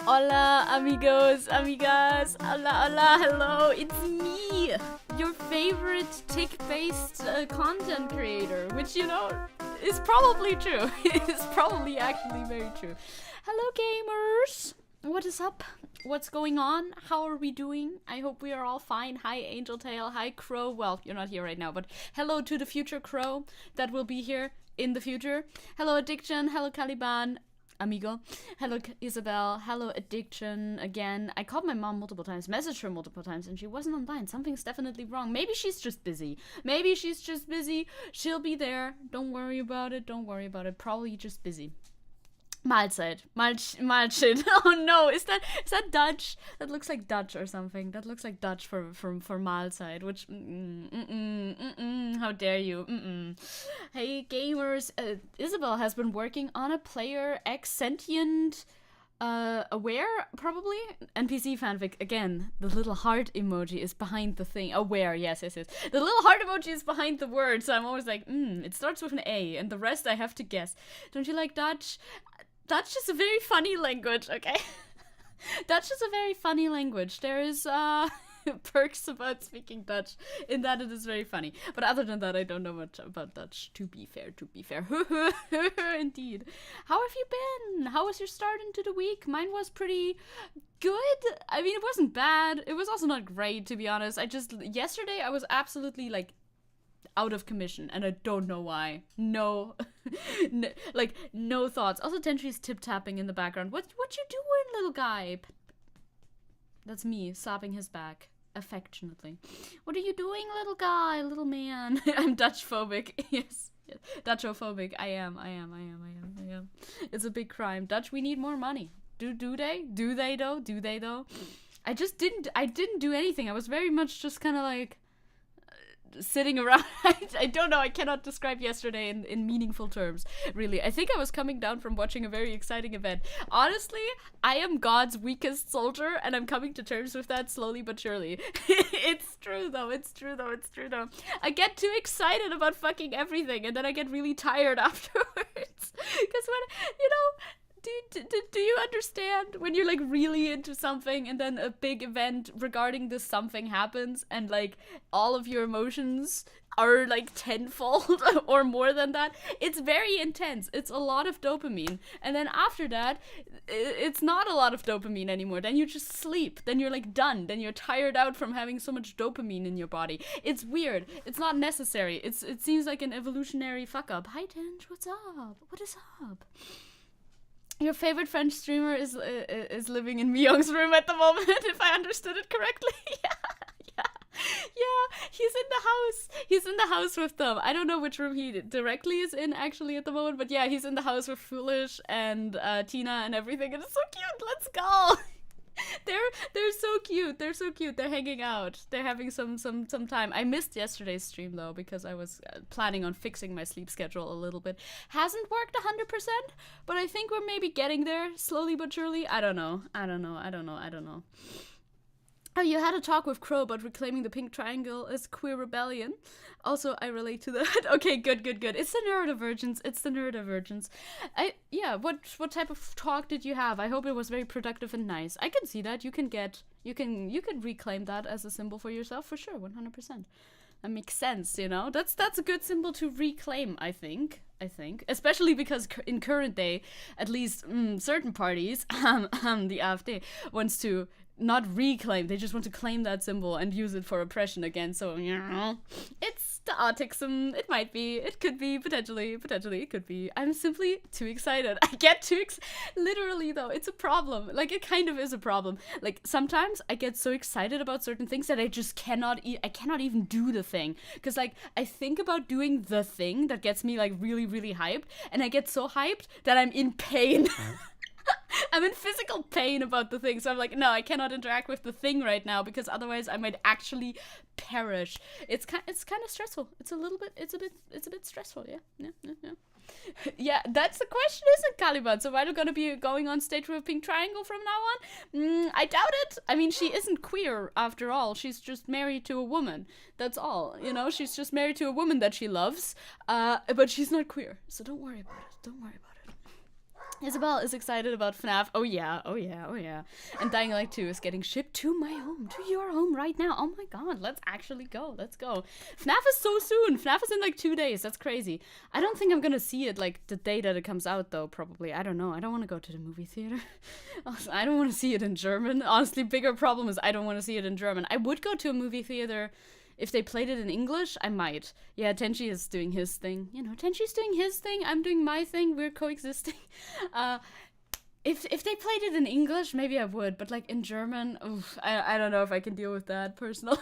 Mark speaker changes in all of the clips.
Speaker 1: Hola, amigos, amigas. Hola, hola, hello. It's me, your favorite tick-based content creator, which, you know, is probably true. It's probably actually very true. Hello, gamers. What is up? What's going on? How are we doing? I hope we are all fine. Hi, Angel Tail. Hi, Crow. Well, you're not here right now, but hello to the future Crow that will be here in the future. Hello, Addiction. Hello, Caliban. Amigo. Hello, Isabel. Hello, Addiction. Again, I called my mom multiple times, messaged her multiple times, and she wasn't online. Something's definitely wrong. Maybe she's just busy. Maybe she's just busy. She'll be there. Don't worry about it. Don't worry about it. Probably just busy. Mahlzeit. Mahlzeit. Oh no, is that Dutch? That looks like Dutch or something. That looks like Dutch for Mahlzeit, which how dare you? Hey gamers, Isabel has been working on a player X sentient aware, probably? NPC fanfic. Again, the little heart emoji is behind the thing. Aware, yes. The little heart emoji is behind the word, so I'm always like, it starts with an A, and the rest I have to guess. Don't you like Dutch? Dutch is a very funny language, okay? Dutch is a very funny language. There is perks about speaking Dutch in that it is very funny. But other than that, I don't know much about Dutch, to be fair. Indeed. How have you been? How was your start into the week? Mine was pretty good. I mean, it wasn't bad. It was also not great, to be honest. Yesterday I was absolutely, like, out of commission, and I don't know why. No thoughts. Also, Tentri's tip-tapping in the background. What you doing, little guy? That's me, sobbing his back. Affectionately. What are you doing, little guy, little man? I'm Dutch-phobic. Yes. Dutch-phobic. I am. It's a big crime. Dutch, we need more money. Do they? Do they though? I didn't do anything. I was very much just kind of like sitting around. I don't know, I cannot describe yesterday in meaningful terms, really. I think I was coming down from watching a very exciting event. Honestly, I am God's weakest soldier, and I'm coming to terms with that slowly but surely. It's true though. I get too excited about fucking everything, and then I get really tired afterwards. Because when, you know, do you understand when you're like really into something and then a big event regarding this something happens and like all of your emotions are like tenfold or more than that? It's very intense. It's a lot of dopamine. And then after that, it's not a lot of dopamine anymore. Then you just sleep. Then you're like done. Then you're tired out from having so much dopamine in your body. It's weird. It's not necessary. It seems like an evolutionary fuck up. Hi Tench, what's up? What is up? Your favorite French streamer is living in Myung's room at the moment, if I understood it correctly. Yeah, he's in the house. He's in the house with them. I don't know which room he directly is in actually at the moment, but yeah, he's in the house with Foolish and Tina and everything. And it's so cute. Let's go. They're so cute. They're hanging out. They're having some time. I missed yesterday's stream though because I was planning on fixing my sleep schedule a little bit. Hasn't worked 100%, but I think we're maybe getting there slowly but surely. I don't know. Oh, you had a talk with Crow about reclaiming the pink triangle as queer rebellion. Also, I relate to that. Okay, good. It's the neurodivergence. What type of talk did you have? I hope it was very productive and nice. I can see that. You can reclaim that as a symbol for yourself for sure, 100%. That makes sense, you know? That's a good symbol to reclaim, I think. Especially because in current day, at least certain parties, the AfD, wants to not reclaim, they just want to claim that symbol and use it for oppression again. So, you know, it's the autism. It might be, it could be, potentially it could be. I'm simply too excited. I get too literally though, it's a problem. Like, it kind of is a problem. Like, sometimes I get so excited about certain things that I just cannot even do the thing. Because, like, I think about doing the thing that gets me, like, really, really hyped, and I get so hyped that I'm in pain. I'm in physical pain about the thing, so I'm like, no, I cannot interact with the thing right now because otherwise I might actually perish. It's kind of stressful. It's a bit stressful. Yeah. Yeah, that's the question, isn't Caliban? So are you gonna be going on stage with a pink triangle from now on? I doubt it. I mean, she isn't queer after all. She's just married to a woman. That's all. You know, she's just married to a woman that she loves. But she's not queer. So don't worry about it. Isabel is excited about FNAF. Oh yeah, oh yeah, oh yeah. And Dying Light 2 is getting shipped to my home, to your home right now. Oh my god, let's actually go. Let's go. FNAF is so soon. FNAF is in like 2 days. That's crazy. I don't think I'm gonna see it like the day that it comes out though, probably. I don't know. I don't want to go to the movie theater. Also, I don't want to see it in German. Honestly, bigger problem is I don't want to see it in German. I would go to a movie theater if they played it in English. I might. Yeah, Tenchi is doing his thing. You know, Tenchi's doing his thing. I'm doing my thing. We're coexisting. If they played it in English, maybe I would. But like in German, oof, I don't know if I can deal with that personally.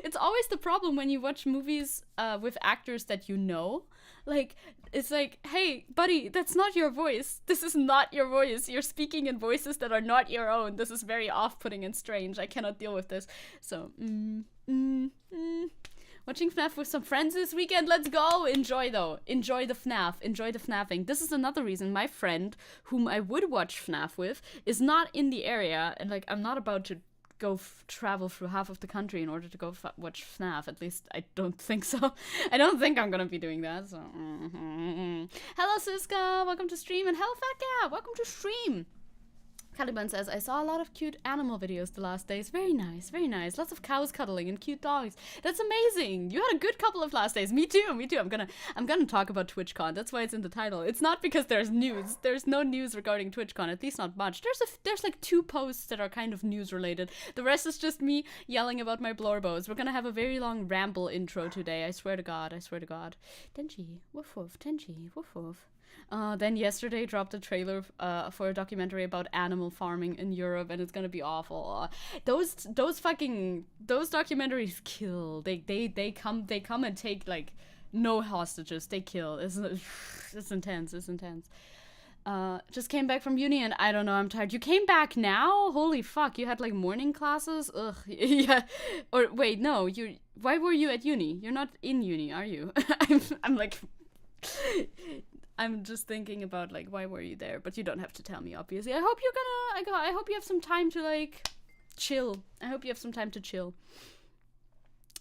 Speaker 1: It's always the problem when you watch movies with actors that you know. Like, it's like, hey, buddy, that's not your voice. This is not your voice. You're speaking in voices that are not your own. This is very off-putting and strange. I cannot deal with this. So, watching FNAF with some friends this weekend. Let's go. Enjoy, though. Enjoy the FNAF. Enjoy the FNAFing. This is another reason my friend, whom I would watch FNAF with, is not in the area. And, like, I'm not about to go travel through half of the country in order to go watch FNAF. At least I don't think so. I don't think I'm gonna be doing that. So, Hello, Siska. Welcome to stream. And hello, Fat Cat. Welcome to stream. Caliban says, I saw a lot of cute animal videos the last days. Very nice, very nice. Lots of cows cuddling and cute dogs. That's amazing. You had a good couple of last days. Me too, me too. I'm gonna talk about TwitchCon. That's why it's in the title. It's not because there's news. There's no news regarding TwitchCon, at least not much. There's like 2 posts that are kind of news related. The rest is just me yelling about my blorbos. We're gonna have a very long ramble intro today. I swear to God, I swear to God. Tenchi, woof woof, Tenchi, woof woof. Then yesterday dropped a trailer for a documentary about animal farming in Europe, and it's gonna be awful. Those documentaries kill. They come and take like no hostages. They kill. It's intense. It's intense. Just came back from uni and I don't know, I'm tired. You came back now? Holy fuck, you had like morning classes? Ugh, yeah. Or wait, no, why were you at uni? You're not in uni, are you? I'm like, I'm just thinking about like, why were you there? But you don't have to tell me, obviously. I hope I hope you have some time to like chill. I hope you have some time to chill.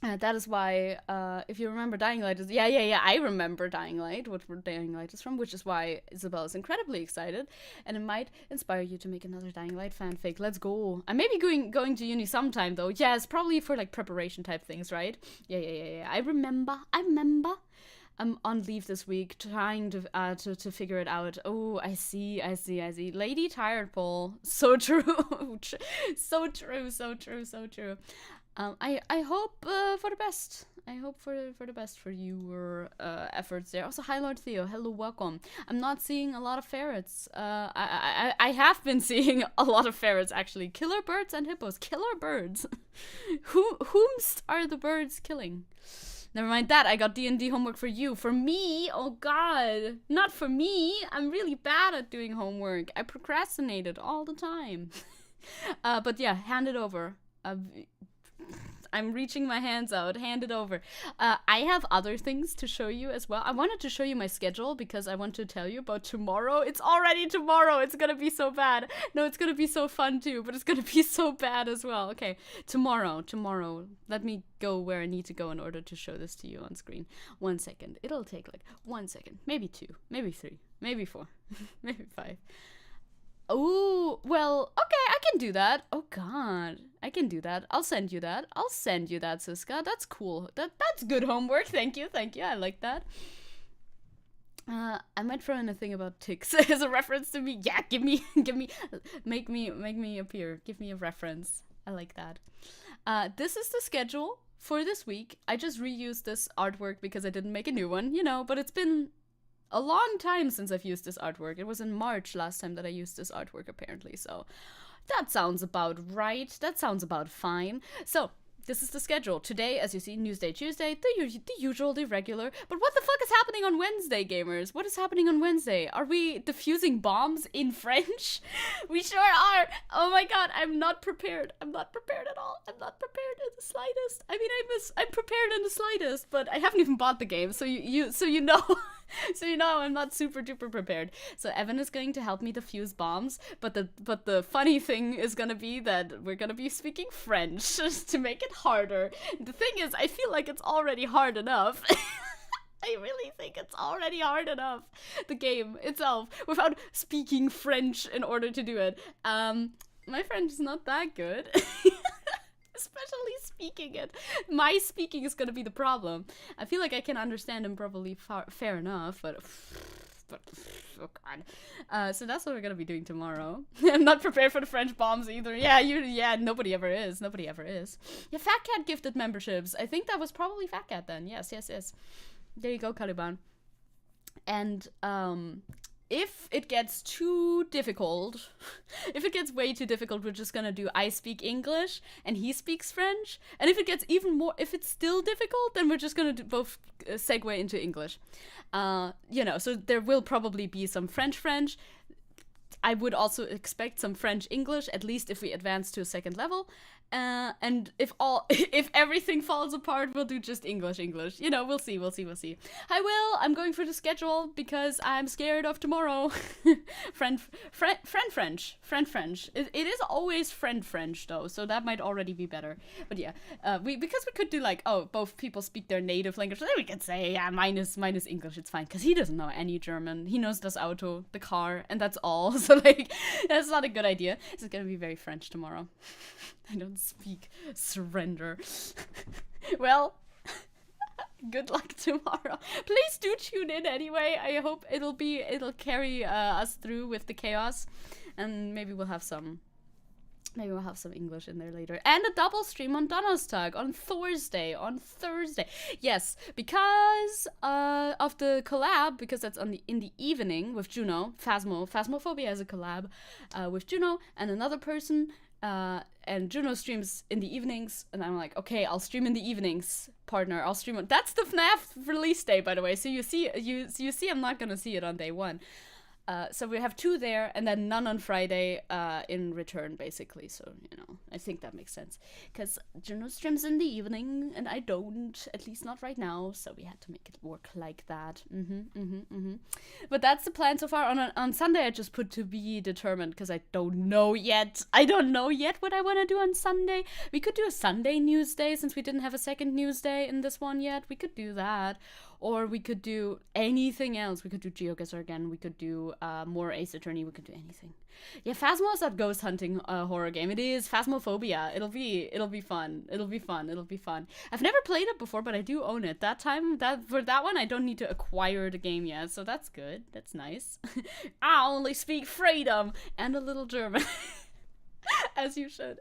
Speaker 1: That is why, if you remember Dying Light is, yeah, I remember Dying Light, what Dying Light is from, which is why Isabel is incredibly excited, and it might inspire you to make another Dying Light fanfic. Let's go. I may be going to uni sometime, though. Yeah, it's probably for, like, preparation type things, right? Yeah. I remember. I'm on leave this week, trying to figure it out. Oh, I see. Lady Tired Paul. So true. so true. I hope for the best. I hope for the best for your efforts there. Also, hi Lord Theo. Hello, welcome. I'm not seeing a lot of ferrets. I have been seeing a lot of ferrets actually. Killer birds and hippos. Killer birds. Whomst are the birds killing? Never mind that. I got D&D homework for you. For me? Oh god. Not for me. I'm really bad at doing homework. I procrastinated all the time. But yeah, hand it over. I'm reaching my hands out. Hand it over. I have other things to show you as well. I wanted to show you my schedule because I want to tell you about tomorrow. It's already tomorrow. It's gonna be so bad. No, it's gonna be so fun too, but it's gonna be so bad as well. Okay, tomorrow. Let me go where I need to go in order to show this to you on screen. 1 second. It'll take like 1 second. Maybe 2. Maybe 3. Maybe 4. Maybe 5. Oh, well, okay, I can do that. Oh, God, I can do that. I'll send you that, Siska. That's cool. That's good homework. Thank you. I like that. I might throw in a thing about ticks as a reference to me. Yeah, make me appear. Give me a reference. I like that. This is the schedule for this week. I just reused this artwork because I didn't make a new one, but it's been a long time since I've used this artwork. It was in March last time that I used this artwork, apparently, so that sounds about right. That sounds about fine. So, this is the schedule. Today, as you see, Newsday, Tuesday, the usual, the regular. But what the fuck is happening on Wednesday, gamers? What is happening on Wednesday? Are we defusing bombs in French? We sure are. Oh my god, I'm not prepared. I'm not prepared at all. I'm not prepared in the slightest. I mean, I'm prepared in the slightest, but I haven't even bought the game, so you know. So I'm not super duper prepared. So Evan is going to help me defuse bombs, but the funny thing is gonna be that we're gonna be speaking French just to make it harder. The thing is, I feel like it's already hard enough. I really think it's already hard enough, the game itself, without speaking French in order to do it. My French is not that good. Especially speaking it. My speaking is gonna be the problem. I feel like I can understand him probably fair enough, but oh god. So that's what we're gonna be doing tomorrow. I'm not prepared for the French bombs either. Yeah, nobody ever is. Nobody ever is. Yeah, Fat Cat gifted memberships. I think that was probably Fat Cat then. Yes. There you go, Caliban. And if it gets too difficult, if it gets way too difficult, we're just gonna do I speak English and he speaks French. And if it gets even more, if it's still difficult, then we're just gonna do both segue into English. So there will probably be some French. I would also expect some French English, at least if we advance to a second level. And if everything falls apart, we'll do just English. We'll see. Hi, Will. I'm going for the schedule because I'm scared of tomorrow. Friend French. It is always friend French though, so that might already be better. But yeah, because we could do like, both people speak their native language. Then we could say, yeah, minus English. It's fine because he doesn't know any German. He knows das Auto, the car, and that's all. So like, that's not a good idea. It's gonna be very French tomorrow. I don't speak surrender. Well, good luck tomorrow. Please do tune in anyway. I hope it'll carry us through with the chaos, and maybe we'll have some English in there later. And a double stream on Donnerstag on Thursday. Yes, because of the collab, because that's in the evening with Juno. Phasmophobia has a collab with Juno and another person. And Juno streams in the evenings, and I'm like, okay, I'll stream in the evenings, partner. I'll stream. That's the FNAF release day, by the way. So you see, I'm not gonna see it on day one. So we have 2 there, and then none on Friday in return, basically. So, I think that makes sense. Because Juno streams in the evening, and I don't, at least not right now. So we had to make it work like that. But that's the plan so far. On Sunday, I just put to be determined, because I don't know yet. What I want to do on Sunday. We could do a Sunday news day, since we didn't have a second news day in this one yet. We could do that. Or we could do anything else. We could do GeoGuessr again. We could do more Ace Attorney. We could do anything. Yeah, Phasmo is that ghost hunting horror game. It is Phasmophobia. It'll be fun. It'll be fun. I've never played it before, but I do own it. For that one, I don't need to acquire the game yet, so that's good. That's nice. I only speak freedom and a little German. As you should.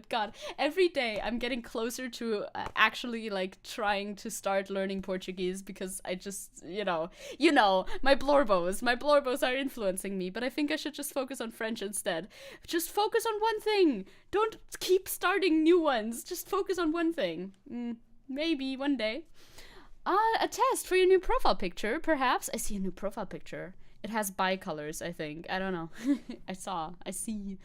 Speaker 1: God, every day I'm getting closer to actually like trying to start learning Portuguese, because I just, my blorbos are influencing me, but I think I should just focus on French instead. Just focus on one thing. Don't keep starting new ones. Just focus on one thing. Maybe one day. A test for your new profile picture, perhaps. I see a new profile picture. It has bicolors, I think. I don't know. I see.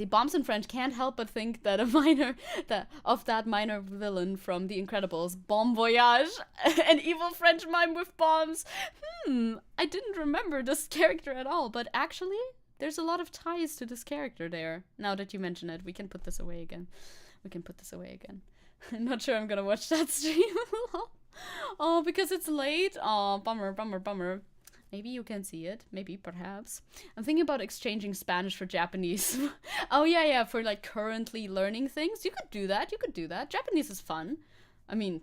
Speaker 1: Bombs in French can't help but think that that minor villain from The Incredibles, Bon Voyage, an evil French mime with bombs. I didn't remember this character at all, but actually, there's a lot of ties to this character there. Now that you mention it, we can put this away again. I'm not sure I'm gonna watch that stream. Oh, because it's late? Oh, bummer. Maybe you can see it. Maybe, perhaps. I'm thinking about exchanging Spanish for Japanese. Oh, yeah, for like currently learning things. You could do that. Japanese is fun. I mean,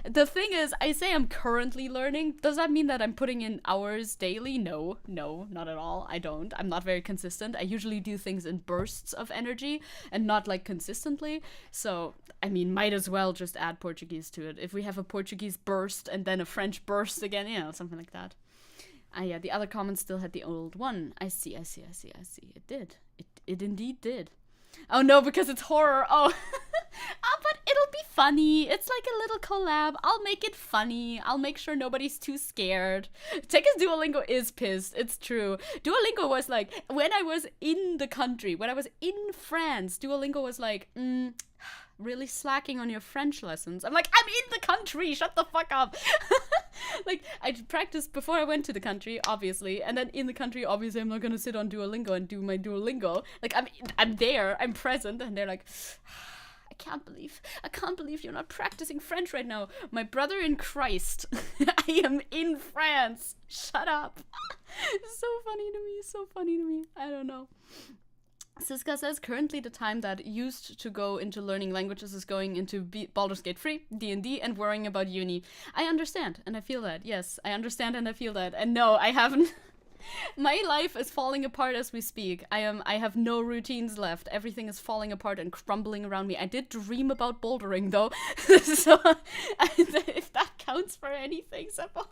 Speaker 1: the thing is, I say I'm currently learning. Does that mean that I'm putting in hours daily? No, not at all. I don't. I'm not very consistent. I usually do things in bursts of energy and not like consistently. So, I mean, might as well just add Portuguese to it. If we have a Portuguese burst and then a French burst again, something like that. Yeah, the other comments still had the old one. I see. It did. It indeed did. Oh no, because it's horror. Oh. But it'll be funny. It's like a little collab. I'll make it funny. I'll make sure nobody's too scared. Tekken's Duolingo is pissed. It's true. Duolingo was like, when I was in the country, when I was in France, Duolingo was like, really slacking on your French lessons. I'm like, I'm in the country. Shut the fuck up. Like, I practiced before I went to the country, obviously, and then in the country, obviously, I'm not gonna sit on Duolingo and do my Duolingo. Like, I'm there, I'm present, and they're like, I I can't believe you're not practicing French right now. My brother in Christ. I am in France. Shut up. So funny to me. I don't know. Siska says, currently the time that used to go into learning languages is going into Baldur's Gate 3, D&D, and worrying about uni. I understand, and I feel that. Yes, I understand and I feel that. And no, I haven't. My life is falling apart as we speak. I have no routines left. Everything is falling apart and crumbling around me. I did dream about bouldering, though. So, if that counts for anything, Seppo.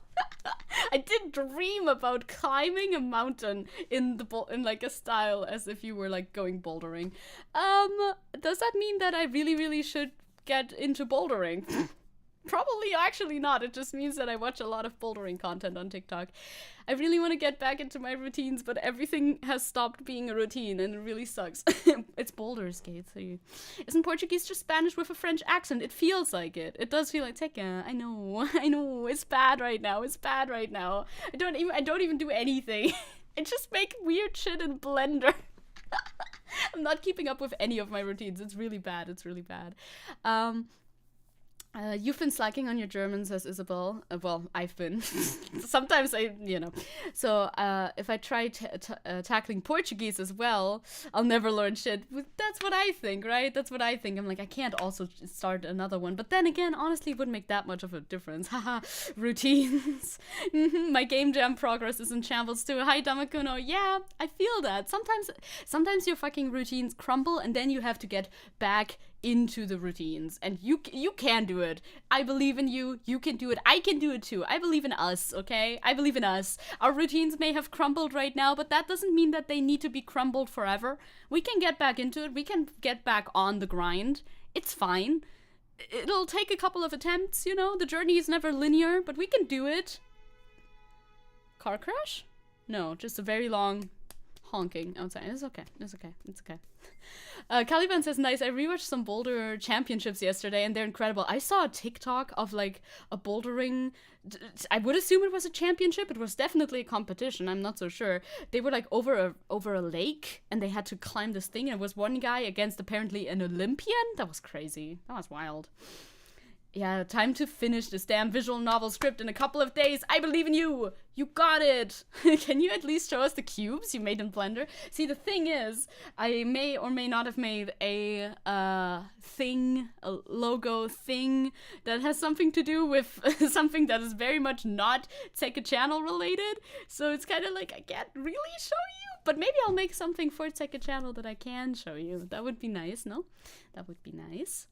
Speaker 1: I did dream about climbing a mountain in like a style as if you were like going bouldering. Does that mean that I really should get into bouldering? Probably actually not. It just means that I watch a lot of bouldering content on TikTok. I really want to get back into my routines, but everything has stopped being a routine and it really sucks. It's Baldur's Gate 3. Isn't Portuguese just Spanish with a French accent? It feels like it. It does feel like Zecke. I know. It's bad right now. I don't even do anything. I just make weird shit in Blender. I'm not keeping up with any of my routines. It's really bad. You've been slacking on your German, says Isabel. Well, I've been. Sometimes So, if I try tackling Portuguese as well, I'll never learn shit. That's what I think, right? That's what I think. I'm like, I can't also start another one. But then again, honestly, it wouldn't make that much of a difference. Haha, routines. My game jam progress is in shambles too. Hi, Damakuno. Yeah, I feel that. Sometimes your fucking routines crumble and then you have to get back into the routines, and you can do it. I believe in you. You can do it. I can do it too. I believe in us, okay? I believe in us. Our routines may have crumbled right now, but that doesn't mean that they need to be crumbled forever. We can get back into it. We can get back on the grind. It's fine. It'll take a couple of attempts, the journey is never linear, but we can do it. Car crash? No, just a very long honking outside. It's okay. Caliban says, nice. I rewatched some Boulder Championships yesterday and they're incredible. I saw a TikTok of like a bouldering. I would assume it was a championship. It was definitely a competition. I'm not so sure. They were like over a lake and they had to climb this thing. And it was one guy against apparently an Olympian. That was crazy. That was wild. Yeah, time to finish this damn visual novel script in a couple of days. I believe in you. You got it. Can you at least show us the cubes you made in Blender? See, the thing is, I may or may not have made a logo thing that has something to do with something that is very much not Zecke channel related. So it's kind of like I can't really show you, but maybe I'll make something for Zecke channel that I can show you. That would be nice, no? That would be nice.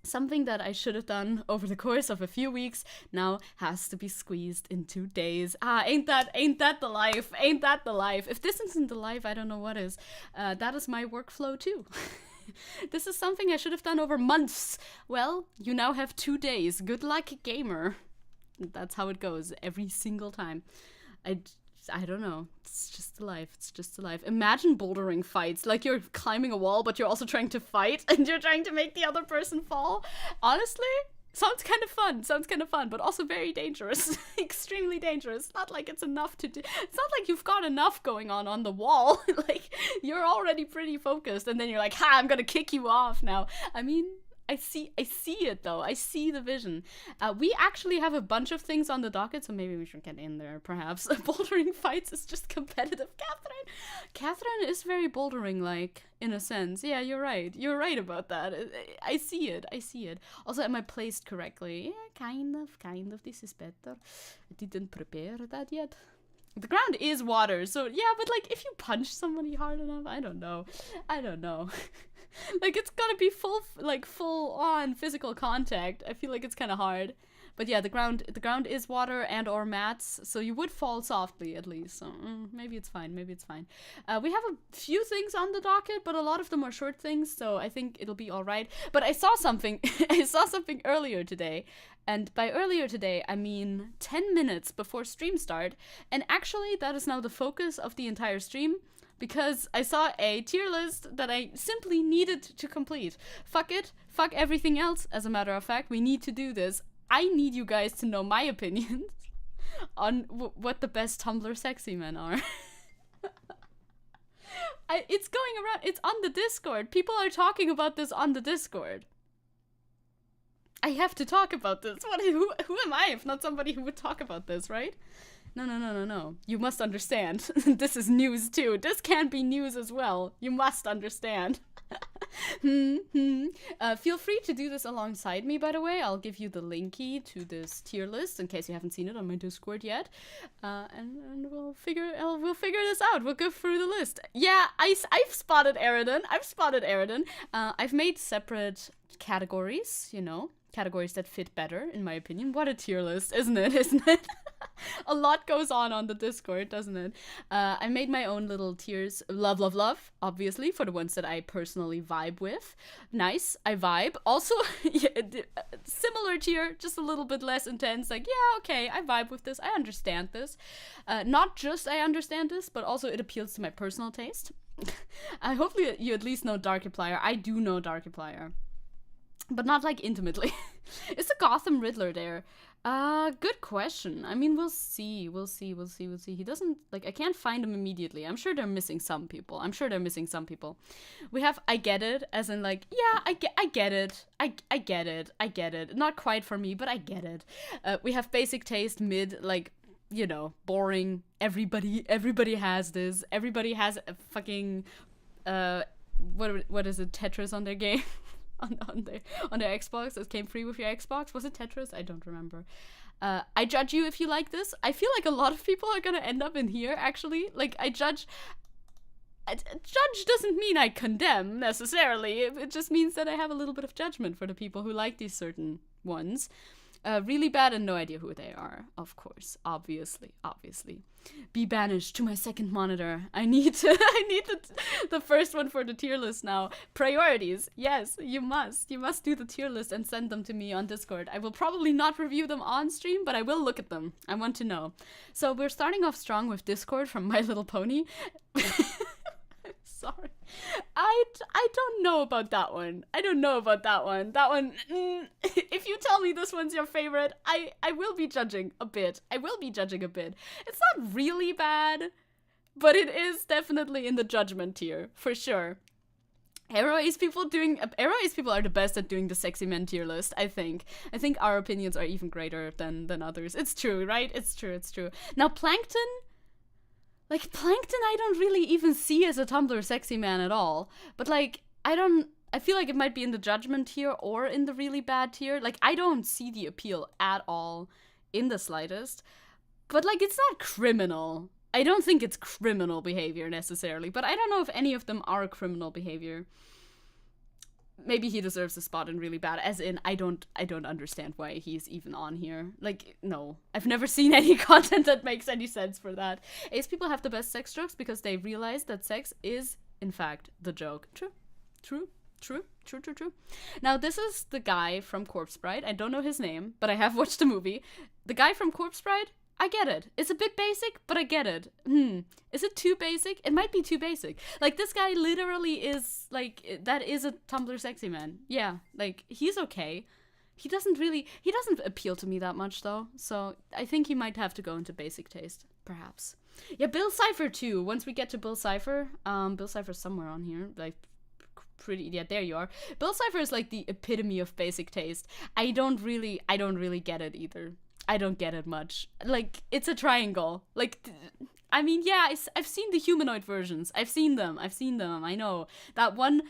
Speaker 1: Something that I should have done over the course of a few weeks now has to be squeezed in 2 days. Ain't that the life? Ain't that the life? If this isn't the life, I don't know what is. That is my workflow too. This is something I should have done over months. Well, you now have 2 days. Good luck, gamer. That's how it goes every single time. I don't know. It's just the life. Imagine bouldering fights. Like you're climbing a wall, but you're also trying to fight, and you're trying to make the other person fall. Honestly, sounds kind of fun, but also very dangerous. Extremely dangerous. Not like it's enough to do. It's not like you've got enough going on the wall. Like, you're already pretty focused, and then you're like, I'm gonna kick you off now. I mean, I see it though. I see the vision. We actually have a bunch of things on the docket, so maybe we should get in there, perhaps. Bouldering fights is just competitive. Catherine is very bouldering-like, in a sense. Yeah, you're right. You're right about that. I see it. Also, am I placed correctly? Yeah, kind of. This is better. I didn't prepare that yet. The ground is water, so yeah, but like, if you punch somebody hard enough, I don't know. Like, it's gotta be full on physical contact. I feel like it's kind of hard. But yeah, the ground is water and or mats, so you would fall softly at least. So maybe it's fine. We have a few things on the docket, but a lot of them are short things, so I think it'll be all right. But I saw something. I saw something earlier today, and by earlier today I mean 10 minutes before stream start. And actually, that is now the focus of the entire stream. Because I saw a tier list that I simply needed to complete. Fuck it. Fuck everything else. As a matter of fact, we need to do this. I need you guys to know my opinions on what the best Tumblr sexy men are. It's going around. It's on the Discord. People are talking about this on the Discord. I have to talk about this. Who am I if not somebody who would talk about this, right? No. You must understand. This is news too. This can be news as well. You must understand. Feel free to do this alongside me, by the way. I'll give you the linky to this tier list in case you haven't seen it on my Discord yet. And we'll figure this out. We'll go through the list. Yeah, I've spotted Eridan. I've made separate categories, you know. Categories that fit better, in my opinion. What a tier list, isn't it? A lot goes on the Discord, doesn't it? I made my own little tiers. Love, obviously, for the ones that I personally vibe with. Nice, I vibe. Also, similar tier, just a little bit less intense. Like, yeah, okay, I vibe with this. I understand this. Not just I understand this, but also it appeals to my personal taste. Hopefully you at least know Darkiplier. I do know Darkiplier. But not, like, intimately. Is the Gotham Riddler there? Good question. I mean, we'll see. He doesn't, like, I can't find him immediately. I'm sure they're missing some people. We have I get it, as in, like, yeah, I get it. I get it. Not quite for me, but I get it. We have basic taste, mid, like, you know, boring. Everybody has this. Everybody has a fucking, what is it, Tetris on their game? on their Xbox that came free with your Xbox. Was it Tetris? I don't remember. I judge you if you like this. I feel like a lot of people are gonna end up in here, actually. Like, judge doesn't mean I condemn, necessarily. It just means that I have a little bit of judgment for the people who like these certain ones. Really bad and no idea who they are, of course. Obviously. Be banished to my second monitor. I need the first one for the tier list now. Priorities. Yes, you must do the tier list and send them to me on Discord. I will probably not review them on stream, but I will look at them. I want to know. So we're starting off strong with Discord from My Little Pony. Sorry. I don't know about that one. That one, if you tell me this one's your favorite, I will be judging a bit. It's not really bad, but it is definitely in the judgment tier, for sure. Arrow Ace people are the best at doing the sexy men tier list, I think. I think our opinions are even greater than others. It's true, right? It's true. Now, Plankton, I don't really even see as a Tumblr sexy man at all. But, like, I feel like it might be in the judgment tier or in the really bad tier. Like, I don't see the appeal at all in the slightest. But, like, it's not criminal. I don't think it's criminal behavior necessarily. But I don't know if any of them are criminal behavior. Maybe he deserves a spot in really bad, as in I don't understand why he's even on here. Like, no. I've never seen any content that makes any sense for that. Ace people have the best sex jokes because they realize that sex is, in fact, the joke. True. Now, this is the guy from Corpse Bride. I don't know his name, but I have watched the movie. The guy from Corpse Bride, I get it. It's a bit basic, but I get it. Is it too basic? It might be too basic. Like, this guy literally is, like, that is a Tumblr sexy man. Yeah, like, he's okay. He doesn't appeal to me that much, though. So, I think he might have to go into basic taste, perhaps. Yeah, Bill Cipher, too. Once we get to Bill Cipher, Bill Cipher's somewhere on here. Like, yeah, there you are. Bill Cipher is, like, the epitome of basic taste. I don't really get it, either. I don't get it much. Like, it's a triangle. Like, I mean, yeah, I've seen the humanoid versions. I've seen them. I know. That one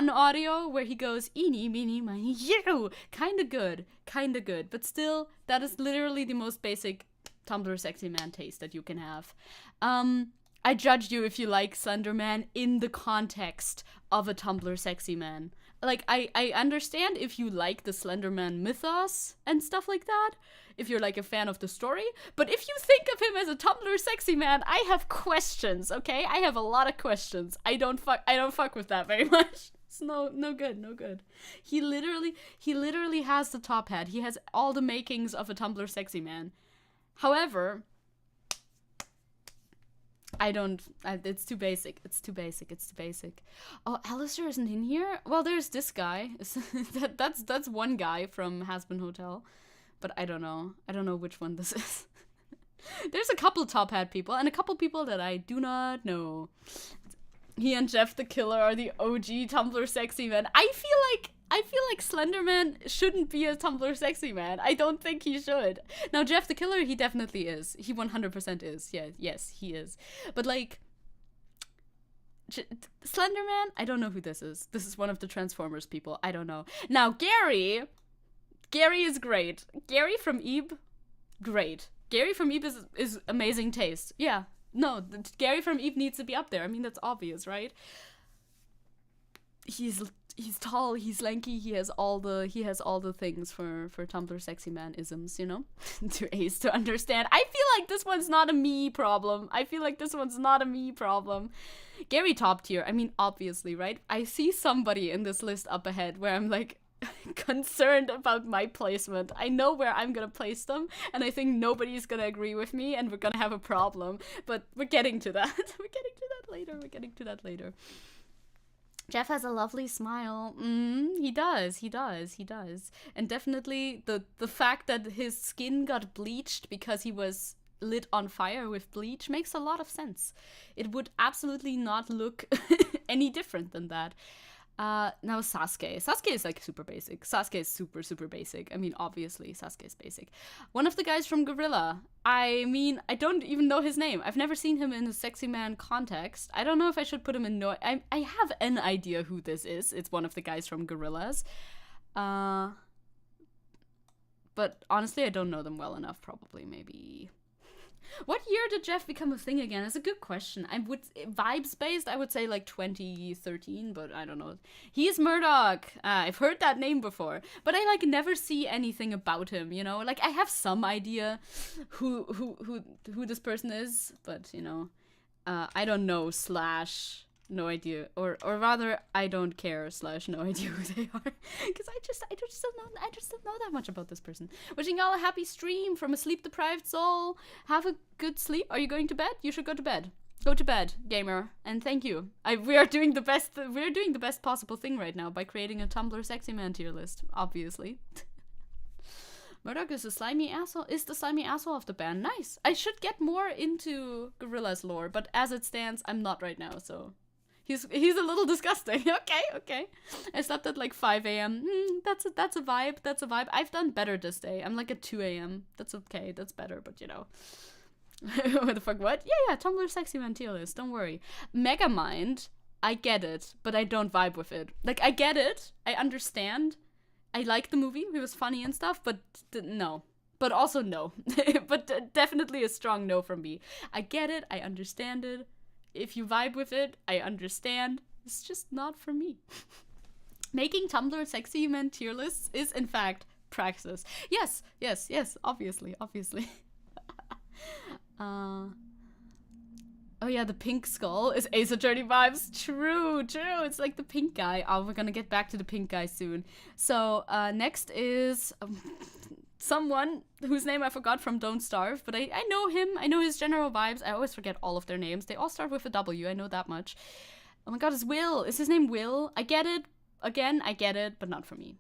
Speaker 1: audio where he goes, eeny, meeny, miny, you! Kinda good. But still, that is literally the most basic Tumblr sexy man taste that you can have. I judge you if you like Slenderman in the context of a Tumblr sexy man. Like, I understand if you like the Slenderman mythos and stuff like that, if you're, like, a fan of the story, but if you think of him as a Tumblr sexy man, I have questions, okay? I have a lot of questions. I don't fuck with that very much. It's no good. He literally has the top hat. He has all the makings of a Tumblr sexy man. However, it's too basic. Oh, Alistair isn't in here? Well, there's this guy. That's one guy from Hazbin Hotel. But I don't know which one this is. There's a couple top hat people and a couple people that I do not know. He and Jeff the Killer are the OG Tumblr sexy men. I I feel like Slenderman shouldn't be a Tumblr sexy man. I don't think he should. Now, Jeff the Killer, he definitely is. He 100% is. Yeah, yes, he is. But like, Slenderman, I don't know who this is. This is one of the Transformers people. I don't know. Now, Gary is great. Gary from Ebe, great. Gary from Ebe is amazing taste. Yeah. No, Gary from Eve needs to be up there. I mean, that's obvious, right? He's tall, he's lanky, he has all the things for Tumblr sexy man isms, you know? To Ace to understand. I feel like this one's not a me problem. Gary top tier. I mean, obviously, right? I see somebody in this list up ahead where I'm like concerned about my placement. I know where I'm gonna place them, and I think nobody's gonna agree with me, and we're gonna have a problem. But we're getting to that. We're getting to that later. Jeff has a lovely smile. He does. And definitely the fact that his skin got bleached because he was lit on fire with bleach makes a lot of sense. It would absolutely not look any different than that. Now Sasuke. Sasuke is like super basic. Sasuke is super, super basic. I mean, obviously, Sasuke is basic. One of the guys from Gorilla. I mean, I don't even know his name. I've never seen him in a sexy man context. I don't know if I should put him in I have an idea who this is. It's one of the guys from Gorillaz. But honestly, I don't know them well enough. Probably, maybe. What year did Jeff become a thing again? That's a good question. Vibes based, I would say like 2013, but I don't know. He's Murdoch. I've heard that name before, but I like never see anything about him. You know, like I have some idea who this person is, but you know, I don't know / no idea, or rather I don't care / no idea who they are, because I just don't know that much about this person. Wishing y'all a happy stream from a sleep deprived soul. Have a good sleep. Are you going to bed? You should go to bed. Go to bed, gamer, and thank you. We are doing the best possible thing right now by creating a Tumblr sexy man tier list, obviously. Murdoch is the slimy asshole of the band. Nice. I should get more into Gorillaz lore, but as it stands, I'm not right now, so he's a little disgusting. Okay. I slept at like 5 a.m. That's a vibe. I've done better this day. I'm like at 2 a.m. That's okay. That's better, but you know. What the fuck, what? Yeah, Tumblr sexy man tier list. Don't worry. Megamind, I get it, but I don't vibe with it. Like, I get it. I understand. I like the movie. It was funny and stuff, but no. But also no. But definitely a strong no from me. I get it. I understand it. If you vibe with it, I understand. It's just not for me. Making Tumblr sexy men tier lists is, in fact, praxis. Yes, obviously. Oh yeah, the pink skull is Ace Attorney vibes. True. It's like the pink guy. Oh, we're gonna get back to the pink guy soon. So, next is someone whose name I forgot from Don't Starve, but I know him. I know his general vibes. I always forget all of their names. They all start with a W. I know that much. Oh my god, it's Will. Is his name Will? I get it. Again, I get it, but not for me.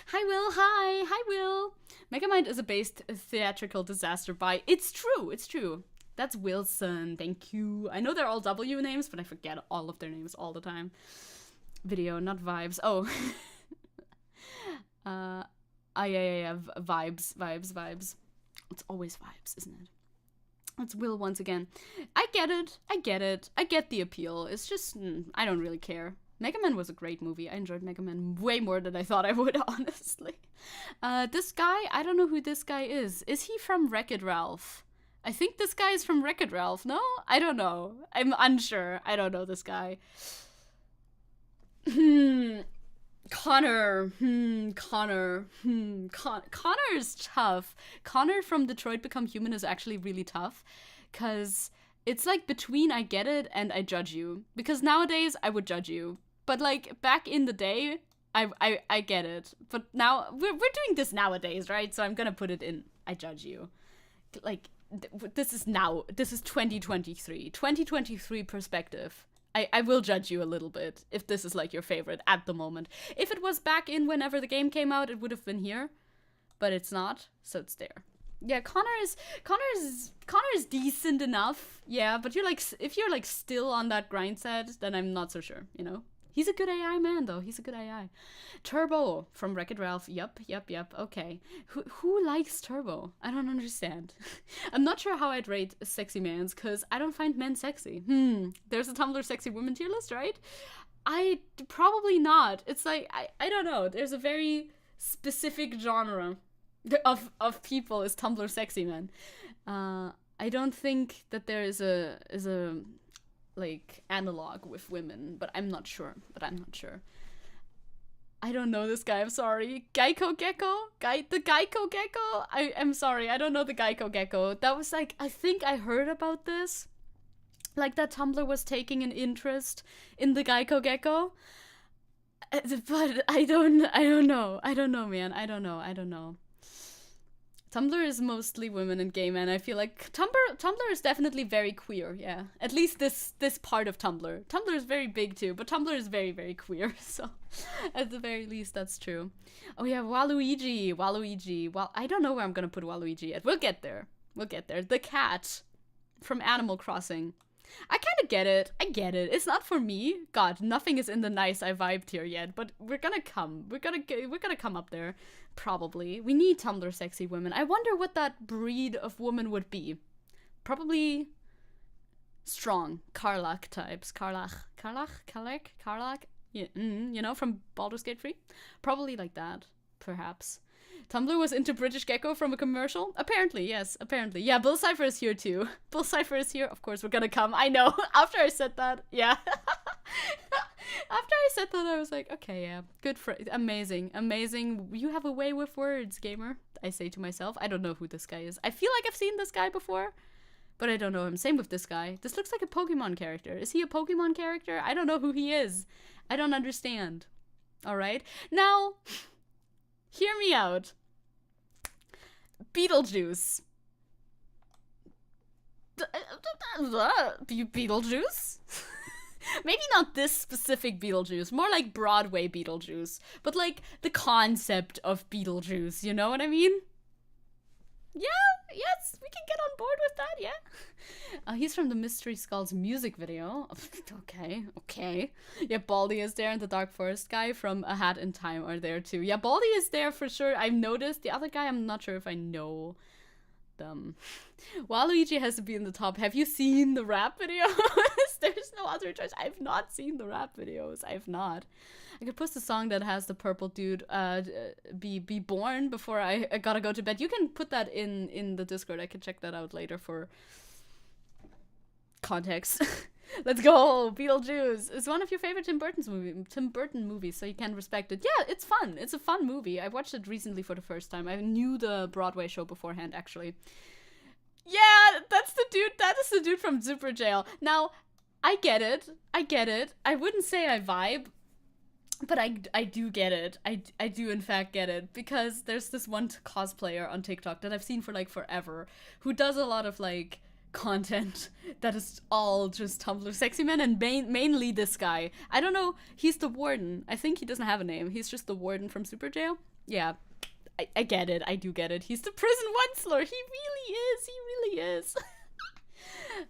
Speaker 1: Hi, Will. Hi, Will. Megamind is a based theatrical disaster by... It's true. That's Wilson. Thank you. I know they're all W names, but I forget all of their names all the time. Video, not vibes. Oh. Yeah. Vibes. It's always vibes, isn't it? It's Will once again. I get it. I get the appeal. It's just, I don't really care. Mega Man was a great movie. I enjoyed Mega Man way more than I thought I would, honestly. This guy, I don't know who this guy is. Is he from Wreck-It Ralph? I think this guy is from Wreck-It Ralph. No? I don't know. I'm unsure. I don't know this guy. Connor is tough. Connor from Detroit Become Human is actually really tough, because it's like between I get it and I judge you. Because nowadays I would judge you, but like back in the day I get it. But now we're doing this nowadays, right? So I'm gonna put it in I judge you. Like this is 2023 perspective. I will judge you a little bit if this is like your favorite at the moment. If it was back in whenever the game came out, it would have been here, but it's not, so it's there. Yeah, Connor is decent enough. Yeah, but you're like, if you're like still on that grind set, then I'm not so sure, you know? He's a good AI man, though. He's a good AI. Turbo from Wreck-It Ralph. Yup. Okay. Who likes Turbo? I don't understand. I'm not sure how I'd rate sexy mans, because I don't find men sexy. There's a Tumblr sexy women tier list, right? Probably not. It's like, I don't know. There's a very specific genre of people is Tumblr sexy men. I don't think that there is a like analog with women, but I'm not sure. I don't know this guy, I'm sorry. Geico Gecko? The Geico Gecko? I'm sorry, I don't know the Geico Gecko. That was like, I think I heard about this. Like that Tumblr was taking an interest in the Geico Gecko. But I don't know. I don't know, man. I don't know. Tumblr is mostly women and gay men. I feel like Tumblr is definitely very queer, yeah. At least this part of Tumblr. Tumblr is very big too, but Tumblr is very, very queer, so at the very least that's true. Oh yeah, Waluigi. Well, I don't know where I'm gonna put Waluigi yet. We'll get there. The cat from Animal Crossing. I kind of get it. I get it. It's not for me. God, nothing is in the nice I vibed here yet, but we're gonna come. We're gonna come up there. Probably. We need Tumblr sexy women. I wonder what that breed of woman would be. Probably strong. Karlach types. Karlach. Yeah, you know, from Baldur's Gate 3? Probably like that. Perhaps. Tumblr was into British Gecko from a commercial? Apparently, yes. Apparently. Yeah, Bill Cipher is here too. Bill Cipher is here. Of course, we're gonna come. I know. After I said that, yeah. After I said that, I was like, okay, yeah. Good for amazing. You have a way with words, gamer. I say to myself. I don't know who this guy is. I feel like I've seen this guy before, but I don't know him. Same with this guy. This looks like a Pokemon character. Is he a Pokemon character? I don't know who he is. I don't understand. All right. Now, hear me out. Beetlejuice. Beetlejuice? Maybe not this specific Beetlejuice, more like Broadway Beetlejuice, but like the concept of Beetlejuice, you know what I mean? Yeah, yes, we can get on board with that, yeah. He's from the Mystery Skulls music video. Okay. Yeah, Baldy is there, and the Dark Forest guy from A Hat in Time are there too. Yeah, Baldy is there for sure. I've noticed. The other guy, I'm not sure if I know them. Waluigi has to be in the top. Have you seen the rap videos? There's no other choice. I've not seen the rap videos. I've not. I could post a song that has the purple dude be born before I gotta go to bed. You can put that in the Discord. I can check that out later for context. Let's go. Beetlejuice is one of your favorite Tim Burton movies, so you can respect it. Yeah, it's fun. It's a fun movie. I watched it recently for the first time. I knew the Broadway show beforehand, actually. Yeah, that's the dude. That is the dude from Super Jail. Now, I get it. I wouldn't say I vibe, but I do get it. I do in fact get it, because there's this one cosplayer on TikTok that I've seen for like forever who does a lot of like content that is all just Tumblr sexy men, and mainly this guy. I don't know, he's the warden. I think he doesn't have a name. He's just the warden from Super Jail. Yeah, I get it. I do get it. He's the prison onceler. He really is.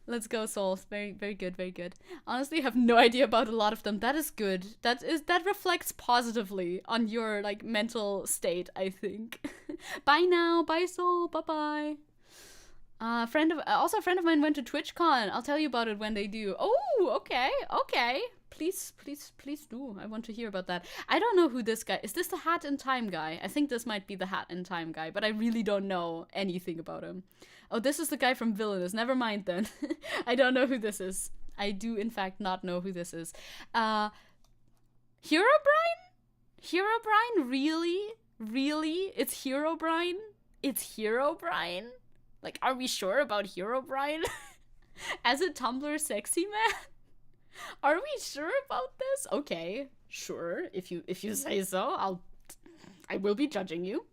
Speaker 1: Let's go, Souls. Very, very good, very good. Honestly, I have no idea about a lot of them. That is good. That reflects positively on your like mental state, I think. Bye now. Bye, Soul. Bye-bye. Also a friend of mine went to TwitchCon. I'll tell you about it when they do. Oh, okay. Please do. I want to hear about that. I don't know who this guy is. This the Hat in Time guy? I think this might be the Hat in Time guy, but I really don't know anything about him. Oh, this is the guy from Villainous. Never mind then. I don't know who this is. I do in fact not know who this is. Herobrine? Herobrine? Really? It's Herobrine? It's Herobrine? Like, are we sure about Herobrine? As a Tumblr sexy man? Are we sure about this? Okay, sure. If you say so, I will be judging you.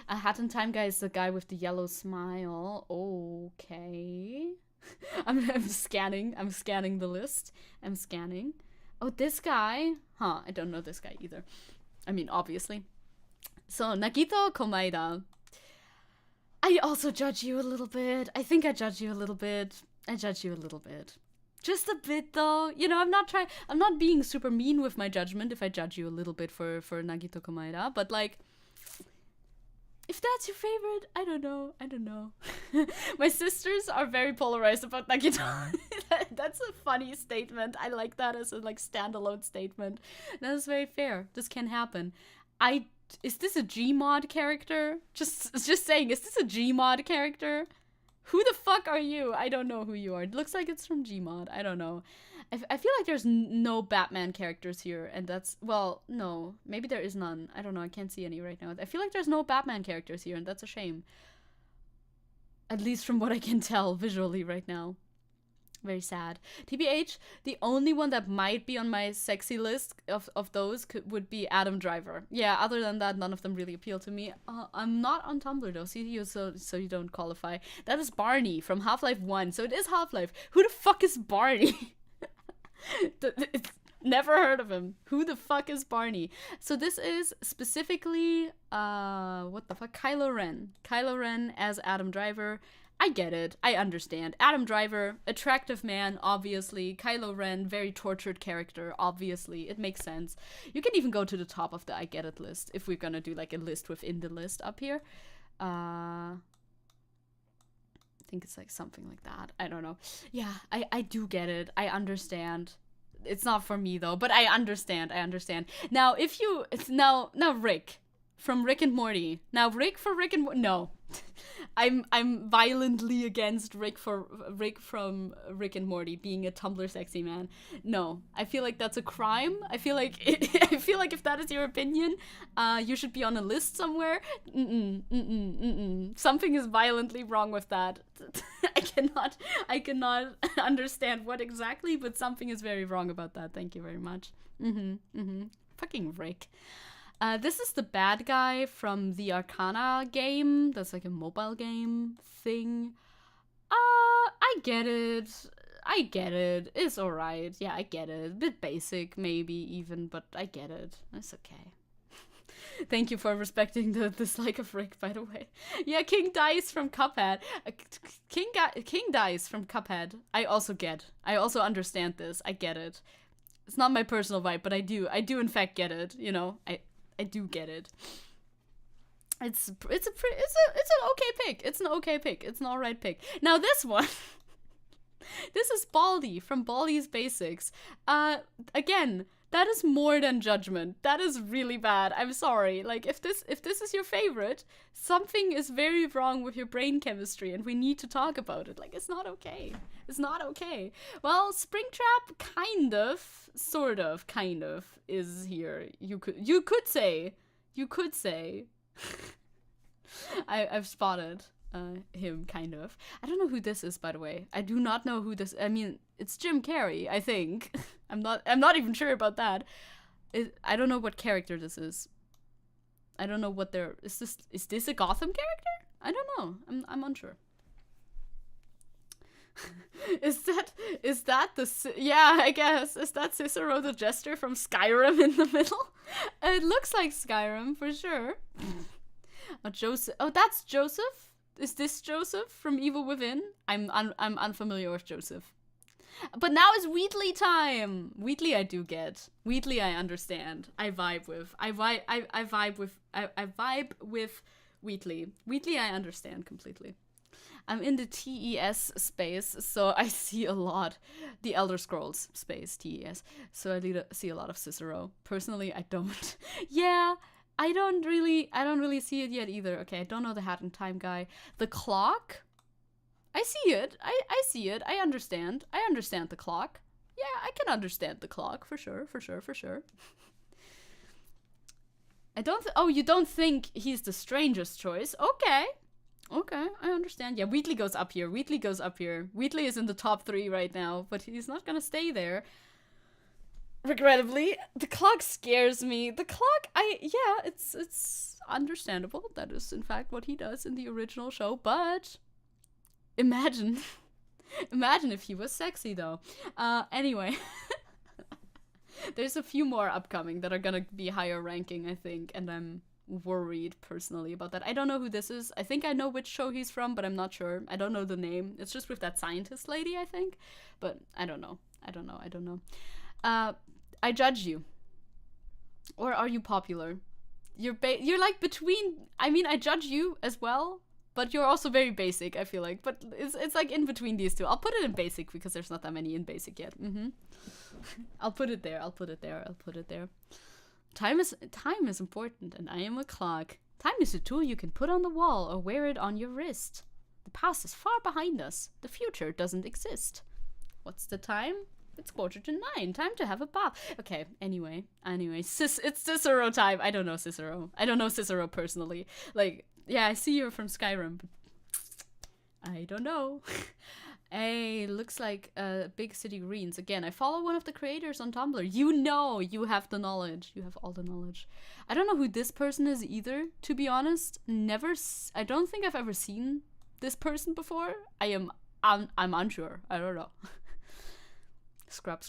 Speaker 1: A Hat in Time guy is the guy with the yellow smile. Okay. I'm scanning the list. I'm scanning. Oh, this guy? Huh, I don't know this guy either. I mean, obviously. So, Nagito Komaeda. I also judge you a little bit. I think I judge you a little bit. Just a bit, though. You know, I'm not being super mean with my judgment if I judge you a little bit for Nagito Komaeda, but, like, if that's your favorite, I don't know. My sisters are very polarized about Nagito. That's a funny statement. I like that as a, like, standalone statement. That is very fair. This can happen. Is this a Gmod character? Just saying, is this a Gmod character? Who the fuck are you? I don't know who you are. It looks like it's from Gmod. I don't know. I feel like there's no Batman characters here, and that's, well, no. Maybe there is none. I don't know. I can't see any right now. I feel like there's no Batman characters here, and that's a shame. At least from what I can tell visually right now. Very sad. TBH, the only one that might be on my sexy list of those would be Adam Driver. Yeah, other than that, none of them really appeal to me. I'm not on Tumblr though, so you don't qualify. That is Barney from Half-Life 1, so it is Half-Life. Who the fuck is Barney? Never heard of him. Who the fuck is Barney? So this is specifically, what the fuck? Kylo Ren. Kylo Ren as Adam Driver. I get it. I understand. Adam Driver, attractive man, obviously. Kylo Ren, very tortured character, obviously. It makes sense. You can even go to the top of the I get it list if we're gonna do like a list within the list up here. I think it's like something like that. I don't know. Yeah, I do get it. I understand. It's not for me though, but I understand. Now, if you, it's now Rick from Rick and Morty. Now Rick for Rick and Morty. No. I'm violently against Rick from Rick and Morty being a Tumblr sexy man. No, I feel like that's a crime. I feel like if that is your opinion, you should be on a list somewhere. Something is violently wrong with that. I cannot understand what exactly, but something is very wrong about that. Thank you very much. Fucking Rick. This is the bad guy from the Arcana game. That's like a mobile game thing. I get it. It's alright. Yeah, I get it. A bit basic, maybe, even, but I get it. It's okay. Thank you for respecting the dislike of Rick, by the way. Yeah, King Dice from Cuphead. King Dice from Cuphead. I also understand this. I get it. It's not my personal vibe, but I do in fact get it, you know. I do get it. It's an okay pick. It's an okay pick. It's an alright pick. Now this one, this is Baldy from Baldy's Basics. Again, that is more than judgment. That is really bad. I'm sorry. Like if this is your favorite, something is very wrong with your brain chemistry, and we need to talk about it. Like it's not okay. It's not okay. Well, Springtrap kind of, sort of, kind of is here. You could say. I've spotted him kind of. I don't know who this is, by the way. I do not know who this. I mean, it's Jim Carrey, I think. I'm not even sure about that. I don't know what character this is. I don't know what is this a Gotham character? I don't know. I'm unsure. Is that yeah, I guess. Is that Cicero the Jester from Skyrim in the middle? It looks like Skyrim for sure. Joseph. Oh, that's Joseph? Is this Joseph from Evil Within? I'm unfamiliar with Joseph. But now it's Wheatley time. Wheatley I do get. Wheatley I understand. I vibe with Wheatley. Wheatley I understand completely. I'm in the TES space, so I see a lot. The Elder Scrolls space, TES. So I see a lot of Cicero. Personally, I don't. Yeah, I don't really see it yet either. Okay, I don't know the Hat in Time guy. The clock? I see it. I see it. I understand. I understand the clock. Yeah, I can understand the clock, for sure. I don't oh, you don't think he's the strangest choice? Okay, I understand. Yeah, Wheatley goes up here. Wheatley is in the top 3 right now, but he's not gonna stay there. Regrettably, the clock scares me. The clock, yeah, it's understandable. That is, in fact, what he does in the original show, but imagine if he was sexy, though. Anyway. There's a few more upcoming that are gonna be higher ranking, I think, and I'm worried personally about that. I don't know who this is. I think I know which show he's from, but I'm not sure. I don't know the name. It's just with that scientist lady, I think. But I don't know. I don't know. I judge you. Or are you popular? You're like between. I mean, I judge you as well, but you're also very basic, I feel like. But it's like in between these two. I'll put it in basic because there's not that many in basic yet. I'll put it there. Time is important, and I am a clock. Time is a tool you can put on the wall or wear it on your wrist. The past is far behind us. The future doesn't exist. What's the time? It's 8:45. Time to have a bath. Okay, anyway. It's Cicero time. I don't know Cicero personally. Like, yeah, I see you're from Skyrim, but I don't know. Hey, looks like Big City Greens. Again, I follow one of the creators on Tumblr. You know, you have the knowledge. You have all the knowledge. I don't know who this person is either, to be honest. I don't think I've ever seen this person before. I'm unsure. I don't know. Scrub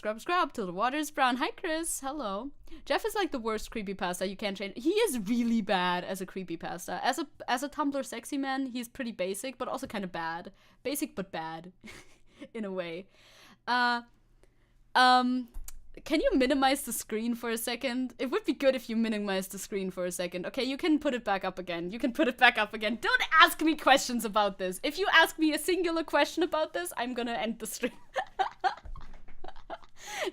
Speaker 1: till the water's brown. Hi, Chris. Hello. Jeff is like the worst creepypasta you can't change. He is really bad as a creepypasta. As a Tumblr sexy man, he's pretty basic, but also kind of bad. Basic but bad, in a way. Can you minimize the screen for a second? It would be good if you minimize the screen for a second. Okay, you can put it back up again. Don't ask me questions about this. If you ask me a singular question about this, I'm gonna end the stream.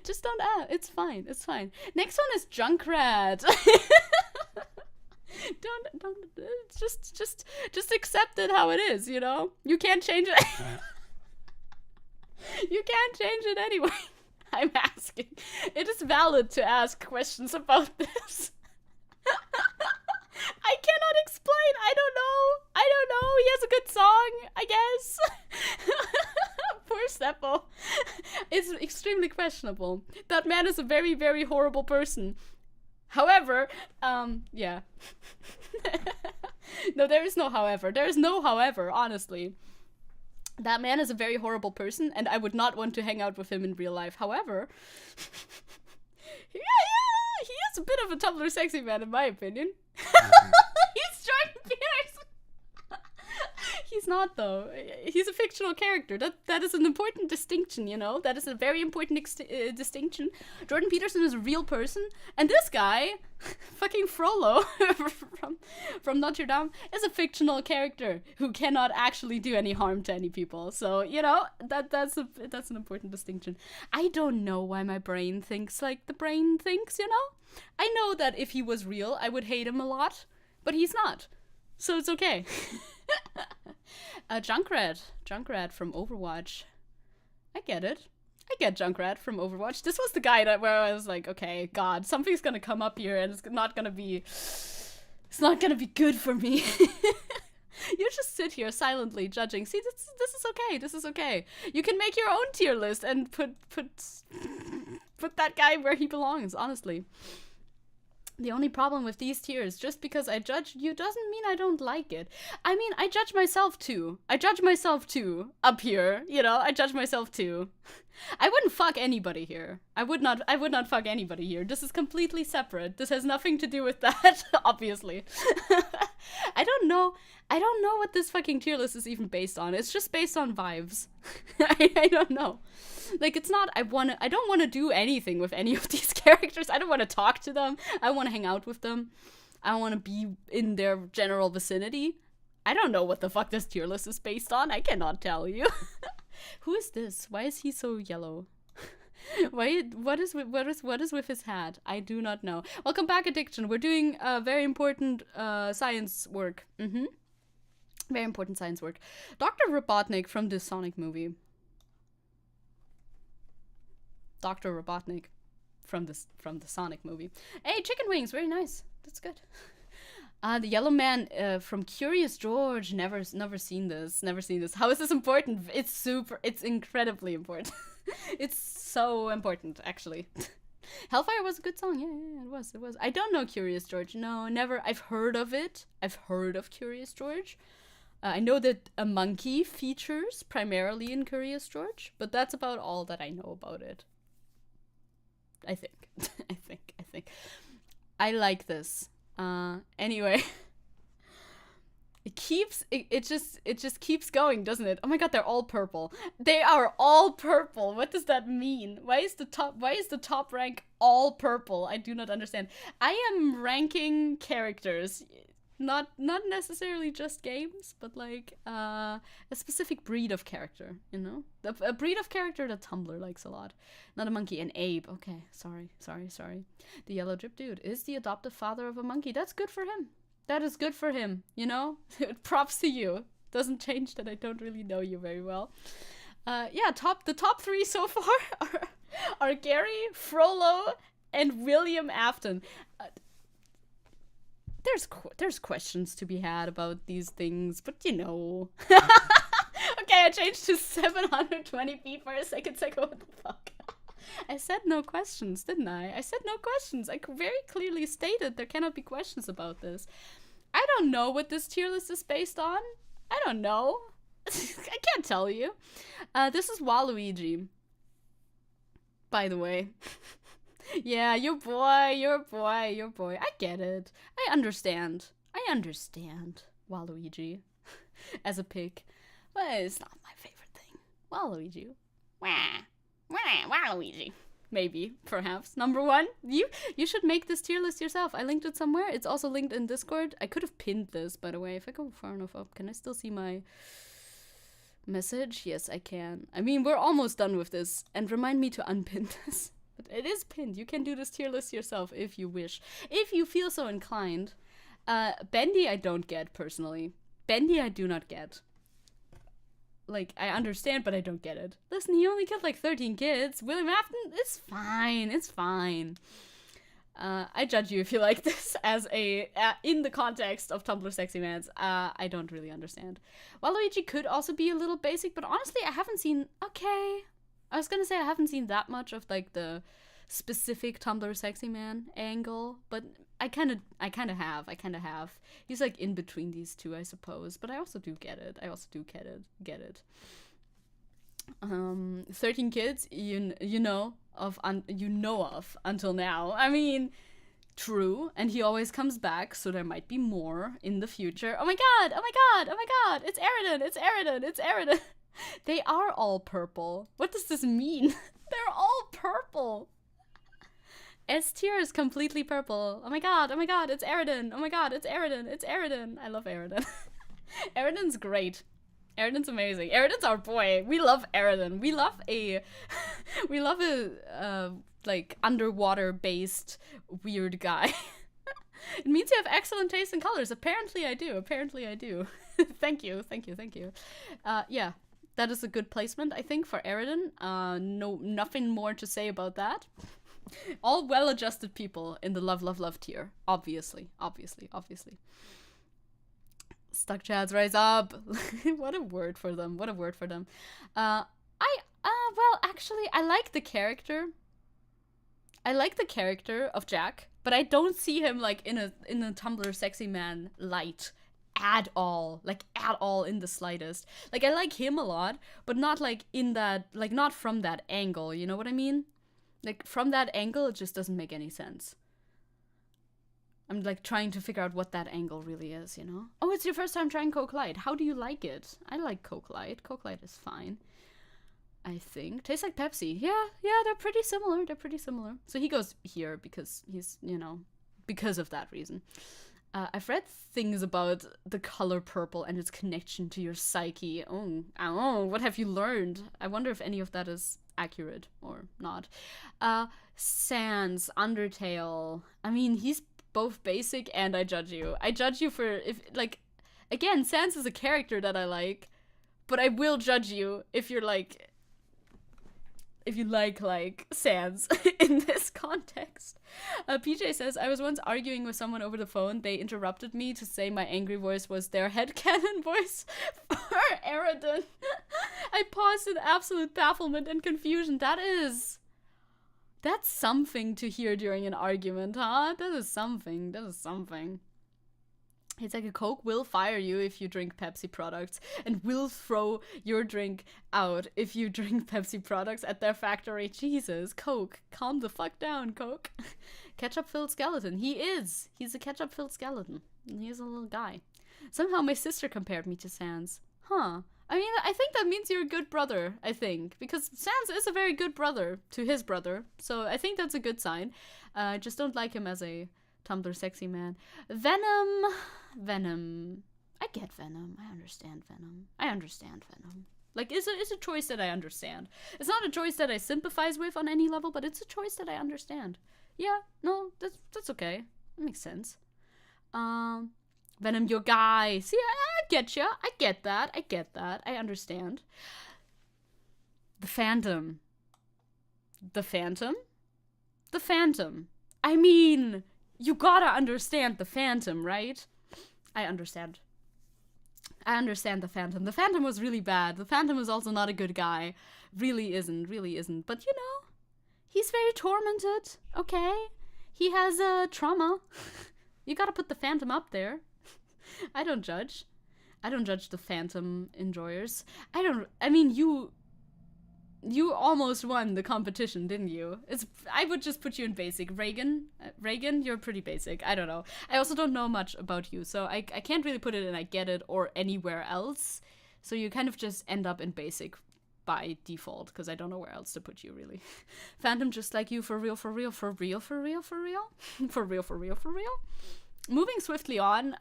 Speaker 1: Just don't ask. It's fine. Next one is Junkrat. don't. Just accept it how it is. You know. You can't change it. You can't change it anyway. I'm asking. It is valid to ask questions about this. I cannot explain. I don't know. He has a good song, I guess. Poor Seppo. It's extremely questionable. That man is a very, very horrible person. However, yeah. No, there is no however. There is no however, honestly. That man is a very horrible person, and I would not want to hang out with him in real life. However, yeah, he is a bit of a Tumblr sexy man, in my opinion. He's Jordan Pierce. He's not, though. He's a fictional character. That is an important distinction, you know? That is a very important distinction. Jordan Peterson is a real person, and this guy, fucking Frollo from Notre Dame, is a fictional character who cannot actually do any harm to any people. So, you know, that's an important distinction. I don't know why my brain thinks like the brain thinks, you know? I know that if he was real, I would hate him a lot, but he's not. So it's okay. Junkrat from Overwatch. I get it. I get Junkrat from Overwatch. This was the guy where I was like, okay, God, something's gonna come up here and it's not gonna be good for me. You just sit here silently judging. See, this is okay. This is okay. You can make your own tier list and put that guy where he belongs, honestly. The only problem with these tiers, just because I judge you doesn't mean I don't like it. I mean, I judge myself too. Up here, you know, I judge myself too. I wouldn't fuck anybody here. I would not fuck anybody here. This is completely separate. This has nothing to do with that, obviously. I don't know what this fucking tier list is even based on. It's just based on vibes. I don't know. Like, it's not, I don't want to do anything with any of these characters. I don't want to talk to them. I want to hang out with them. I want to be in their general vicinity. I don't know what the fuck this tier list is based on. I cannot tell you. Who is this? Why is he so yellow? What is with his hat? I do not know. Welcome back, Addiction. We're doing very important science work. Very important science work. Dr. Robotnik from the Sonic movie. Dr. Robotnik from the Sonic movie. Hey, chicken wings, very nice. That's good. The yellow man from Curious George. Never seen this. How is this important? It's incredibly important. It's so important, actually. Hellfire was a good song. Yeah, it was. I don't know Curious George. No, never. I've heard of it. I've heard of Curious George. I know that a monkey features primarily in Curious George, but that's about all that I know about it. I think. I like this. Anyway. It just keeps going, doesn't it? Oh my god, they're all purple. They are all purple. What does that mean? Why is the top rank all purple? I do not understand. I am ranking characters, not necessarily just games, but like a specific breed of character, you know? A breed of character that Tumblr likes a lot. Not a monkey, an ape. Okay, sorry. The yellow drip dude is the adoptive father of a monkey. That's good for him. That is good for him, you know? Props to you. Doesn't change that I don't really know you very well. Yeah, the top 3 so far are Gary, Frollo, and William Afton. There's questions to be had about these things, but you know. Okay, I changed to 720p for a second. What the fuck? I said no questions, didn't I? I said no questions. I very clearly stated there cannot be questions about this. I don't know what this tier list is based on. I don't know. I can't tell you. This is Waluigi. By the way. Yeah, your boy. I get it. I understand. Waluigi. As a pick. But it's not my favorite thing. Waluigi. Waluigi. Maybe, perhaps. Number 1, you should make this tier list yourself. I linked it somewhere. It's also linked in Discord. I could have pinned this, by the way. If I go far enough up, can I still see my message? Yes, I can. I mean, we're almost done with this. And remind me to unpin this. But it is pinned. You can do this tier list yourself if you wish. If you feel so inclined. Bendy I don't get, personally. Bendy I do not get. Like, I understand, but I don't get it. Listen, he only killed like 13 kids. William Afton, it's fine. I judge you if you like this as in the context of Tumblr Sexy Mans. I don't really understand. Waluigi could also be a little basic, but honestly, I haven't seen, I was gonna say I haven't seen that much of like the specific Tumblr Sexy Man angle, but I kind of have. He's like in between these two, I suppose, but I also do get it. 13 kids, you know of until now. I mean, true, and he always comes back, so there might be more in the future. Oh my god, it's Aridin. They are all purple. What does this mean? They're all purple. S tier is completely purple. Oh my god, it's Aridin. Oh my god, it's Aridin. I love Aridin. Aridin's great. Aridin's amazing. Aridin's our boy. We love Aridin. We love a like underwater based weird guy. It means you have excellent taste in colors. Apparently I do. Thank you. Yeah. That is a good placement, I think, for Aridin. Nothing more to say about that. All well-adjusted people in the love tier. Obviously. Stuck chads, rise up. What a word for them. Well, actually, I like the character. Of Jack, but I don't see him like in a Tumblr Sexy Man light at all in the slightest. Like, I like him a lot, but not like in that, like not from that angle, you know what I mean? Like, from that angle, it just doesn't make any sense. I'm, like, trying to figure out what that angle really is, you know? Oh, it's your first time trying Coke Light. How do you like it? I like Coke Light. Coke Light is fine, I think. Tastes like Pepsi. Yeah, they're pretty similar. So he goes here because he's, you know, because of that reason. I've read things about the color purple and its connection to your psyche. Oh, what have you learned? I wonder if any of that is accurate or not. Sans, Undertale. I mean, he's both basic and I judge you. I judge you for, if, like, again, Sans is a character that I like, but I will judge you if you're like, if you like Sans in this context. PJ says, I was once arguing with someone over the phone. They interrupted me to say my angry voice was their headcanon voice for Aridin. I paused in absolute bafflement and confusion. That's something to hear during an argument, huh? That is something. It's like a Coke will fire you if you drink Pepsi products and will throw your drink out if you drink Pepsi products at their factory. Jesus, Coke, calm the fuck down, Coke. Ketchup-filled skeleton. He's a ketchup-filled skeleton. He's a little guy. Somehow my sister compared me to Sans. Huh. I mean, I think that means you're a good brother, I think. Because Sans is a very good brother to his brother. So I think that's a good sign. I just don't like him as a Tumblr sexy man. Venom. I get Venom. I understand Venom. Like, it's a choice that I understand. It's not a choice that I sympathize with on any level, but it's a choice that I understand. Yeah, no, that's okay. That makes sense. Venom, your guy. See, I get ya. I get that. I understand. The Phantom. I mean, you gotta understand the Phantom, right? I understand the Phantom. The Phantom was really bad. The Phantom was also not a good guy. Really isn't. But you know, he's very tormented, okay? He has trauma. You gotta put the Phantom up there. I don't judge the Phantom enjoyers. I mean, you almost won the competition, didn't you? I would just put you in basic. Reagan, you're pretty basic. I don't know. I also don't know much about you, so I can't really put it in I get it or anywhere else. So you kind of just end up in basic by default, because I don't know where else to put you, really. Phantom just like you, for real. Moving swiftly on,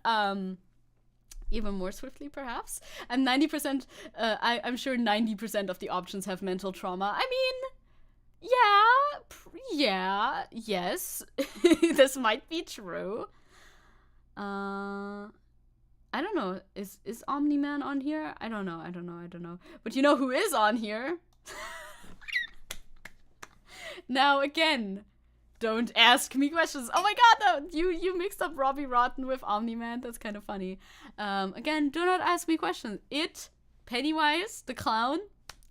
Speaker 1: even more swiftly, perhaps. And 90%, I'm sure 90% of the options have mental trauma. I mean, yes, this might be true. I don't know. Is Omni-Man on here? I don't know. But you know who is on here? Now, again, don't ask me questions. Oh my god, no! You mixed up Robbie Rotten with Omni-Man. That's kind of funny. Again, do not ask me questions. Pennywise, the clown,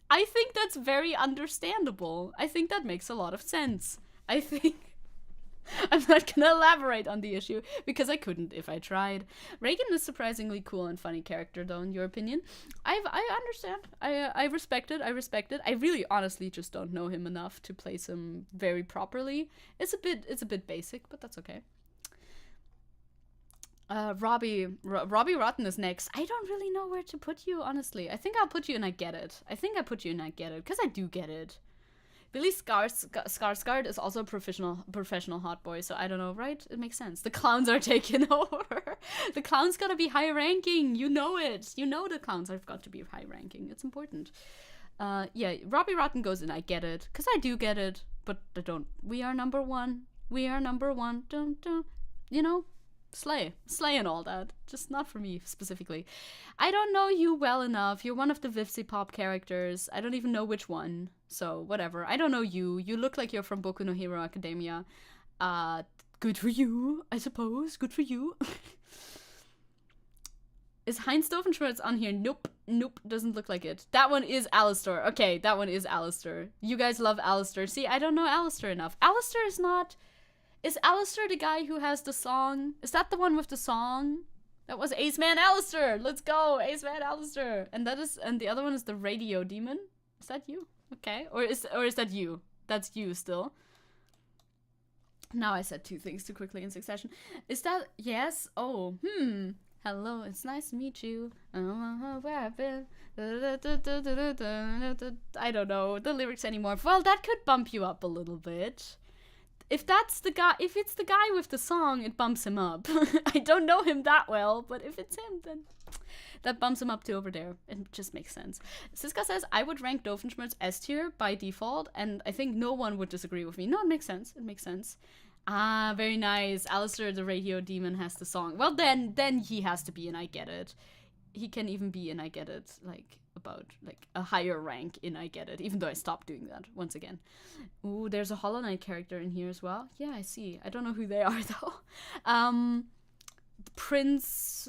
Speaker 1: I think that's very understandable. I think that makes a lot of sense. I'm not gonna elaborate on the issue, because I couldn't if I tried. Reagan is surprisingly cool and funny character, though, in your opinion. I understand. I respect it. I really honestly just don't know him enough to place him very properly. It's a bit basic, but that's okay. Robbie Rotten is next. I don't really know where to put you, honestly. I think I'll put you in I get it. Because I do get it. Billy Skarsgård is also a professional hot boy, so I don't know, right? It makes sense. The clowns are taking over. The clowns gotta be high ranking. You know it. You know the clowns have got to be high ranking. It's important. Yeah, Robbie Rotten goes in I get it, because I do get it, but I don't. We are number one. Dun, dun. You know? Slay and all that. Just not for me, specifically. I don't know you well enough. You're one of the Vivsy Pop characters. I don't even know which one. So, whatever. I don't know you. You look like you're from Boku no Hero Academia. Good for you, I suppose. Good for you. Is Heinz Doofenshmirtz on here? Nope, doesn't look like it. That one is Alistair. Okay, that one is Alistair. You guys love Alistair. See, I don't know Alistair enough. Alistair is not... Is Alistair the guy who has the song? Is that the one with the song? That was Ace Man Alistair. Let's go, Ace Man Alistair. And the other one is the Radio Demon. Is that you? Okay. Or is that you? That's you still. Now I said two things too quickly in succession. Is that yes? Oh, hello, it's nice to meet you. Where I've been. I don't know the lyrics anymore. Well, that could bump you up a little bit. If it's the guy with the song, it bumps him up. I don't know him that well, but if it's him, then that bumps him up to over there. It just makes sense. Siska says, I would rank Doofenshmirtz S tier by default, and I think no one would disagree with me. No, it makes sense. Ah, very nice. Alistair, the Radio Demon, has the song. Well, then he has to be in I Get It. He can even be in I Get It, like, about, like, a higher rank in I Get It, even though I stopped doing that, once again. Ooh, there's a Hollow Knight character in here as well. Yeah, I see. I don't know who they are, though. Prince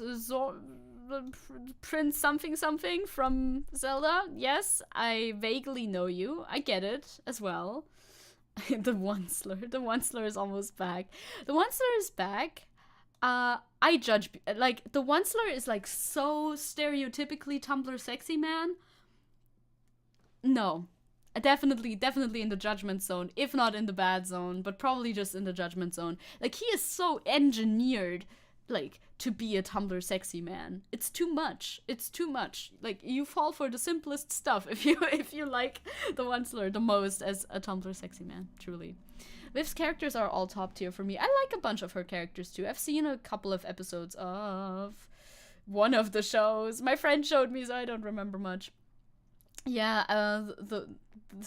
Speaker 1: something from Zelda. Yes, I vaguely know you. I get it, as well. The Onceler is almost back. The Onceler is back. I judge, like, the Onceler is, like, so stereotypically Tumblr sexy man. No. Definitely in the judgment zone, if not in the bad zone, but probably just in the judgment zone. Like, he is so engineered, like, to be a Tumblr sexy man. It's too much. Like, you fall for the simplest stuff if you like the Onceler the most as a Tumblr sexy man, truly. Viv's characters are all top tier for me. I like a bunch of her characters too. I've seen a couple of episodes of one of the shows. My friend showed me, so I don't remember much. Yeah,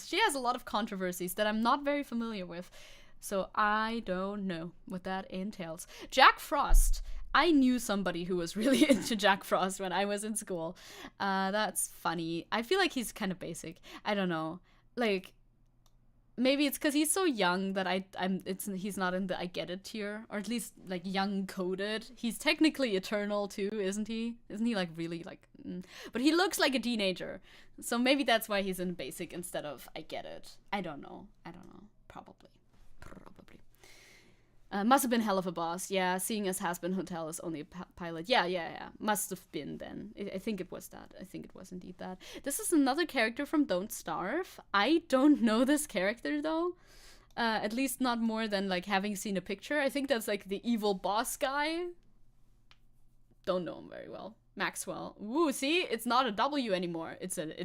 Speaker 1: she has a lot of controversies that I'm not very familiar with, so I don't know what that entails. Jack Frost. I knew somebody who was really into Jack Frost when I was in school. That's funny. I feel like he's kind of basic. I don't know. Like, maybe it's because he's so young that he's not in the I get it tier, or at least like young coded. He's technically eternal too, isn't he? Isn't he like really like? But he looks like a teenager, so maybe that's why he's in basic instead of I get it. I don't know. Probably. Must have been hell of a boss. Yeah, seeing as Has-Been Hotel is only a pilot. Yeah. Must have been then. I think it was that. I think it was indeed that. This is another character from Don't Starve. I don't know this character, though. At least not more than, like, having seen a picture. I think that's, like, the evil boss guy. Don't know him very well. Maxwell. Ooh, see? It's not a W anymore. It's an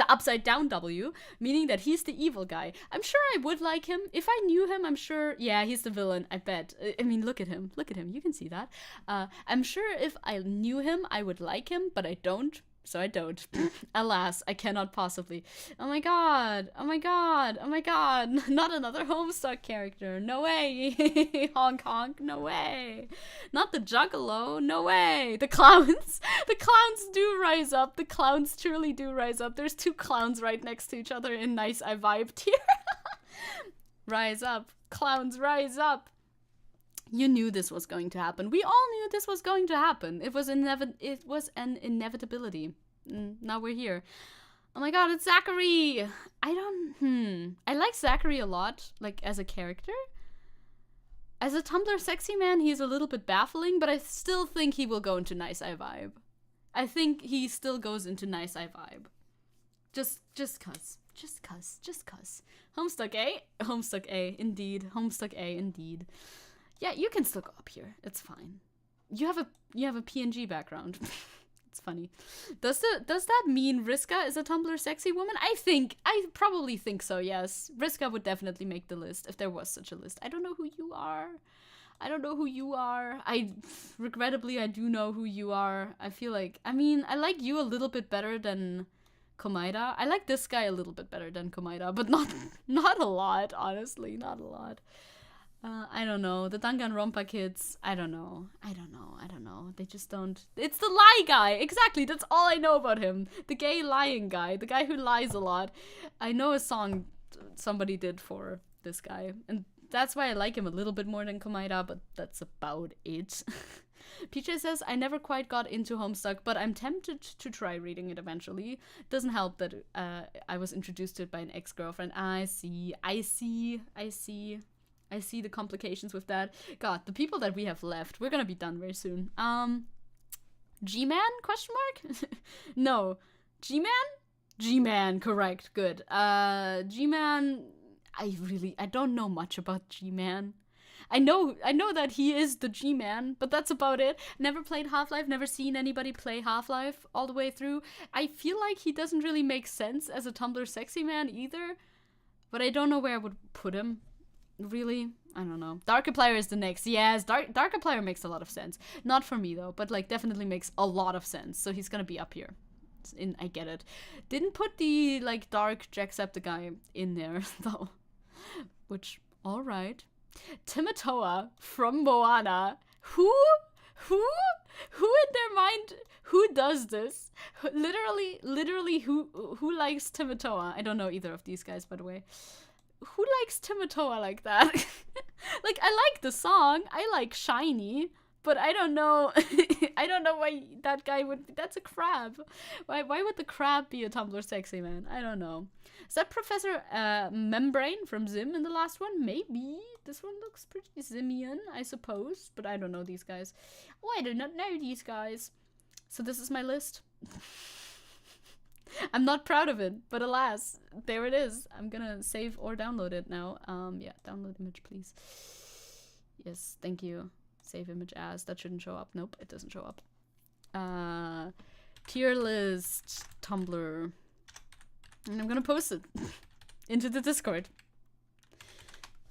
Speaker 1: upside down W, meaning that he's the evil guy. I'm sure I would like him. If I knew him, I'm sure, yeah, he's the villain, I bet. I mean, look at him. You can see that. I'm sure if I knew him, I would like him, but I don't. So I don't. Alas, I cannot possibly. Oh my god. Not another Homestuck character. No way. Honk honk. No way. Not the Juggalo. No way. The clowns. The clowns do rise up. The clowns truly do rise up. There's two clowns right next to each other in nice I vibe tier. Rise up. Clowns rise up. You knew this was going to happen. We all knew this was going to happen. It was an inevitability. Now we're here. Oh my god, it's Zachary! I like Zachary a lot, like, as a character. As a Tumblr sexy man, he's a little bit baffling, but I still think he will go into nice I vibe. I think he still goes into nice I vibe. Just cuz. Homestuck A? Homestuck A, indeed. Homestuck A, indeed. Yeah, you can still go up here. It's fine. You have a PNG background. It's funny. Does that mean Riska is a Tumblr sexy woman? I probably think so, yes. Riska would definitely make the list if there was such a list. I don't know who you are. Regrettably, I do know who you are. I feel like, I like you a little bit better than Komaida. I like this guy a little bit better than Komaida, but not a lot, honestly. Not a lot. I don't know. The Danganronpa kids, I don't know. They just don't. It's the lie guy. Exactly. That's all I know about him. The gay lying guy. The guy who lies a lot. I know a song somebody did for this guy. And that's why I like him a little bit more than Komaida, but that's about it. PJ says, I never quite got into Homestuck, but I'm tempted to try reading it eventually. It doesn't help that I was introduced to it by an ex-girlfriend. I see the complications with that. God, the people that we have left, we're gonna be done very soon. G-Man, question mark? No. G-Man? G-Man, correct, good. G-Man, I don't know much about G-Man. I know that he is the G-Man, but that's about it. Never played Half-Life, never seen anybody play Half-Life all the way through. I feel like he doesn't really make sense as a Tumblr sexy man either, but I don't know where I would put him. Really? I don't know. Darkiplier is the next. Yes, Darkiplier makes a lot of sense. Not for me, though, but, like, definitely makes a lot of sense. So he's gonna be up here. I get it. Didn't put the, like, Dark Jacksepticeye in there, though. Which, alright. Timatoa from Moana. Who in their mind, who does this? Literally, who likes Timatoa? I don't know either of these guys, by the way. Who likes Timatoa like that? Like, I like the song. I like Shiny. But I don't know. I don't know why that guy would. That's a crab. Why would the crab be a Tumblr sexy man? I don't know. Is that Professor Membrane from Zim in the last one? Maybe. This one looks pretty Zimian, I suppose. But I don't know these guys. Oh, I do not know these guys. So this is my list. I'm not proud of it, but alas, there it is. I'm gonna save or download it now. Yeah, download image, please. Yes, thank you. Save image as. That shouldn't show up. Nope, it doesn't show up. Tier list Tumblr. And I'm gonna post it into the Discord.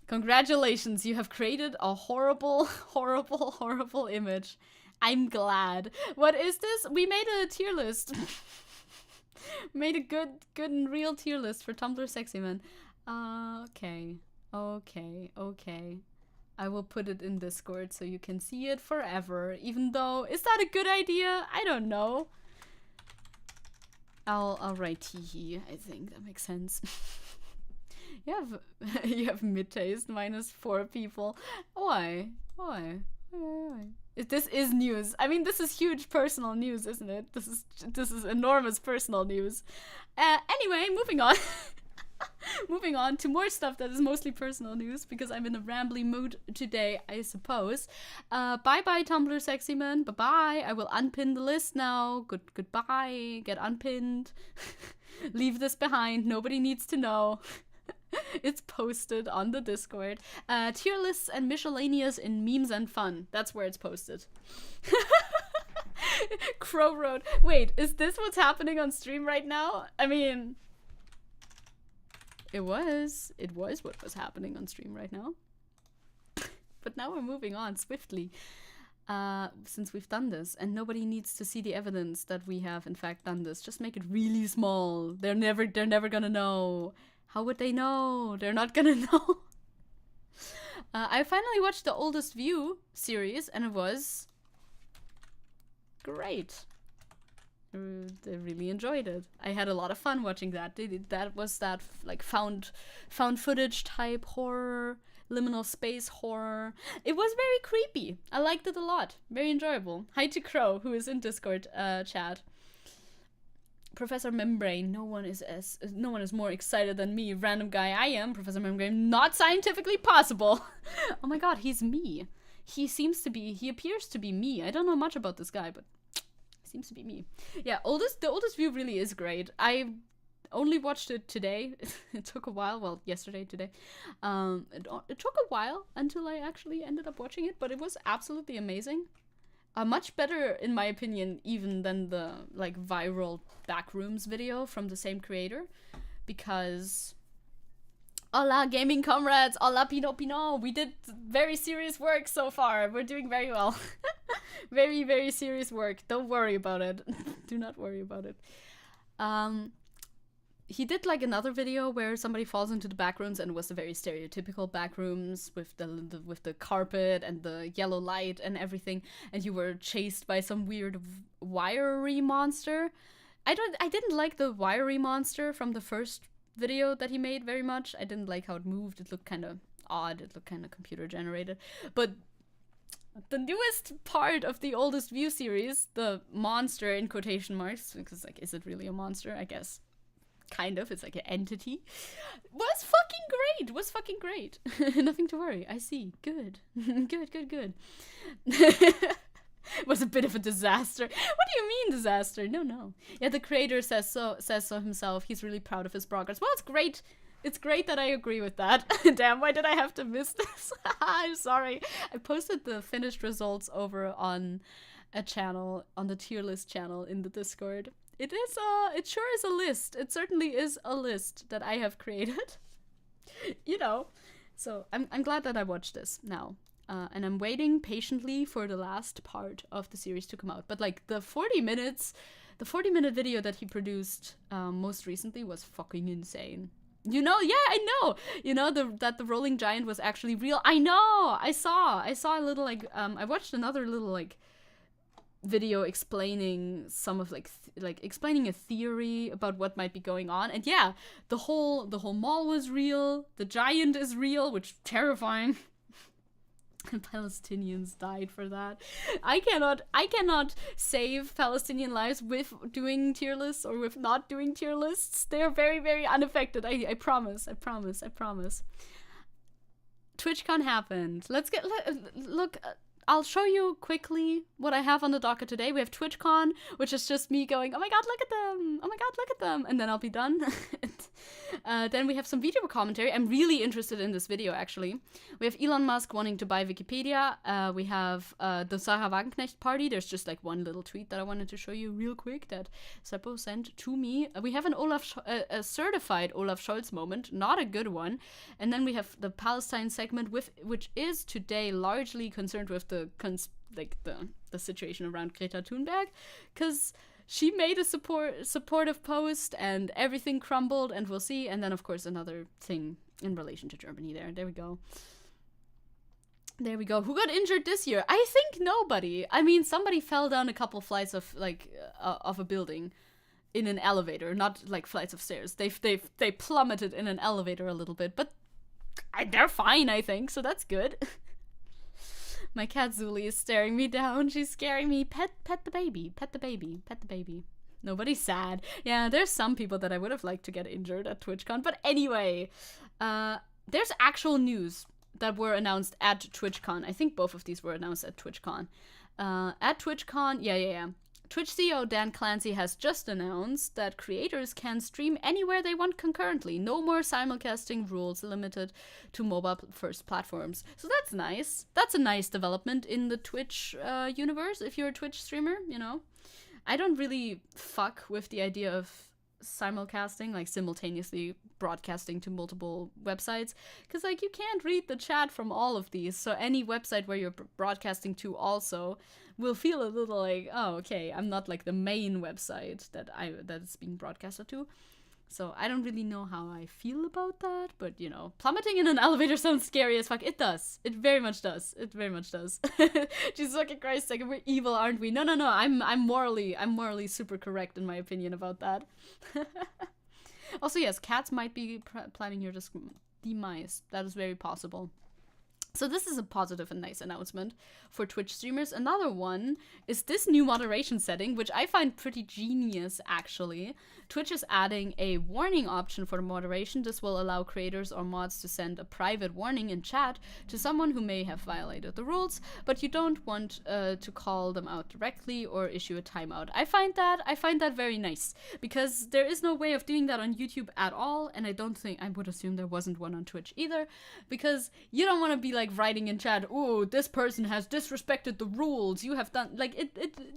Speaker 1: Congratulations, you have created a horrible, horrible, horrible image. I'm glad. What is this? We made a tier list. Made a good and real tier list for Tumblr sexy men. Okay. I will put it in Discord so you can see it forever. Even though, is that a good idea? I don't know. I'll write teehee. I think that makes sense. you have mid-taste -4 people. Why? This is news. I mean, this is huge personal news, isn't it? This is enormous personal news. Anyway, moving on. Moving on to more stuff that is mostly personal news, because I'm in a rambly mood today, I suppose. Bye-bye, Tumblr sexy man. Bye-bye. I will unpin the list now. Goodbye. Get unpinned. Leave this behind. Nobody needs to know. It's posted on the Discord. Tier lists and miscellaneous in memes and fun. That's where it's posted. Crow Road. Wait, is this what's happening on stream right now? I mean, it was what was happening on stream right now. But now we're moving on swiftly. Since we've done this, and nobody needs to see the evidence that we have in fact done this. Just make it really small. They're never gonna know. How would they know? They're not gonna know. I finally watched the Oldest View series, and it was great. I really enjoyed it. I had a lot of fun watching that. That was like found footage type horror, liminal space horror. It was very creepy. I liked it a lot. Very enjoyable. Hi to Crow, who is in Discord chat. Professor Membrane, no one is more excited than me. Random guy I am. Professor Membrane, not scientifically possible. Oh my god, he's me. He appears to be me. I don't know much about this guy, but he seems to be me. Yeah, the Oldest View really is great. I only watched it today. It took a while. Well, yesterday, today. It took a while until I actually ended up watching it, but it was absolutely amazing. Much better, in my opinion, even than the like viral Backrooms video from the same creator, because hola gaming comrades, hola Pinot, we did very serious work so far. We're doing very well. Very, very serious work. Don't worry about it. Do not worry about it. He did like another video where somebody falls into the backrooms, and it was a very stereotypical backrooms with the carpet and the yellow light and everything, and you were chased by some weird wiry monster. I didn't like the wiry monster from the first video that he made very much. I didn't like how it moved. It looked kind of odd. It looked kind of computer generated. But the newest part of the Oldest View series, the monster in quotation marks, because like, is it really a monster? I guess. Kind of, it's like an entity. Was fucking great. Nothing to worry. I see. Good. Good. Was a bit of a disaster. What do you mean disaster? No. Yeah, the creator says so himself. He's really proud of his progress. Well, it's great. It's great that I agree with that. Damn, why did I have to miss this? I'm sorry. I posted the finished results over on a channel, on the tier list channel in the Discord. It sure is a list. It certainly is a list that I have created. You know. So I'm glad that I watched this now. And I'm waiting patiently for the last part of the series to come out. But like the 40-minute video that he produced most recently was fucking insane. You know, yeah, I know. You know that the rolling giant was actually real. I know. I saw a little like I watched another little like video explaining some of like explaining a theory about what might be going on, and yeah, the whole mall was real. The giant is real, which is terrifying. Palestinians died for that. I cannot save Palestinian lives with doing tier lists or with not doing tier lists. They're very, very unaffected. I promise. TwitchCon happened. Look. I'll show you quickly what I have on the docket today. We have TwitchCon, which is just me going, oh my god, look at them! Oh my god, look at them! And then I'll be done. Then we have some VTuber commentary. I'm really interested in this video, actually. We have Elon Musk wanting to buy Wikipedia. We have the Sarah Wagenknecht party. There's just like one little tweet that I wanted to show you real quick that Seppo sent to me. We have a certified Olaf Scholz moment, not a good one. And then we have the Palestine segment, which is today largely concerned with the situation around Greta Thunberg, because she made a supportive post and everything crumbled, and we'll see. And then of course another thing in relation to Germany there we go. Who got injured this year? I think nobody. I mean, somebody fell down a couple flights of of a building in an elevator, not like flights of stairs. They plummeted in an elevator a little bit, but they're fine, I think, so that's good. My cat Zuli is staring me down. She's scaring me. Pet the baby. Pet the baby. Pet the baby. Nobody's sad. Yeah, there's some people that I would have liked to get injured at TwitchCon. But anyway, there's actual news that were announced at TwitchCon. I think both of these were announced at TwitchCon. At TwitchCon, yeah. Twitch CEO Dan Clancy has just announced that creators can stream anywhere they want concurrently. No more simulcasting rules limited to mobile-first platforms. So that's nice. That's a nice development in the Twitch universe, if you're a Twitch streamer, you know. I don't really fuck with the idea of simulcasting, like simultaneously broadcasting to multiple websites, because like you can't read the chat from all of these, so any website where you're broadcasting to also will feel a little like, oh, okay, I'm not like the main website that it's being broadcasted to. So I don't really know how I feel about that, but you know, plummeting in an elevator sounds scary as fuck. It does. It very much does. Jesus fucking Christ, like, we're evil, aren't we? No. I'm morally super correct in my opinion about that. Also, yes, cats might be planning your demise. That is very possible. So this is a positive and nice announcement for Twitch streamers. Another one is this new moderation setting, which I find pretty genius, actually. Twitch is adding a warning option for moderation. This will allow creators or mods to send a private warning in chat to someone who may have violated the rules, but you don't want to call them out directly or issue a timeout. I find that very nice, because there is no way of doing that on YouTube at all, and I would assume there wasn't one on Twitch either, because you don't want to be like writing in chat, oh, this person has disrespected the rules, you have done, like,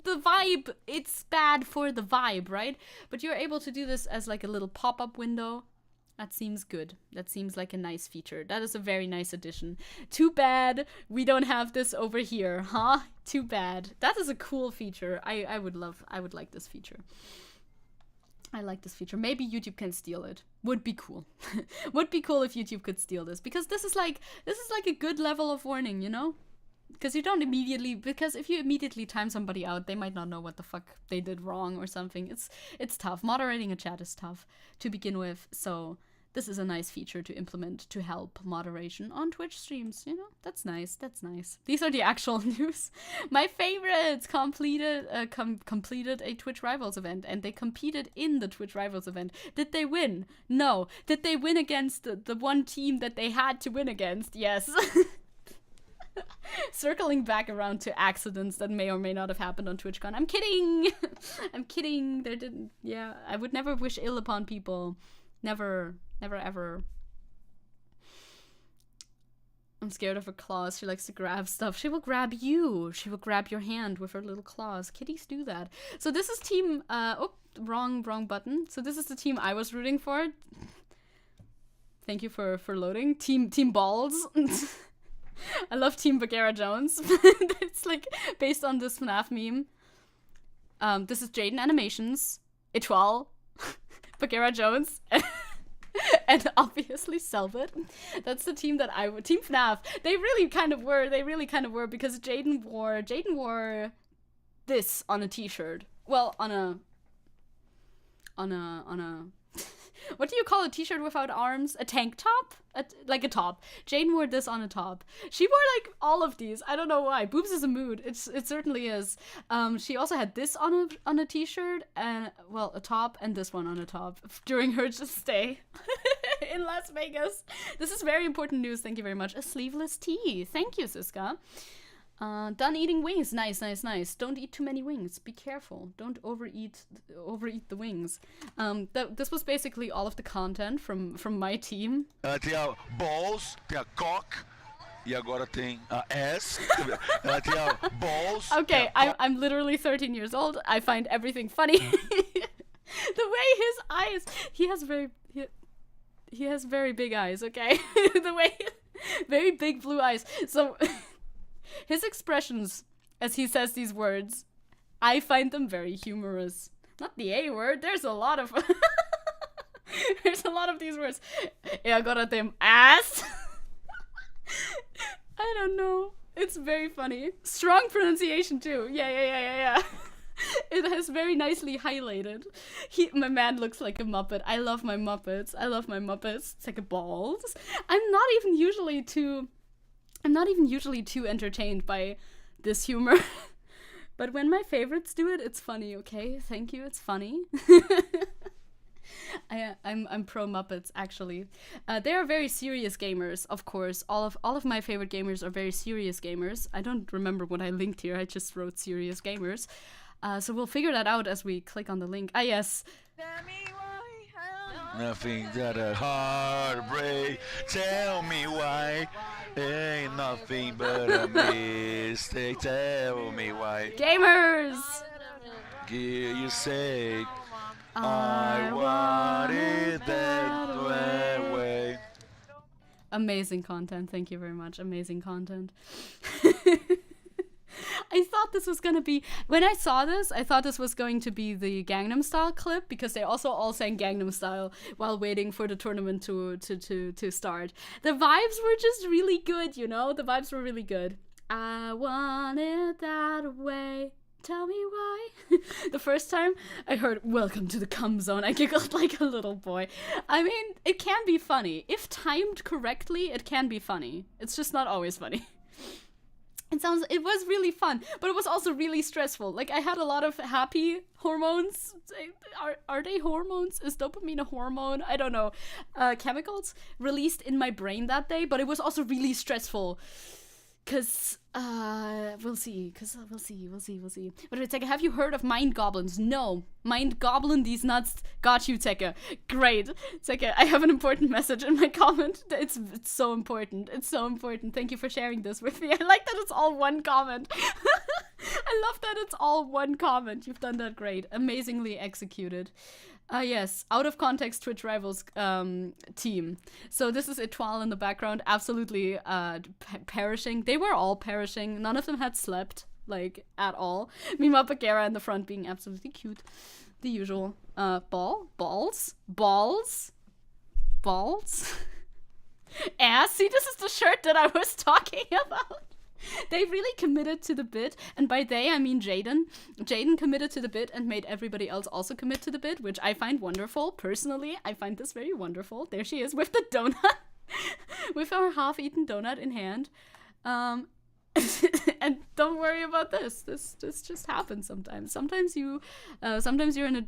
Speaker 1: the vibe, it's bad for the vibe, right? But you're able to do this as like a little pop-up window. That seems good. That seems like a nice feature. That is a very nice addition. Too bad we don't have this over here, huh? Too bad. That is a cool feature. I would like this feature. I like this feature. Maybe YouTube can steal it. Would be cool. Would be cool if YouTube could steal this, because this is like a good level of warning, you know? Because if you immediately time somebody out, they might not know what the fuck they did wrong or something. It's tough. Moderating a chat is tough to begin with, so this is a nice feature to implement to help moderation on Twitch streams, you know? That's nice. These are the actual news. My favorites completed a Twitch Rivals event, and they competed in the Twitch Rivals event. Did they win? No. Did they win against the one team that they had to win against? Yes. Circling back around to accidents that may or may not have happened on TwitchCon. I'm kidding! I'm kidding. There didn't. Yeah, I would never wish ill upon people. Never, ever. I'm scared of her claws. She likes to grab stuff. She will grab you. She will grab your hand with her little claws. Kitties do that. So this is team, wrong button. So this is the team I was rooting for. Thank you for loading. Team Balls. I love Team Bagheera Jones. It's like based on this FNAF meme. This is Jaden Animations, Etoile, Bagheera Jones, and obviously Selvit. That's the team that Team FNAF. They really kind of were because Jaden wore this on a t-shirt. Well, on a What do you call a t-shirt without arms? A tank top? Like a top. Jane wore this on a top. She wore like all of these. I don't know why. Boobs is a mood. It certainly is. She also had this on a t-shirt and well a top and this one on a top during her stay in Las Vegas. This is very important news. Thank you very much. A sleeveless tee. Thank you, Siska. Done eating wings. Nice. Don't eat too many wings. Be careful. Don't overeat the wings. This was basically all of the content from my team.
Speaker 2: Tem a balls, tem a cock, e agora tem a ass. Tem a balls.
Speaker 1: Okay, I'm literally 13 years old. I find everything funny. The way his eyes, he has very big eyes, okay? The way, very big blue eyes. So his expressions as he says these words, I find them very humorous. Not the A word, there's a lot of there's a lot of these words. E agora tem ass. I don't know. It's very funny. Strong pronunciation too. Yeah. It has very nicely highlighted. My man looks like a Muppet. I love my Muppets. It's like a balls. I'm not even usually too entertained by this humor. But when my favorites do it, it's funny, okay? Thank you, it's funny. I'm pro Muppets, actually. They are very serious gamers, of course. All of my favorite gamers are very serious gamers. I don't remember what I linked here. I just wrote serious gamers. So we'll figure that out as we click on the link. Ah, yes.
Speaker 2: Nothing but a heartbreak. Tell me why. Ain't nothing but a mistake. Tell me why.
Speaker 1: Gamers!
Speaker 2: You say I want it that way.
Speaker 1: Amazing content. Thank you very much. Amazing content. I thought this was gonna be, when I saw this, I thought this was going to be the Gangnam Style clip, because they also all sang Gangnam Style while waiting for the tournament to start. The vibes were just really good, you know? The vibes were really good. I want it that way. Tell me why. The first time I heard "Welcome to the Cum Zone," I giggled like a little boy. I mean, it can be funny. If timed correctly, it can be funny. It's just not always funny. It was really fun, but it was also really stressful. Like, I had a lot of happy hormones. Are they hormones? Is dopamine a hormone? I don't know. Chemicals released in my brain that day, but it was also really stressful. We'll see. But it's like, have you heard of mind goblins? No. Mind goblin these nuts. Got you, Zecke. Great. Zecke, I have an important message in my comment. It's so important. It's so important. Thank you for sharing this with me. I like that it's all one comment. I love that it's all one comment. You've done that great. Amazingly executed. Yes, out of context Twitch Rivals team. So this is Etoile in the background, absolutely perishing. They were all perishing. None of them had slept, like, at all. Mima Bagheera in the front being absolutely cute. The usual. Balls? Ass? See, this is the shirt that I was talking about. They really committed to the bit, and by they I mean Jaden. Jaden committed to the bit and made everybody else also commit to the bit, which I find wonderful. Personally, I find this very wonderful. There she is with the donut, with her half-eaten donut in hand. And don't worry about this. This just happens sometimes. Sometimes you're in a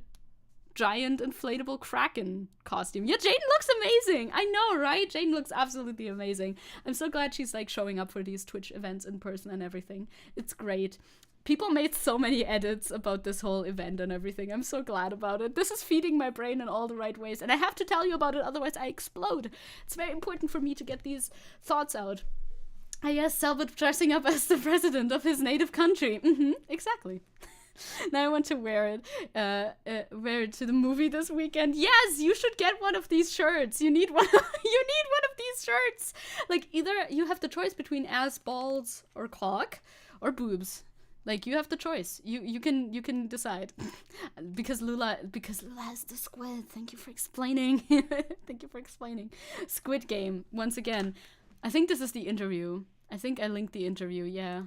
Speaker 1: giant inflatable Kraken costume. Yeah, Jaden looks amazing. I know, right? Jaden looks absolutely amazing. I'm so glad she's like showing up for these Twitch events in person and everything. It's great. People made so many edits about this whole event and everything. I'm so glad about it. This is feeding my brain in all the right ways, and I have to tell you about it, otherwise I explode. It's very important for me to get these thoughts out. Yes, Selbit dressing up as the president of his native country. Exactly. Now I want to wear it to the movie this weekend. Yes, you should get one of these shirts. You need one. You need one of these shirts. Like, either you have the choice between ass, balls, or cock, or boobs. Like, you have the choice. You can decide. because Lula is the squid. Thank you for explaining. Thank you for explaining. Squid Game once again. I think this is the interview. I think I linked the interview, yeah.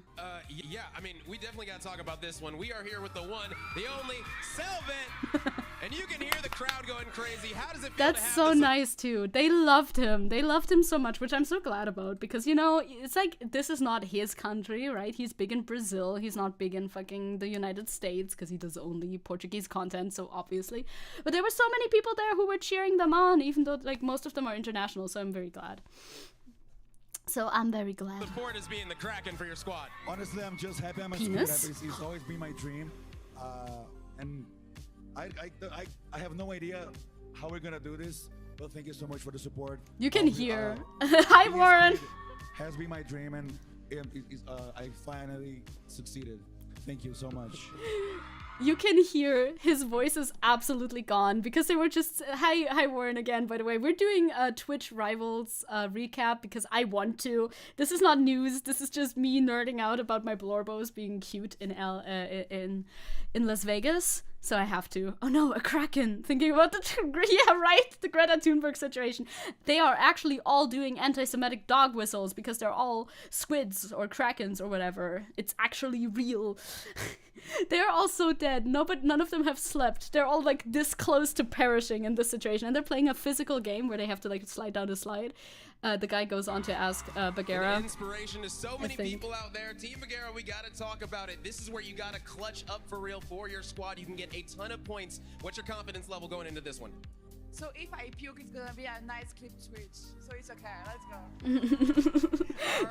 Speaker 3: Yeah, I mean, we definitely got to talk about this one. We are here with the one, the only, Selvin! And you can hear the crowd going crazy. How does it feel
Speaker 1: That's
Speaker 3: to have
Speaker 1: so
Speaker 3: this
Speaker 1: nice, too. They loved him. They loved him so much, which I'm so glad about. Because, you know, it's like, this is not his country, right? He's big in Brazil. He's not big in fucking the United States, because he does only Portuguese content, so obviously. But there were so many people there who were cheering them on, even though, like, most of them are international, so I'm very glad. So I'm very glad.
Speaker 3: support is being the Kraken for your squad?
Speaker 4: Honestly, I'm just happy I'm a
Speaker 1: Penis?
Speaker 4: Speed. It's always been my dream. And I have no idea how we're gonna do this, but thank you so much for the support.
Speaker 1: You can hear. Hi,
Speaker 4: being a
Speaker 1: Warren.
Speaker 4: Speed has been my dream, and I finally succeeded. Thank you so much.
Speaker 1: You can hear his voice is absolutely gone because they were just hi Warren again, by the way. We're doing a Twitch Rivals recap because I want to. This is not news. This is just me nerding out about my blorbos being cute in Las Vegas. So I have to. Oh no, a Kraken. Thinking about the yeah, right, the Greta Thunberg situation. They are actually all doing anti-Semitic dog whistles because they're all squids or Krakens or whatever. It's actually real. They're all so dead. No, but none of them have slept. They're all like this close to perishing in this situation, and they're playing a physical game where they have to like slide down a slide. The guy goes on to ask Bagheera.
Speaker 3: Inspiration to so many people out there. Team Bagheera, we gotta talk about it. This is where you gotta clutch up for real for your squad. You can get a ton of points. What's your confidence level going into this one?
Speaker 5: So if I puke, it's gonna be a nice clip switch. So it's okay, let's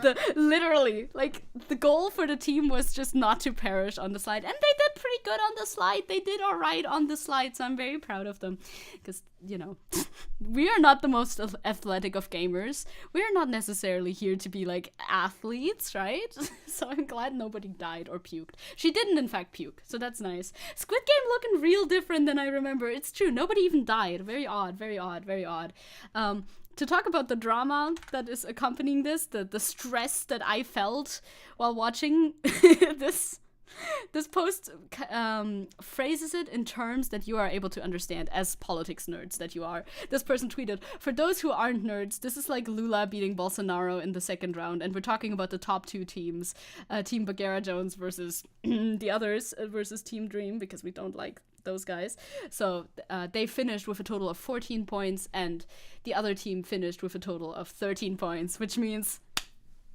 Speaker 5: go.
Speaker 1: Literally, like, the goal for the team was just not to perish on the slide. And they did pretty good on the slide. They did alright on the slide, so I'm very proud of them. Because, you know, we are not the most athletic of gamers. We are not necessarily here to be, like, athletes, right? So I'm glad nobody died or puked. She didn't, in fact, puke, so that's nice. Squid Game looking real different than I remember. It's true, nobody even died. Very odd, very odd, very odd. To talk about the drama that is accompanying this, the stress that I felt while watching this post phrases it in terms that you are able to understand as politics nerds that you are. This person tweeted, "For those who aren't nerds, this is like Lula beating Bolsonaro in the second round, and we're talking about the top two teams, Team Bagheera Jones versus the others versus Team Dream, because we don't like those guys." So they finished with a total of 14 points, and the other team finished with a total of 13 points, which means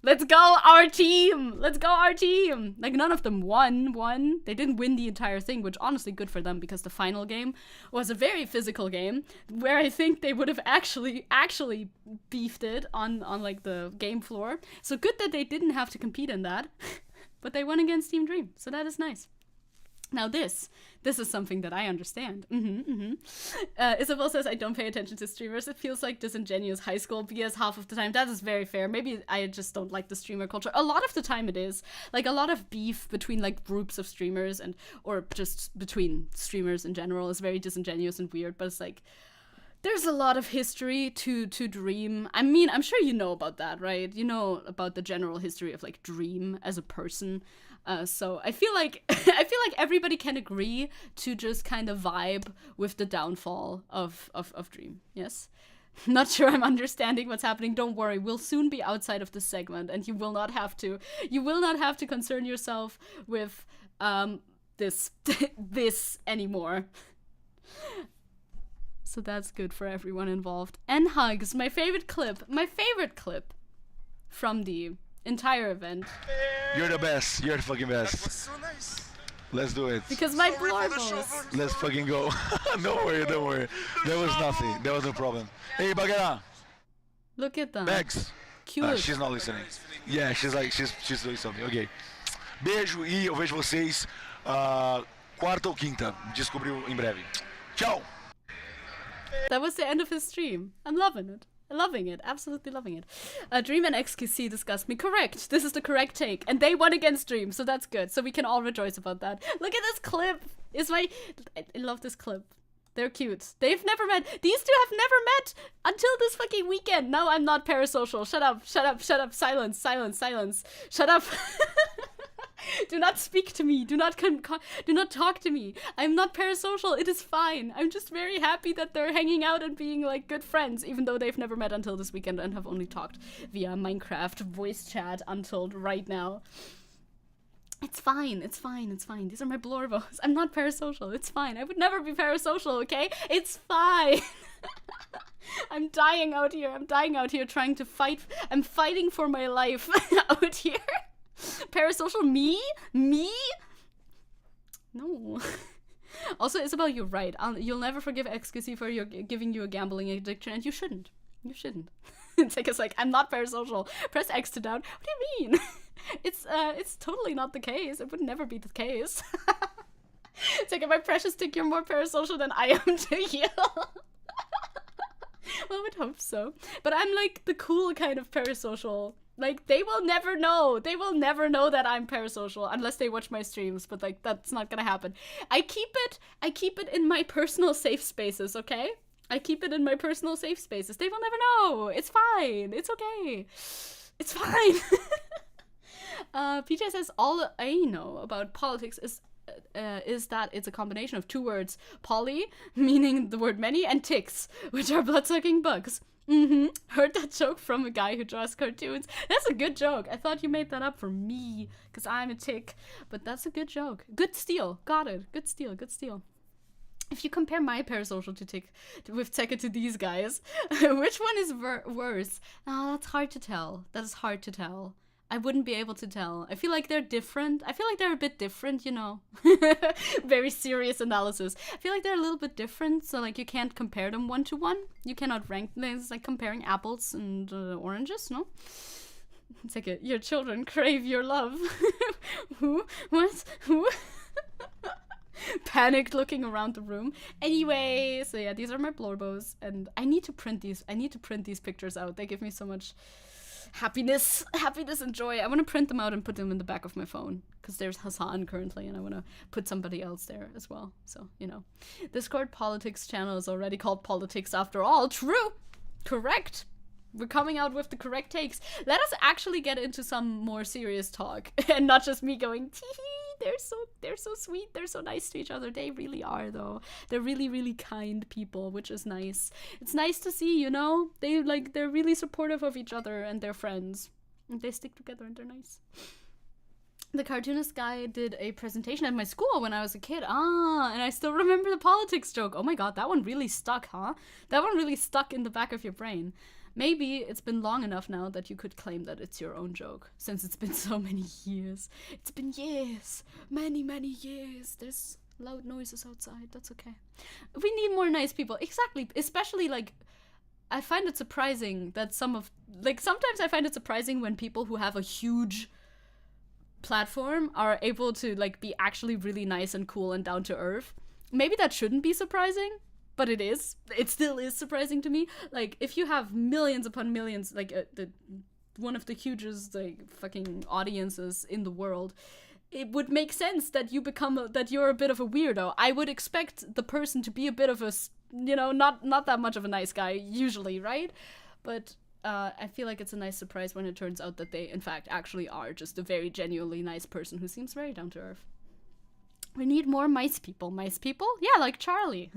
Speaker 1: let's go our team! Let's go our team! Like, none of them won. They didn't win the entire thing, which honestly good for them, because the final game was a very physical game where I think they would have actually beefed it on like the game floor. So good that they didn't have to compete in that. But they won against Team Dream, so that is nice. Now this is something that I understand. Isabel says, "I don't pay attention to streamers. It feels like disingenuous high school BS half of the time." That is very fair. Maybe I just don't like the streamer culture. A lot of the time it is. Like, a lot of beef between, like, groups of streamers or just between streamers in general is very disingenuous and weird, but it's like, there's a lot of history to Dream. I mean, I'm sure you know about that, right? You know about the general history of, like, Dream as a person. So I feel like everybody can agree to just kind of vibe with the downfall of Dream. Yes? Not sure I'm understanding what's happening. Don't worry, we'll soon be outside of this segment, and you will not have to concern yourself with this anymore. So that's good for everyone involved. And hugs, my favorite clip from the entire event.
Speaker 2: You're the best. You're the fucking best.
Speaker 6: That was so nice.
Speaker 2: Let's do it.
Speaker 1: Because my
Speaker 6: Sorry for the
Speaker 1: blorbos.
Speaker 6: shovel.
Speaker 2: Let's fucking go. Don't worry. There was nothing. There was no problem. Hey, Bagheera.
Speaker 1: Look at them.
Speaker 2: Bex.
Speaker 1: Cute.
Speaker 2: She's not listening. Yeah, she's doing something. Okay. Beijo e eu vejo vocês quarta ou quinta. Descobriu em breve. Tchau.
Speaker 1: That was the end of his stream. I'm loving it. Absolutely loving it. Dream and XQC discussed me. Correct. This is the correct take. And they won against Dream, so that's good. So we can all rejoice about that. Look at this clip. I love this clip. They're cute. They've never met. These two have never met until this fucking weekend. No, I'm not parasocial. Shut up. Silence. Shut up. Do not speak to me. Do not do not talk to me. I'm not parasocial. It is fine. I'm just very happy that they're hanging out and being like good friends, even though they've never met until this weekend and have only talked via Minecraft voice chat until right now. It's fine. It's fine. It's fine. These are my blorbos. I'm not parasocial. It's fine. I would never be parasocial, okay? It's fine. I'm dying out here. I'm dying out here trying to fight. I'm fighting for my life out here. Parasocial me? Me? No. Also, Isabel, you're right. You'll never forgive XQC for giving you a gambling addiction, and you shouldn't. You shouldn't. It's like, I'm not parasocial. Press X to down. What do you mean? It's totally not the case. It would never be the case. It's like, my precious Tick, you're more parasocial than I am to you. Well, I would hope so. But I'm like the cool kind of parasocial. Like, they will never know. They will never know that I'm parasocial unless they watch my streams, but like, that's not gonna happen. I keep it in my personal safe spaces, okay? I keep it in my personal safe spaces. They will never know. It's fine. It's okay. It's fine. PJ says, all I know about politics is that it's a combination of two words. Poly, meaning the word many, and ticks, which are blood-sucking bugs. Heard that joke from a guy who draws cartoons. That's a good joke. I thought you made that up for me, because I'm a tick. But that's a good joke. Good steal. Got it. Good steal. Good steal. If you compare my parasocial with Zecke to these guys, which one is worse? Oh, that's hard to tell. That is hard to tell. I wouldn't be able to tell. I feel like they're different. I feel like they're a bit different, you know. Very serious analysis. I feel like they're a little bit different, so like you can't compare them one to one. You cannot rank them. It's like comparing apples and oranges, no? It's like your children crave your love. Who? What? Who? Panicked looking around the room. Anyway, so yeah, these are my blorbos, and I need to print these. I need to print these pictures out. They give me so much happiness and joy. I want to print them out and put them in the back of my phone, because there's Hassan currently, and I want to put somebody else there as well. So, you know, Discord politics channel is already called Politics After All. True. Correct. We're coming out with the correct takes. Let us actually get into some more serious talk and not just me going, tee-hee, they're so sweet, they're so nice to each other. They really are, though. They're really, really kind people, which is nice. It's nice to see, you know? They're really supportive of each other and their friends. And they stick together and they're nice. The cartoonist guy did a presentation at my school when I was a kid. And I still remember the politics joke. Oh my god, that one really stuck, huh? That one really stuck in the back of your brain. Maybe it's been long enough now that you could claim that it's your own joke, since it's been so many years. It's been years. Many, many years. There's loud noises outside. That's okay. We need more nice people. Exactly. Especially, like, I find it surprising that sometimes I find it surprising when people who have a huge platform are able to, like, be actually really nice and cool and down to earth. Maybe that shouldn't be surprising. But it is. It still is surprising to me. Like, if you have millions upon millions, like, one of the hugest, like, fucking audiences in the world, it would make sense that you're a bit of a weirdo. I would expect the person to be a bit of a, you know, not that much of a nice guy, usually, right? But I feel like it's a nice surprise when it turns out that they, in fact, actually are just a very genuinely nice person who seems very down to earth. We need more mice people. Mice people? Yeah, like Charlie.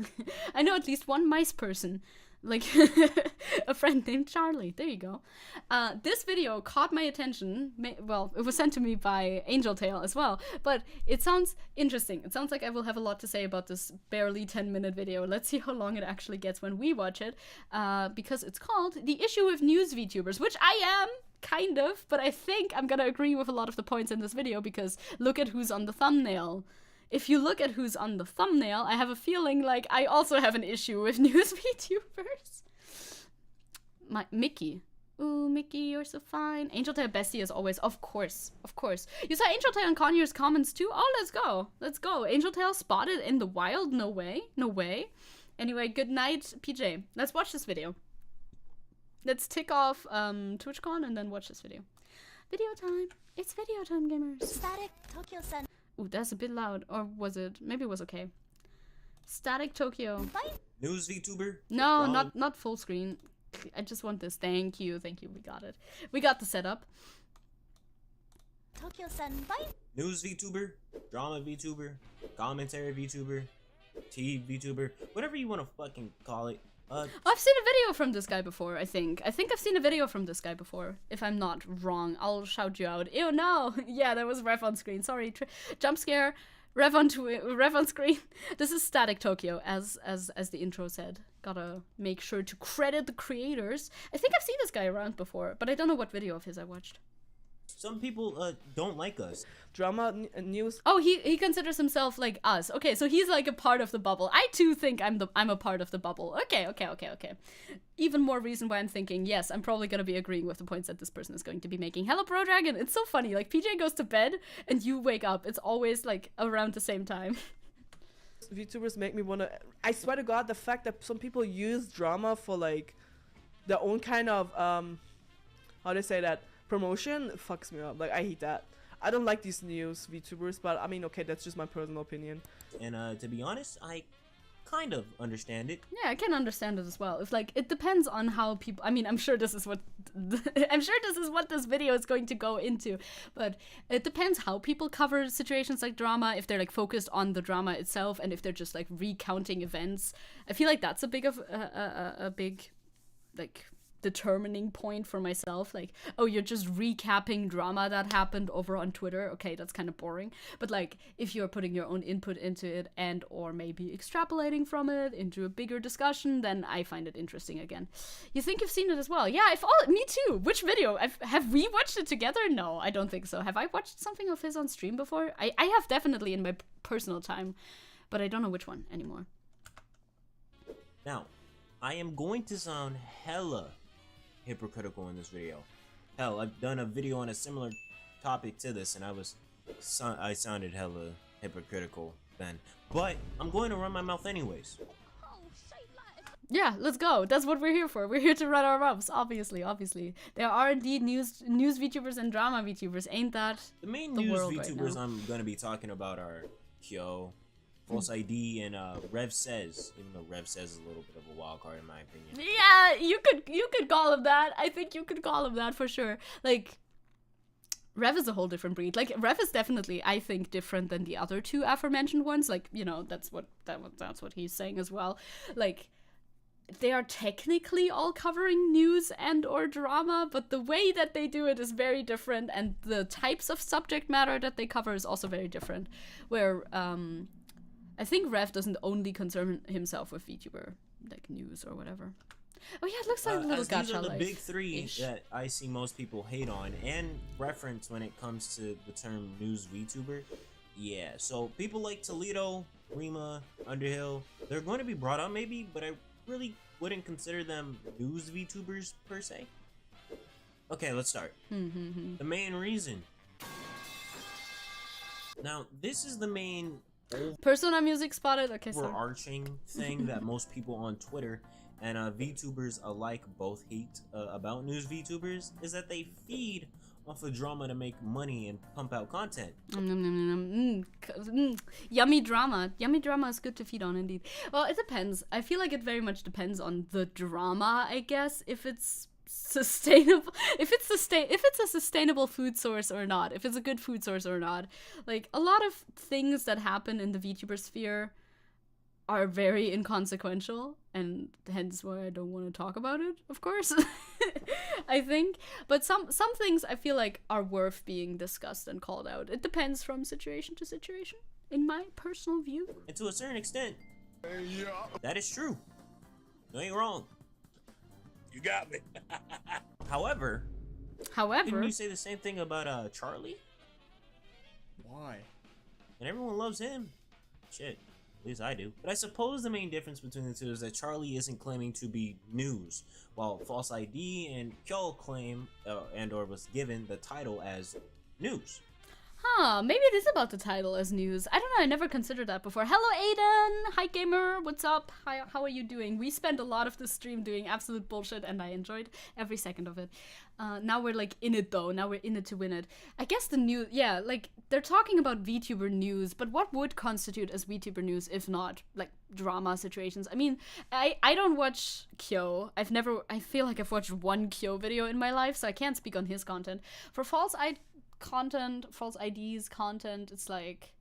Speaker 1: I know at least one mice person. Like, a friend named Charlie. There you go. This video caught my attention. Well, it was sent to me by Angel Tail as well. But it sounds interesting. It sounds like I will have a lot to say about this barely 10-minute video. Let's see how long it actually gets when we watch it. Because it's called The Issue with News VTubers, which I am. Kind of. But I think I'm gonna agree with a lot of the points in this video because look at who's on the thumbnail. If you look at who's on the thumbnail, I have a feeling like I also have an issue with news VTubers. Mickey. Ooh, Mickey, you're so fine. Angel Tail Bestie as always. Of course. Of course. You saw Angel Tail and Conyers comments too? Oh, let's go. Let's go. Angel Tail spotted in the wild? No way. No way. Anyway, good night, PJ. Let's watch this video. Let's tick off TwitchCon and then watch this video. Video time. It's video time, gamers.
Speaker 6: Static Tokyo-san.
Speaker 1: Ooh, that's a bit loud. Or was it? Maybe it was okay. Static Tokyo.
Speaker 7: News VTuber?
Speaker 1: No, not full screen. I just want this. Thank you. Thank you. We got it. We got the setup.
Speaker 6: News VTuber, drama VTuber, commentary VTuber, tea VTuber, whatever you want to fucking call it.
Speaker 1: I've seen a video from this guy before, I think. I think I've seen a video from this guy before. If I'm not wrong, I'll shout you out. Ew, no! Yeah, that was Ref on screen. Sorry. Jump scare. Ref on screen. This is Static Tokyo, as the intro said. Gotta make sure to credit the creators. I think I've seen this guy around before, but I don't know what video of his I watched.
Speaker 6: Some people don't like us.
Speaker 7: Drama news.
Speaker 1: Oh, he considers himself like us. Okay, so he's like a part of the bubble. I too think I'm a part of the bubble. Okay. Even more reason why I'm thinking, yes, I'm probably gonna be agreeing with the points that this person is going to be making. Hello, Bro Dragon. It's so funny. Like, PJ goes to bed and you wake up. It's always like around the same time.
Speaker 7: VTubers make me wanna. I swear to God, the fact that some people use drama for like their own kind of how do I say that, promotion, fucks me up. Like, I hate that. I don't like these news VTubers, but I mean, okay, that's just my personal opinion.
Speaker 6: And to be honest, I kind of understand it.
Speaker 1: Yeah, I can understand it as well. It's like, it depends on how people, I mean, I'm sure this is what this video is going to go into, but it depends how people cover situations like drama, if they're like focused on the drama itself, and if they're just like recounting events. I feel like that's a big like determining point for myself. Like, oh, you're just recapping drama that happened over on Twitter. Okay, that's kind of boring. But like, if you're putting your own input into it and or maybe extrapolating from it into a bigger discussion, then I find it interesting again. You think you've seen it as well? Yeah, me too. Which video? Have we watched it together? No, I don't think so. Have I watched something of his on stream before? I have definitely in my personal time, but I don't know which one anymore.
Speaker 6: Now, I am going to sound hella hypocritical in this video. Hell, I've done a video on a similar topic to this and I sounded hella hypocritical then. But I'm going to run my mouth anyways.
Speaker 1: Yeah, let's go. That's what we're here for. We're here to run our mouths, obviously. There are indeed news VTubers and drama VTubers, ain't that
Speaker 6: the main news VTubers right I'm going to be talking about are Kyo, False ID, and Rev Says, even though Rev Says is a little bit of a wild card in my opinion.
Speaker 1: Yeah, you could call him that. I think you could call him that for sure. Like, Rev is a whole different breed. Like, Rev is definitely, I think, different than the other two aforementioned ones. Like, you know, that's what he's saying as well. Like, they are technically all covering news and or drama, but the way that they do it is very different, and the types of subject matter that they cover is also very different. Where, I think Rev doesn't only concern himself with VTuber, like news or whatever. Oh yeah, it looks like a little gacha.
Speaker 6: These are the big three that I see most people hate on and reference when it comes to the term news VTuber. Yeah, so people like Toledo, Rima, Underhill, they're going to be brought up maybe, but I really wouldn't consider them news VTubers per se. Okay, let's start. The main reason. Now, this is the main
Speaker 1: Persona music spotted. Okay, so
Speaker 6: overarching thing that most people on Twitter and VTubers alike both hate about news VTubers is that they feed off of drama to make money and pump out content.
Speaker 1: Yummy drama. Yummy drama is good to feed on, indeed. Well, it depends. I feel like it very much depends on the drama, I guess, if it's sustainable, if it's a sustainable food source or not, if it's a good food source or not. Like, a lot of things that happen in the VTuber sphere are very inconsequential, and hence why I don't want to talk about it, of course. I think, but some things I feel like are worth being discussed and called out. It depends from situation to situation, in my personal view.
Speaker 6: And to a certain extent, that is true. You ain't wrong. You got me. However, didn't you say the same thing about Charlie?
Speaker 7: Why?
Speaker 6: And everyone loves him. Shit, at least I do. But I suppose the main difference between the two is that Charlie isn't claiming to be news, while False ID and Kyo claim and or was given the title as news.
Speaker 1: Huh, maybe it is about the title as news. I don't know, I never considered that before. Hello, Aiden! Hi, gamer! What's up? Hi, how are you doing? We spent a lot of the stream doing absolute bullshit, and I enjoyed every second of it. Now we're, like, in it, though. Now we're in it to win it. I guess the news... Yeah, like, they're talking about VTuber news, but what would constitute as VTuber news if not, like, drama situations? I mean, I don't watch Kyo. I feel like I've watched one Kyo video in my life, so I can't speak on his content. For False, content, false IDs content, it's like,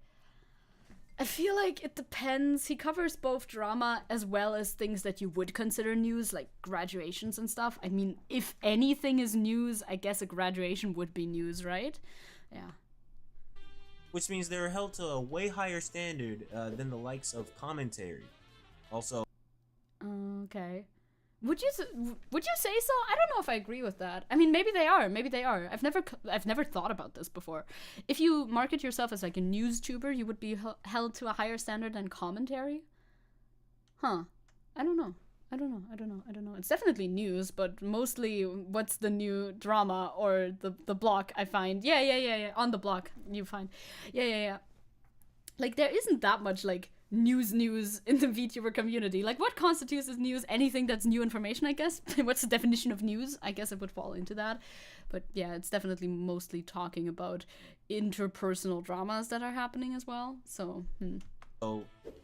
Speaker 1: I feel like it depends. He covers both drama as well as things that you would consider news, like graduations and stuff. I mean, if anything is news, I guess a graduation would be news, right? Yeah.
Speaker 6: Which means they're held to a way higher standard than the likes of commentary. Also.
Speaker 1: Okay. Would you say so? I don't know if I agree with that. I mean, maybe they are. Maybe they are. I've never thought about this before. If you market yourself as like a news tuber, you would be held to a higher standard than commentary. Huh? I don't know. It's definitely news, but mostly what's the new drama or the block I find. Yeah. On the block you find. Yeah. Like there isn't that much like news in the VTuber community. Like what constitutes as news? Anything that's new information, I guess. What's the definition of news? I guess it would fall into that. But yeah, it's definitely mostly talking about interpersonal dramas that are happening as well. So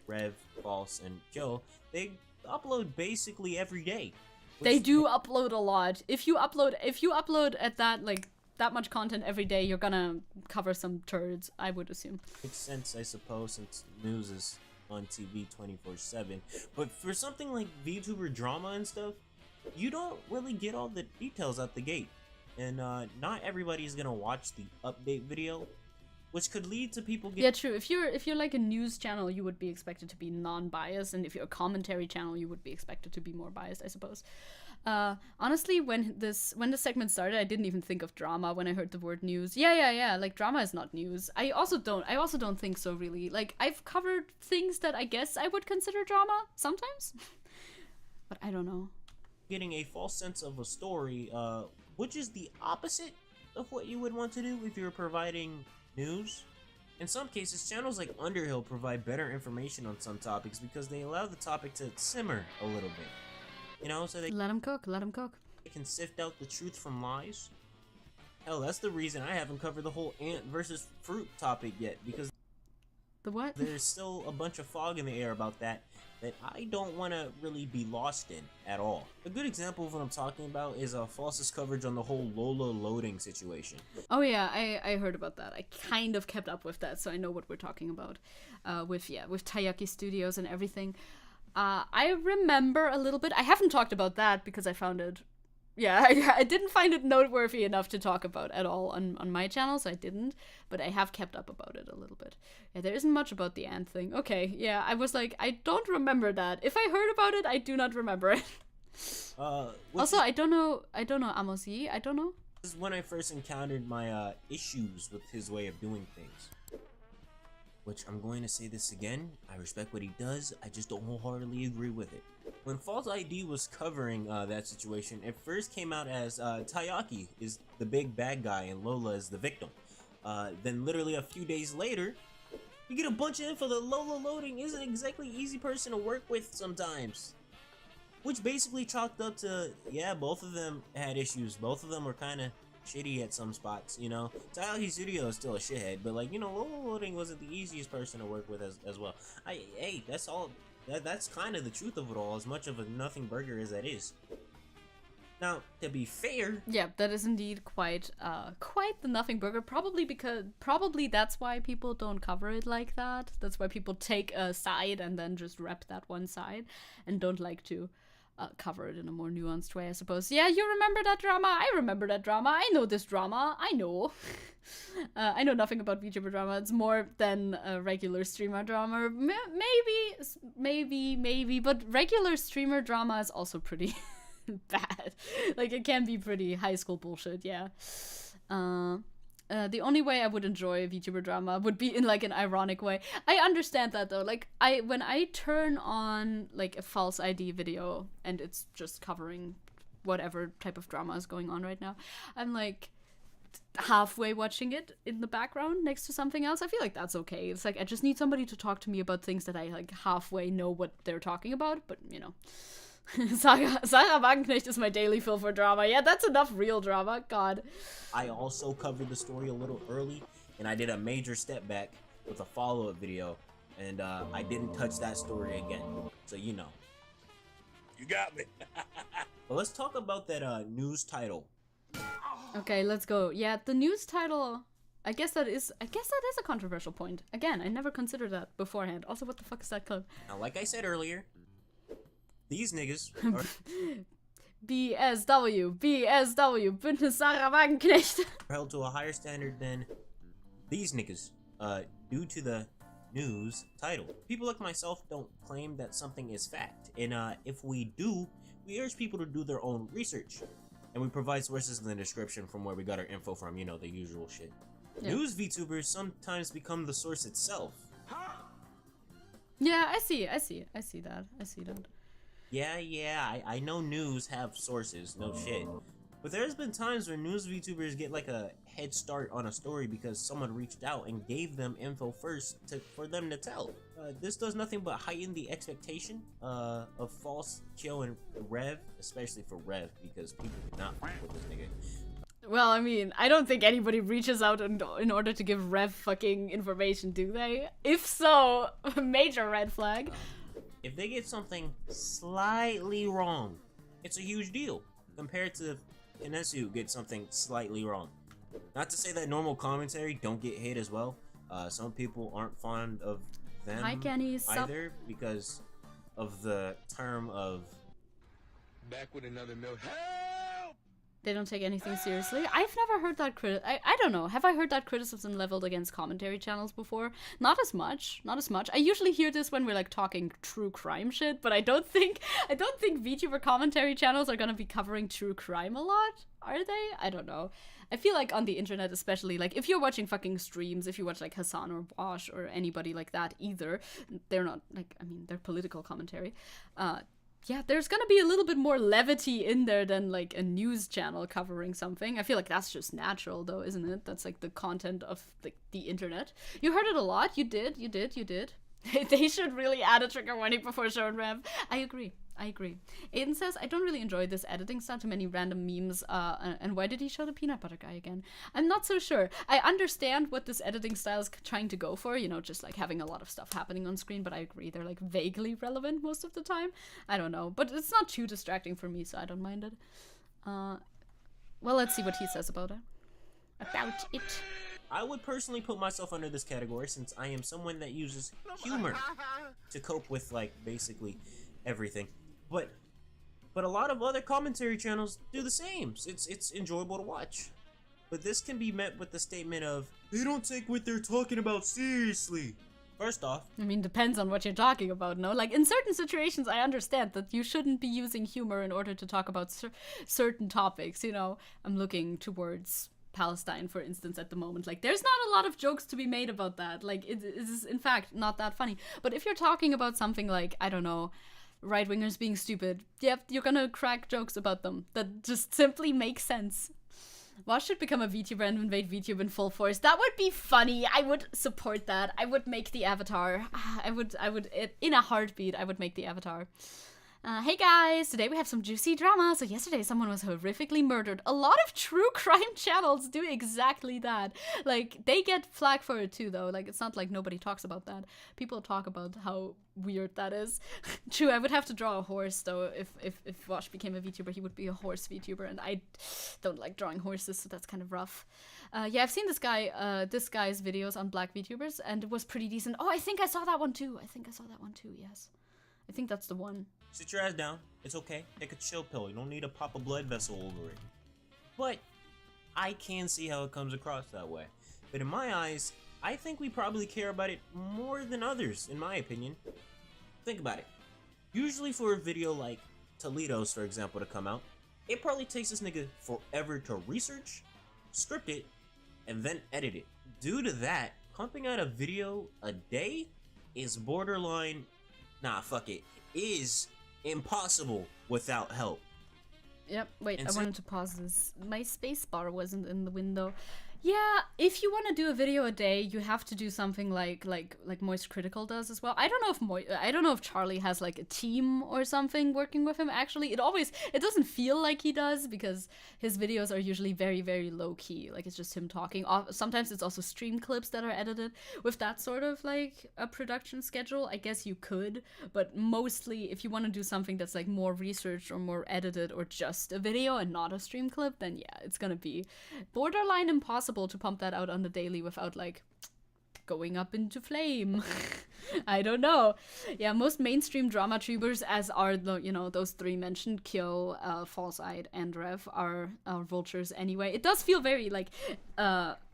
Speaker 6: Rev, False, and Joe, they upload basically every day.
Speaker 1: They do upload a lot. If you upload at that much content every day, you're gonna cover some turds, I would assume.
Speaker 6: Makes sense, I suppose, since news is on TV 24/7. But for something like VTuber drama and stuff, you don't really get all the details out the gate. And not everybody's gonna watch the update video, which could lead to people getting...
Speaker 1: Yeah, true. If you're like a news channel, you would be expected to be non-biased, and if you're a commentary channel, you would be expected to be more biased, I suppose. Honestly, when this segment started, I didn't even think of drama when I heard the word news. Yeah. Like drama is not news. I also don't think so, really. Like I've covered things that I guess I would consider drama sometimes, but I don't know.
Speaker 6: Getting a false sense of a story, which is the opposite of what you would want to do if you're providing news. In some cases, channels like Underhill provide better information on some topics because they allow the topic to simmer a little bit. You know, so they
Speaker 1: let them cook.
Speaker 6: They can sift out the truth from lies. Hell, that's the reason I haven't covered the whole ant versus fruit topic yet, because
Speaker 1: the what?
Speaker 6: There's still a bunch of fog in the air about that I don't want to really be lost in at all. A good example of what I'm talking about is False's coverage on the whole Lola loading situation.
Speaker 1: Oh yeah, I heard about that. I kind of kept up with that, so I know what we're talking about. With Taiyaki Studios and everything. I remember a little bit. I haven't talked about that because I found it... Yeah, I didn't find it noteworthy enough to talk about at all on my channel, so I didn't. But I have kept up about it a little bit. Yeah, there isn't much about the ant thing. Okay, yeah, I was like, I don't remember that. If I heard about it, I do not remember it. Also, I don't know Amosi. I don't know.
Speaker 6: This is when I first encountered my issues with his way of doing things. Which, I'm going to say this again, I respect what he does, I just don't wholeheartedly agree with it. When False ID was covering that situation, it first came out as Taiyaki is the big bad guy and Lola is the victim. Then literally a few days later, you get a bunch of info that Lola loading isn't exactly an easy person to work with sometimes. Which basically chalked up to, yeah, both of them had issues, both of them were kind of shitty at some spots, you know. Taiyaki Studio is still a shithead, but like, you know, Lola loading wasn't the easiest person to work with as well. Hey, that's all. That's kind of the truth of it all, as much of a nothing burger as that is. Now, to be fair,
Speaker 1: yeah, that is indeed quite the nothing burger. Probably that's why people don't cover it like that. That's why people take a side and then just rep that one side and don't like to cover it in a more nuanced way, I suppose. Yeah, you remember that drama? I remember that drama. I know this drama. I know. I know nothing about VTuber drama. It's more than a regular streamer drama. Maybe, but regular streamer drama is also pretty bad. Like, it can be pretty high school bullshit, yeah. The only way I would enjoy VTuber drama would be in like an ironic way. I understand that though. Like when I turn on like a false ID video and it's just covering whatever type of drama is going on right now, I'm like halfway watching it in the background next to something else. I feel like that's okay. It's like I just need somebody to talk to me about things that I like halfway know what they're talking about, but you know. Sarah Wagenknecht is my daily fill for drama. Yeah, that's enough real drama. God.
Speaker 6: I also covered the story a little early, and I did a major step back with a follow-up video, and I didn't touch that story again. So, you know.
Speaker 2: You got me.
Speaker 6: But let's talk about that news title.
Speaker 1: Okay, let's go. Yeah, the news title I guess that is a controversial point. Again, I never considered that beforehand. Also, what the fuck is that clip?
Speaker 6: Now, like I said earlier, these niggas are
Speaker 1: BSW, Bündnis Sarah Wagenknecht.
Speaker 6: held to a higher standard than these niggas, due to the news title. People like myself don't claim that something is fact, and if we do, we urge people to do their own research, and we provide sources in the description from where we got our info from, you know, the usual shit.
Speaker 1: Yeah.
Speaker 6: News VTubers sometimes become the source itself.
Speaker 1: Yeah, I see that.
Speaker 6: Yeah, I know news have sources, no shit. But there's been times where news VTubers get like a head start on a story because someone reached out and gave them info first for them to tell. This does nothing but heighten the expectation of false Kyo and Rev, especially for Rev, because people do not fuck with this nigga.
Speaker 1: Well, I mean, I don't think anybody reaches out in order to give Rev fucking information, do they? If so, major red flag.
Speaker 6: If they get something slightly wrong, it's a huge deal compared to Kinesu get something slightly wrong. Not to say that normal commentary don't get hit as well. Some people aren't fond of them
Speaker 1: Hi, Kenny.
Speaker 6: either because of the term of
Speaker 2: Back with another milk.
Speaker 1: They don't take anything seriously. I've never heard that I don't know. Have I heard that criticism leveled against commentary channels before? Not as much. I usually hear this when we're like talking true crime shit, but I don't think VTuber commentary channels are gonna be covering true crime a lot, are they? I don't know. I feel like on the internet, especially, like if you're watching fucking streams, if you watch like Hassan or Wash or anybody like that either, they're not like, I mean, they're political commentary. Yeah, there's gonna be a little bit more levity in there than like a news channel covering something. I feel like that's just natural though, isn't it? That's like the content of the internet. You heard it a lot. You did. They should really add a trigger warning before showing Rev. I agree. Aiden says, I don't really enjoy this editing style, too many random memes, and why did he show the peanut butter guy again? I'm not so sure. I understand what this editing style is trying to go for, you know, just like having a lot of stuff happening on screen, but I agree, they're like vaguely relevant most of the time. I don't know, but it's not too distracting for me, so I don't mind it. Well, let's see what he says about it.
Speaker 6: I would personally put myself under this category since I am someone that uses humor to cope with like basically everything. But a lot of other commentary channels do the same. It's enjoyable to watch. But this can be met with the statement of, they don't take what they're talking about seriously. First off,
Speaker 1: I mean, depends on what you're talking about, no? Like, in certain situations, I understand that you shouldn't be using humor in order to talk about certain topics, you know? I'm looking towards Palestine, for instance, at the moment. Like, there's not a lot of jokes to be made about that. Like, it is, in fact, not that funny. But if you're talking about something like, I don't know, right-wingers being stupid, yep, you're gonna crack jokes about them that just simply make sense. Wash should become a VTuber and invade VTube in full force. That would be funny. I would support that. I would make the avatar. In a heartbeat, I would make the avatar. Hey guys, today we have some juicy drama. So yesterday someone was horrifically murdered. A lot of true crime channels do exactly that. Like, they get flack for it too though. Like, it's not like nobody talks about that. People talk about how weird that is. True, I would have to draw a horse though. If Wash became a VTuber, he would be a horse VTuber, and I don't like drawing horses, so that's kind of rough. Yeah, I've seen this guy's videos on black VTubers, and it was pretty decent. Oh, I think I saw that one too. Yes. I think that's the one.
Speaker 6: sit your ass down. It's okay. Take a chill pill. You don't need to pop a blood vessel over it. But I can see how it comes across that way. But in my eyes, I think we probably care about it more than others, in my opinion. Think about it. Usually for a video like Toledo's, for example, to come out, it probably takes this nigga forever to research, script it, and then edit it. Due to that, pumping out a video a day is borderline, is impossible without help.
Speaker 1: Yep, wait,
Speaker 6: And
Speaker 1: I
Speaker 6: so-
Speaker 1: wanted to pause this. My space bar wasn't in the window. Yeah, if you want to do a video a day, you have to do something like Moist Critical does as well. I don't know if Charlie has like a team or something working with him. Actually, it doesn't feel like he does, because his videos are usually very, very low key. Like, it's just him talking. Sometimes it's also stream clips that are edited. With that sort of like a production schedule, I guess you could, but mostly if you want to do something that's like more researched or more edited or just a video and not a stream clip, then yeah, it's gonna be borderline impossible possible to pump that out on the daily without like going up into flame. I don't know. Yeah, most mainstream drama tubers, as are the, you know, those three mentioned, Kyo, False-Eyed, and Rev, are vultures anyway. It does feel very like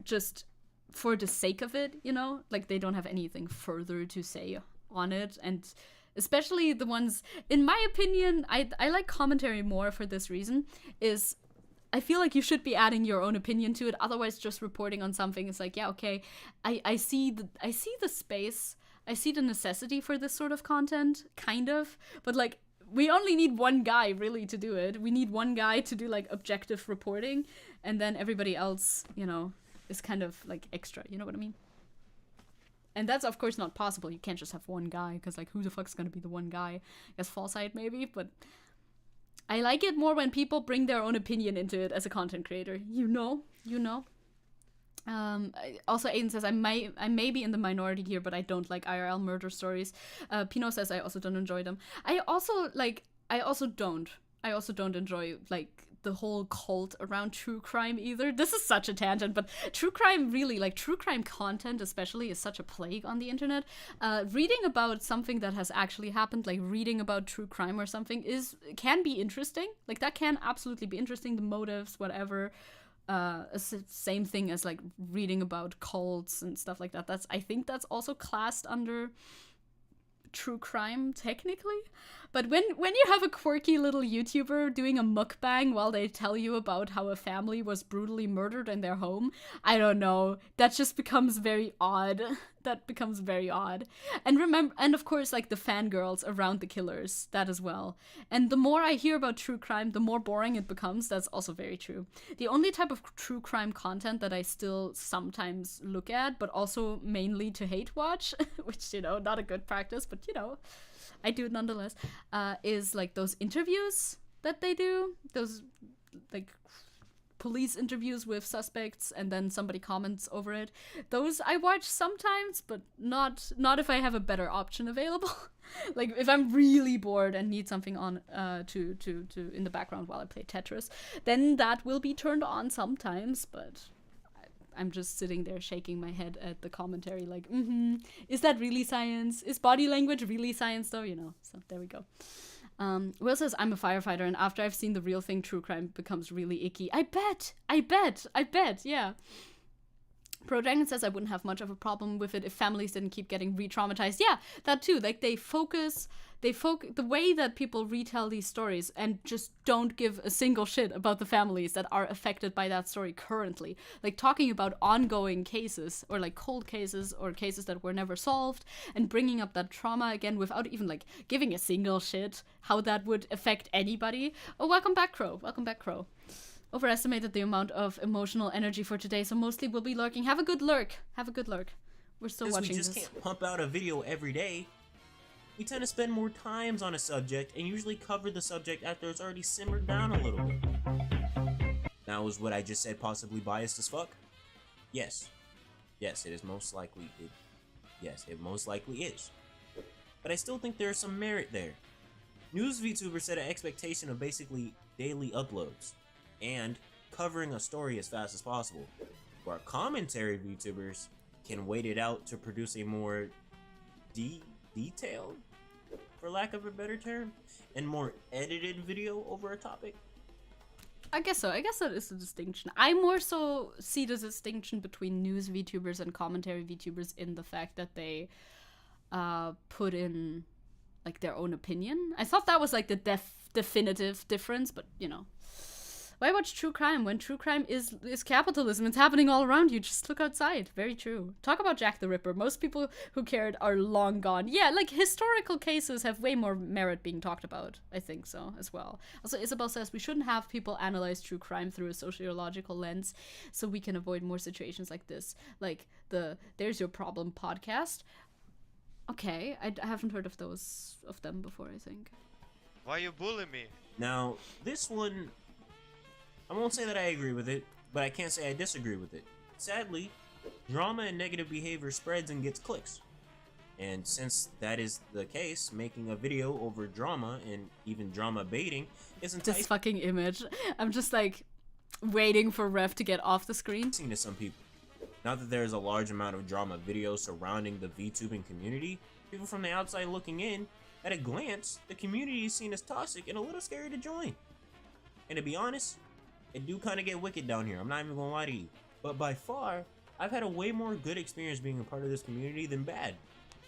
Speaker 1: just for the sake of it, you know, like they don't have anything further to say on it. And especially the ones, in my opinion, I like commentary more for this reason, is I feel like you should be adding your own opinion to it. Otherwise, just reporting on something is like, yeah, okay, I see the space, I see the necessity for this sort of content, kind of, but like we only need one guy really to do it. We need one guy to do like objective reporting, and then everybody else, you know, is kind of like extra. You know what I mean? And that's of course not possible. You can't just have one guy, because like who the fuck's gonna be the one guy? I guess False-Eyed maybe, but I like it more when people bring their own opinion into it as a content creator. You know. Also, Aiden says, I may be in the minority here, but I don't like IRL murder stories. Pino says, I also don't enjoy them. I also don't enjoy, like, the whole cult around true crime either. This is such a tangent, but true crime really, like, true crime content especially is such a plague on the internet. Reading about something that has actually happened, like reading about true crime or something, can be interesting. Like, that can absolutely be interesting, the motives, whatever. Same thing as like reading about cults and stuff like that. I think that's also classed under true crime technically. But when you have a quirky little YouTuber doing a mukbang while they tell you about how a family was brutally murdered in their home, I don't know, that just becomes very odd. That becomes very odd. And of course, like the fangirls around the killers, that as well. And the more I hear about true crime, the more boring it becomes. That's also very true. The only type of true crime content that I still sometimes look at, but also mainly to hate watch, which, you know, not a good practice, but, you know, I do it nonetheless, is like those interviews that they do. Those, like, police interviews with suspects, and then somebody comments over it. Those I watch sometimes, but not if I have a better option available. Like if I'm really bored and need something on to in the background while I play Tetris, then that will be turned on sometimes, but I'm just sitting there shaking my head at the commentary like, is that really science? Is body language really science though? You know, so there we go. Will says, I'm a firefighter, and after I've seen the real thing, true crime becomes really icky. I bet, yeah. Pro Dragon says, I wouldn't have much of a problem with it if families didn't keep getting re-traumatized. Yeah, that too. Like, the way that people retell these stories and just don't give a single shit about the families that are affected by that story currently. Like, talking about ongoing cases, or like cold cases, or cases that were never solved, and bringing up that trauma again without even like giving a single shit how that would affect anybody. Oh, welcome back, Crow. Overestimated the amount of emotional energy for today, so mostly we'll be lurking. Have a good lurk. We're still watching this.
Speaker 6: We just can't pump out a video every day. We tend to spend more times on a subject and usually cover the subject after it's already simmered down a little bit. Now, is what I just said possibly biased as fuck? Yes. Yes, it is most likely. It most likely is. But I still think there is some merit there. News VTubers set an expectation of basically daily uploads and covering a story as fast as possible, where commentary VTubers can wait it out to produce a more detailed, for lack of a better term, and more edited video over a topic.
Speaker 1: I guess so. I guess that is the distinction. I more so see the distinction between news VTubers and commentary VTubers in the fact that they put in like their own opinion. I thought that was like the definitive difference, but you know. Why watch true crime when true crime is capitalism? It's happening all around you. Just look outside. Very true. Talk about Jack the Ripper. Most people who cared are long gone. Yeah, like historical cases have way more merit being talked about. I think so as well. Also, Isabel says we shouldn't have people analyze true crime through a sociological lens, so we can avoid more situations like this. Like the There's Your Problem podcast. Okay, I haven't heard of them before, I think.
Speaker 8: Why you bully me?
Speaker 6: Now, this one, I won't say that I agree with it, but I can't say I disagree with it. Sadly, drama and negative behavior spreads and gets clicks. And since that is the case, making a video over drama and even drama baiting is enticing.
Speaker 1: This fucking image. I'm just like, waiting for Rev to get off the screen.
Speaker 6: Seen to some people. Now that there is a large amount of drama videos surrounding the VTubing community, people from the outside looking in, at a glance, the community is seen as toxic and a little scary to join. And to be honest, it do kind of get wicked down here, I'm not even gonna lie to you. But by far, I've had a way more good experience being a part of this community than bad.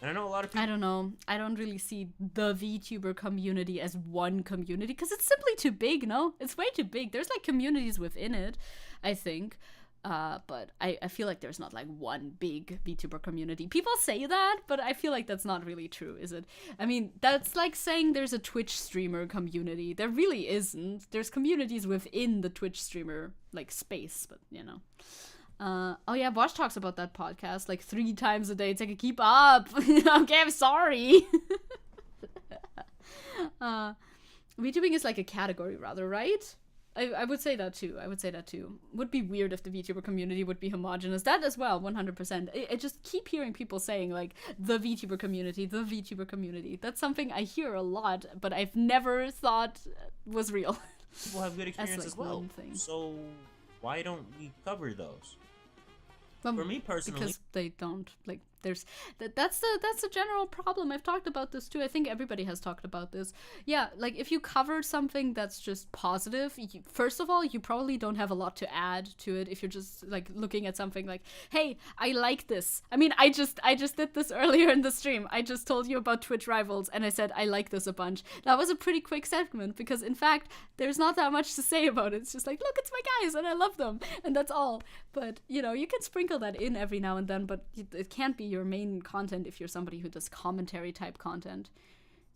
Speaker 6: And I know a lot of people...
Speaker 1: I don't know. I don't really see the VTuber community as one community because it's simply too big, no? It's way too big. There's like communities within it, I think. But I feel like there's not like one big VTuber community. People say that, but I feel like that's not really true, is it? I mean, that's like saying there's a Twitch streamer community. There really isn't. There's communities within the Twitch streamer like space, but you know. Oh yeah, Bosch talks about that podcast like 3 times a day. It's like, keep up. Okay, I'm sorry. VTubing is like a category rather, right? I would say that too. Would be weird if the VTuber community would be homogenous. That as well, 100%. I just keep hearing people saying like the VTuber community. That's something I hear a lot, but I've never thought was real.
Speaker 6: People have good experience as well. So why don't we cover those? For me personally,
Speaker 1: because they don't like. That's the general problem. I've talked about this too. I think everybody has talked about this. Yeah, like if you cover something that's just positive, first of all, you probably don't have a lot to add to it. If you're just like looking at something like, hey, I like this. I mean, I just did this earlier in the stream. I just told you about Twitch rivals, and I said I like this a bunch. That was a pretty quick segment because in fact, there's not that much to say about it. It's just like, look, it's my guys, and I love them, and that's all. But you know, you can sprinkle that in every now and then, but it can't be your main content if you're somebody who does commentary type content.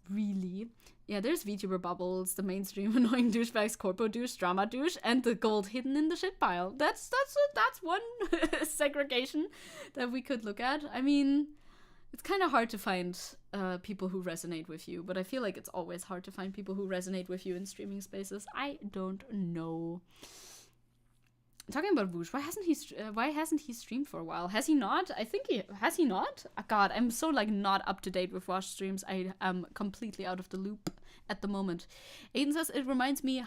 Speaker 1: Really? Yeah, there's VTuber bubbles, the mainstream annoying douchebags, corpo douche, drama douche, and the gold hidden in the shit pile. That's one segregation that we could look at. I mean, it's kind of hard to find people who resonate with you, but I feel like it's always hard to find people who resonate with you in streaming spaces. I don't know. Talking about Woosh, why hasn't he streamed for a while? Has he not? I think has he not? Oh, God, I'm so like not up to date with Wash streams. I am completely out of the loop at the moment. Aiden says it reminds me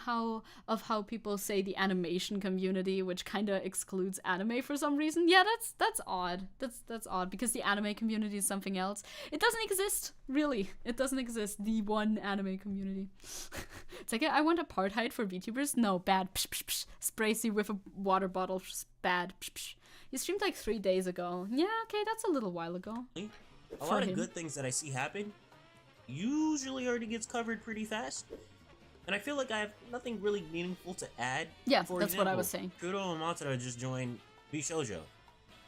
Speaker 1: of how people say the animation community, which kind of excludes anime for some reason. Yeah, that's odd. That's odd because the anime community is something else. It doesn't exist, really. It doesn't exist. The one anime community. It's like, I want apartheid for VTubers. No, bad. Psh, psh, psh. Sprays you with a water bottle. Bad. Psh, psh. You streamed like 3 days ago. Yeah, okay, that's a little while ago.
Speaker 6: A lot of good things that I see happen usually already gets covered pretty fast. And I feel like I have nothing really meaningful to add.
Speaker 1: Yeah,
Speaker 6: for
Speaker 1: that's
Speaker 6: example,
Speaker 1: what I was saying.
Speaker 6: Trudeau and Matara just joined Bishoujo.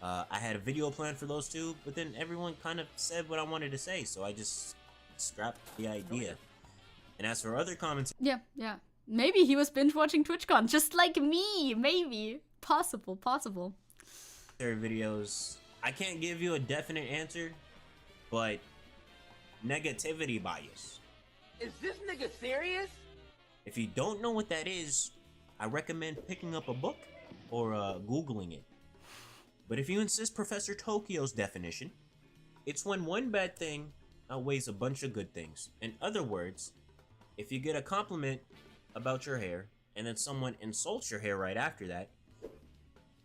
Speaker 6: I had a video planned for those two, but then everyone kind of said what I wanted to say, so I just scrapped the idea. And as for other comments...
Speaker 1: Yeah. Maybe he was binge-watching TwitchCon, just like me, maybe. Possible.
Speaker 6: Their videos, I can't give you a definite answer, but negativity bias.
Speaker 9: Is this nigga serious?
Speaker 6: If you don't know what that is, I recommend picking up a book or Googling it. But if you insist Professor Tokyo's definition, it's when one bad thing outweighs a bunch of good things. In other words, if you get a compliment about your hair and then someone insults your hair right after that,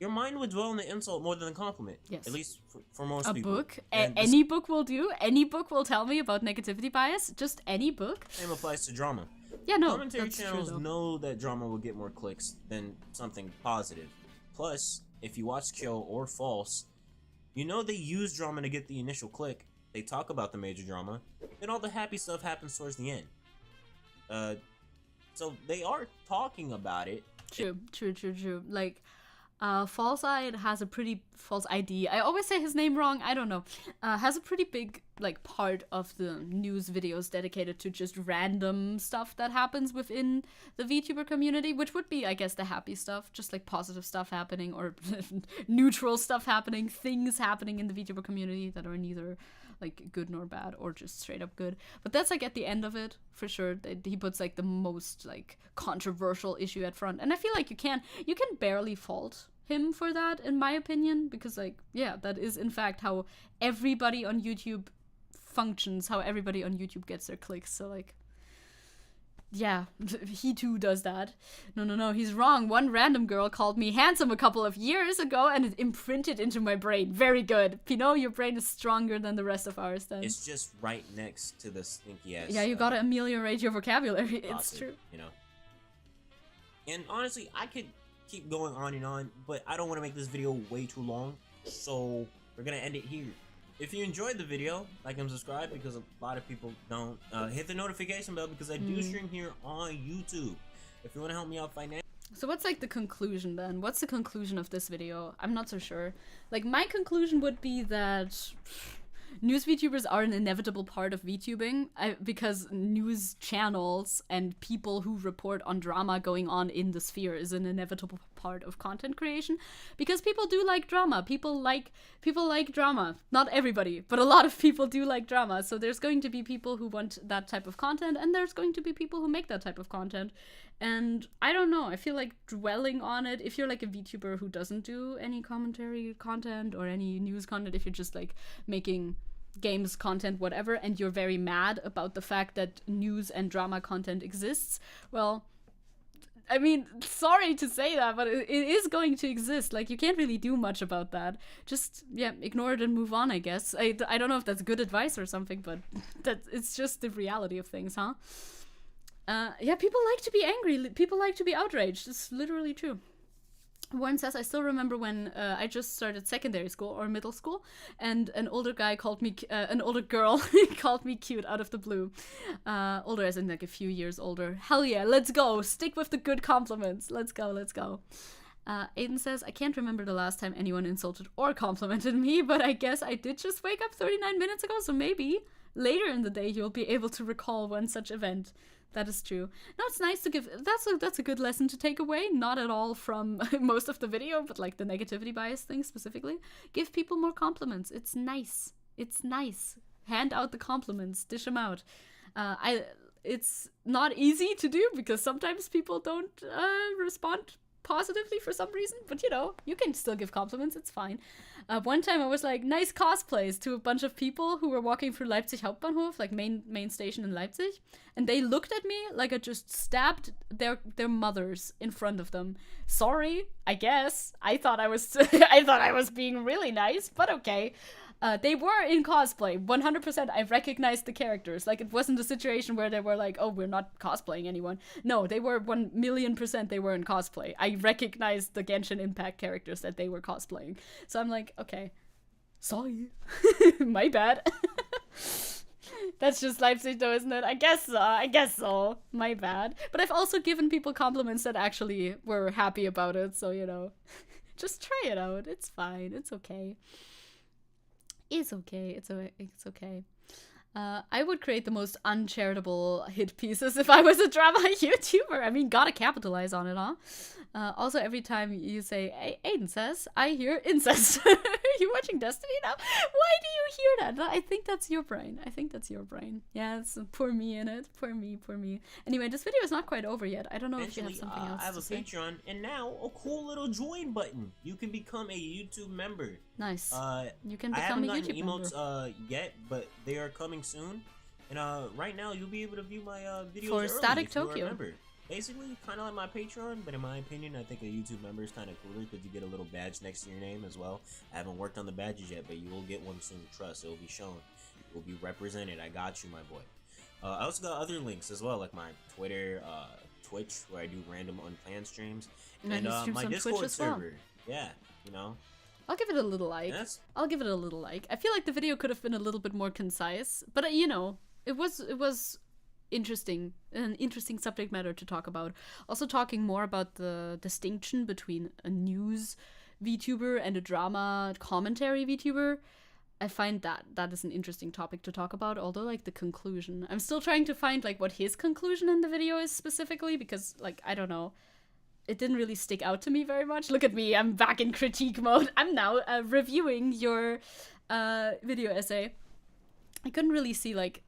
Speaker 6: your mind would dwell on the insult more than the compliment. Yes. At least for most people.
Speaker 1: A book? Any book will do. Any book will tell me about negativity bias. Just any book.
Speaker 6: Same applies to drama.
Speaker 1: Yeah, no,
Speaker 6: commentary
Speaker 1: that's
Speaker 6: channels
Speaker 1: true,
Speaker 6: know that drama will get more clicks than something positive. Plus, if you watch Kill or False, you know they use drama to get the initial click. They talk about the major drama, then all the happy stuff happens towards the end. So they are talking about it.
Speaker 1: True. Like, False ID has a pretty False ID. I always say his name wrong. I don't know. Has a pretty big like part of the news videos dedicated to just random stuff that happens within the VTuber community, which would be, I guess, the happy stuff, just like positive stuff happening or neutral stuff happening, things happening in the VTuber community that are neither like good nor bad or just straight up good. But that's like at the end of it for sure. He puts like the most like controversial issue at front, and I feel like you can barely fault him for that, in my opinion, because like, yeah, that is in fact how everybody on YouTube functions, how everybody on YouTube gets their clicks. So like, yeah, he too does that. No, he's wrong. One random girl called me handsome a couple of years ago and it imprinted into my brain. Very good. Pinot, your brain is stronger than the rest of ours then.
Speaker 6: It's just right next to the stinky ass.
Speaker 1: Yeah, you gotta ameliorate your vocabulary. It's
Speaker 6: gossip,
Speaker 1: true.
Speaker 6: You know. And honestly, I could keep going on and on, but I don't want to make this video way too long, so we're gonna end it here. If you enjoyed the video, like and subscribe, because a lot of people don't. Hit the notification bell, because I do stream here on YouTube. If you want to help me out financially.
Speaker 1: So what's like the conclusion then? What's the conclusion of this video? I'm not so sure. Like, my conclusion would be that news VTubers are an inevitable part of VTubing, because news channels and people who report on drama going on in the sphere is an inevitable part of content creation, because people do like drama. People like drama. Not everybody, but a lot of people do like drama. So there's going to be people who want that type of content, and there's going to be people who make that type of content. And I don't know, I feel like dwelling on it, if you're like a VTuber who doesn't do any commentary content or any news content, if you're just like making games content, whatever, and you're very mad about the fact that news and drama content exists, well, I mean, sorry to say that, but it is going to exist. Like, you can't really do much about that. Just, yeah, ignore it and move on, I guess. I don't know if that's good advice or something, but it's just the reality of things, huh? Yeah, people like to be angry. People like to be outraged. It's literally true. Warren says, I still remember when I just started secondary school or middle school, and an older guy called me, an older girl called me cute out of the blue. Older as in like a few years older. Hell yeah, let's go. Stick with the good compliments. Let's go, let's go. Aiden says, I can't remember the last time anyone insulted or complimented me, but I guess I did just wake up 39 minutes ago, so maybe later in the day you'll be able to recall one such event. That is true. No, it's nice to give. That's a good lesson to take away. Not at all from most of the video, but like the negativity bias thing specifically. Give people more compliments. It's nice. It's nice. Hand out the compliments. Dish them out. It's not easy to do because sometimes people don't respond positively for some reason, but you know, you can still give compliments. It's fine. One time I was like, nice cosplays, to a bunch of people who were walking through Leipzig Hauptbahnhof, like main station in Leipzig, and they looked at me like I just stabbed their mothers in front of them. Sorry, I guess. I thought I was being really nice, but okay. They were in cosplay, 100%. I recognized the characters. Like, it wasn't a situation where they were like, oh, we're not cosplaying anyone. No, they were 1,000,000% they were in cosplay. I recognized the Genshin Impact characters that they were cosplaying. So I'm like, okay, sorry. My bad. That's just Leipzig though, isn't it? I guess so. My bad. But I've also given people compliments that actually were happy about it. So, you know, just try it out. It's fine. It's okay. It's okay. It's okay. I would create the most uncharitable hit pieces if I was a drama YouTuber. I mean, gotta capitalize on it, huh? Also, every time you say, Aiden says, I hear incest. Are you watching Destiny now? Why do you hear that? I think that's your brain. Yeah, it's poor me in it. Poor me. Anyway, this video is not quite over yet. I don't know if you have something else
Speaker 6: I have
Speaker 1: to
Speaker 6: a
Speaker 1: say.
Speaker 6: Patreon, and now a cool little join button. You can become a YouTube member.
Speaker 1: Nice. You can
Speaker 6: I
Speaker 1: become a
Speaker 6: haven't
Speaker 1: YouTube
Speaker 6: gotten
Speaker 1: member.
Speaker 6: emotes yet, but they are coming soon. And right now you'll be able to view my videos
Speaker 1: For
Speaker 6: early
Speaker 1: Static
Speaker 6: if you are a
Speaker 1: Tokyo.
Speaker 6: member. Basically, kind of like my Patreon, but in my opinion, I think a YouTube member is kind of cooler because you get a little badge next to your name as well. I haven't worked on the badges yet, but you will get one soon. Trust, it will be shown. It will be represented. I got you, my boy. I also got other links as well, like my Twitter, Twitch, where I do random unplanned streams, and
Speaker 1: you stream
Speaker 6: my
Speaker 1: on
Speaker 6: Discord
Speaker 1: Twitch as well.
Speaker 6: server. Yeah, you know.
Speaker 1: I'll give it a little like.
Speaker 6: Yes.
Speaker 1: I'll give it a little like. I feel like the video could have been a little bit more concise, but you know, it was interesting, an interesting subject matter to talk about. Also talking more about the distinction between a news VTuber and a drama commentary VTuber. I find that is an interesting topic to talk about, although like the conclusion. I'm still trying to find like what his conclusion in the video is specifically, because like, I don't know. It didn't really stick out to me very much. Look at me, I'm back in critique mode. I'm now reviewing your video essay. I couldn't really see like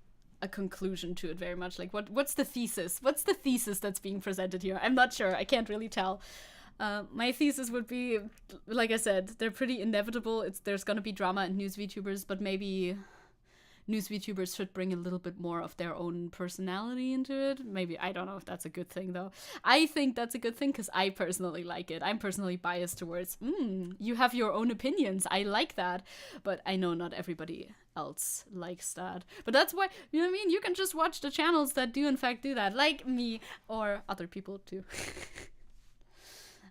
Speaker 1: a conclusion to it very much. Like what's the thesis? What's the thesis that's being presented here? I'm not sure. I can't really tell. My thesis would be, like I said, they're pretty inevitable. There's gonna be drama and news VTubers, but maybe news VTubers should bring a little bit more of their own personality into it. Maybe, I don't know if that's a good thing though. I think that's a good thing because I personally like it. I'm personally biased towards, you have your own opinions. I like that. But I know not everybody else likes that. But that's why, you know what I mean? You can just watch the channels that do in fact do that, like me or other people too.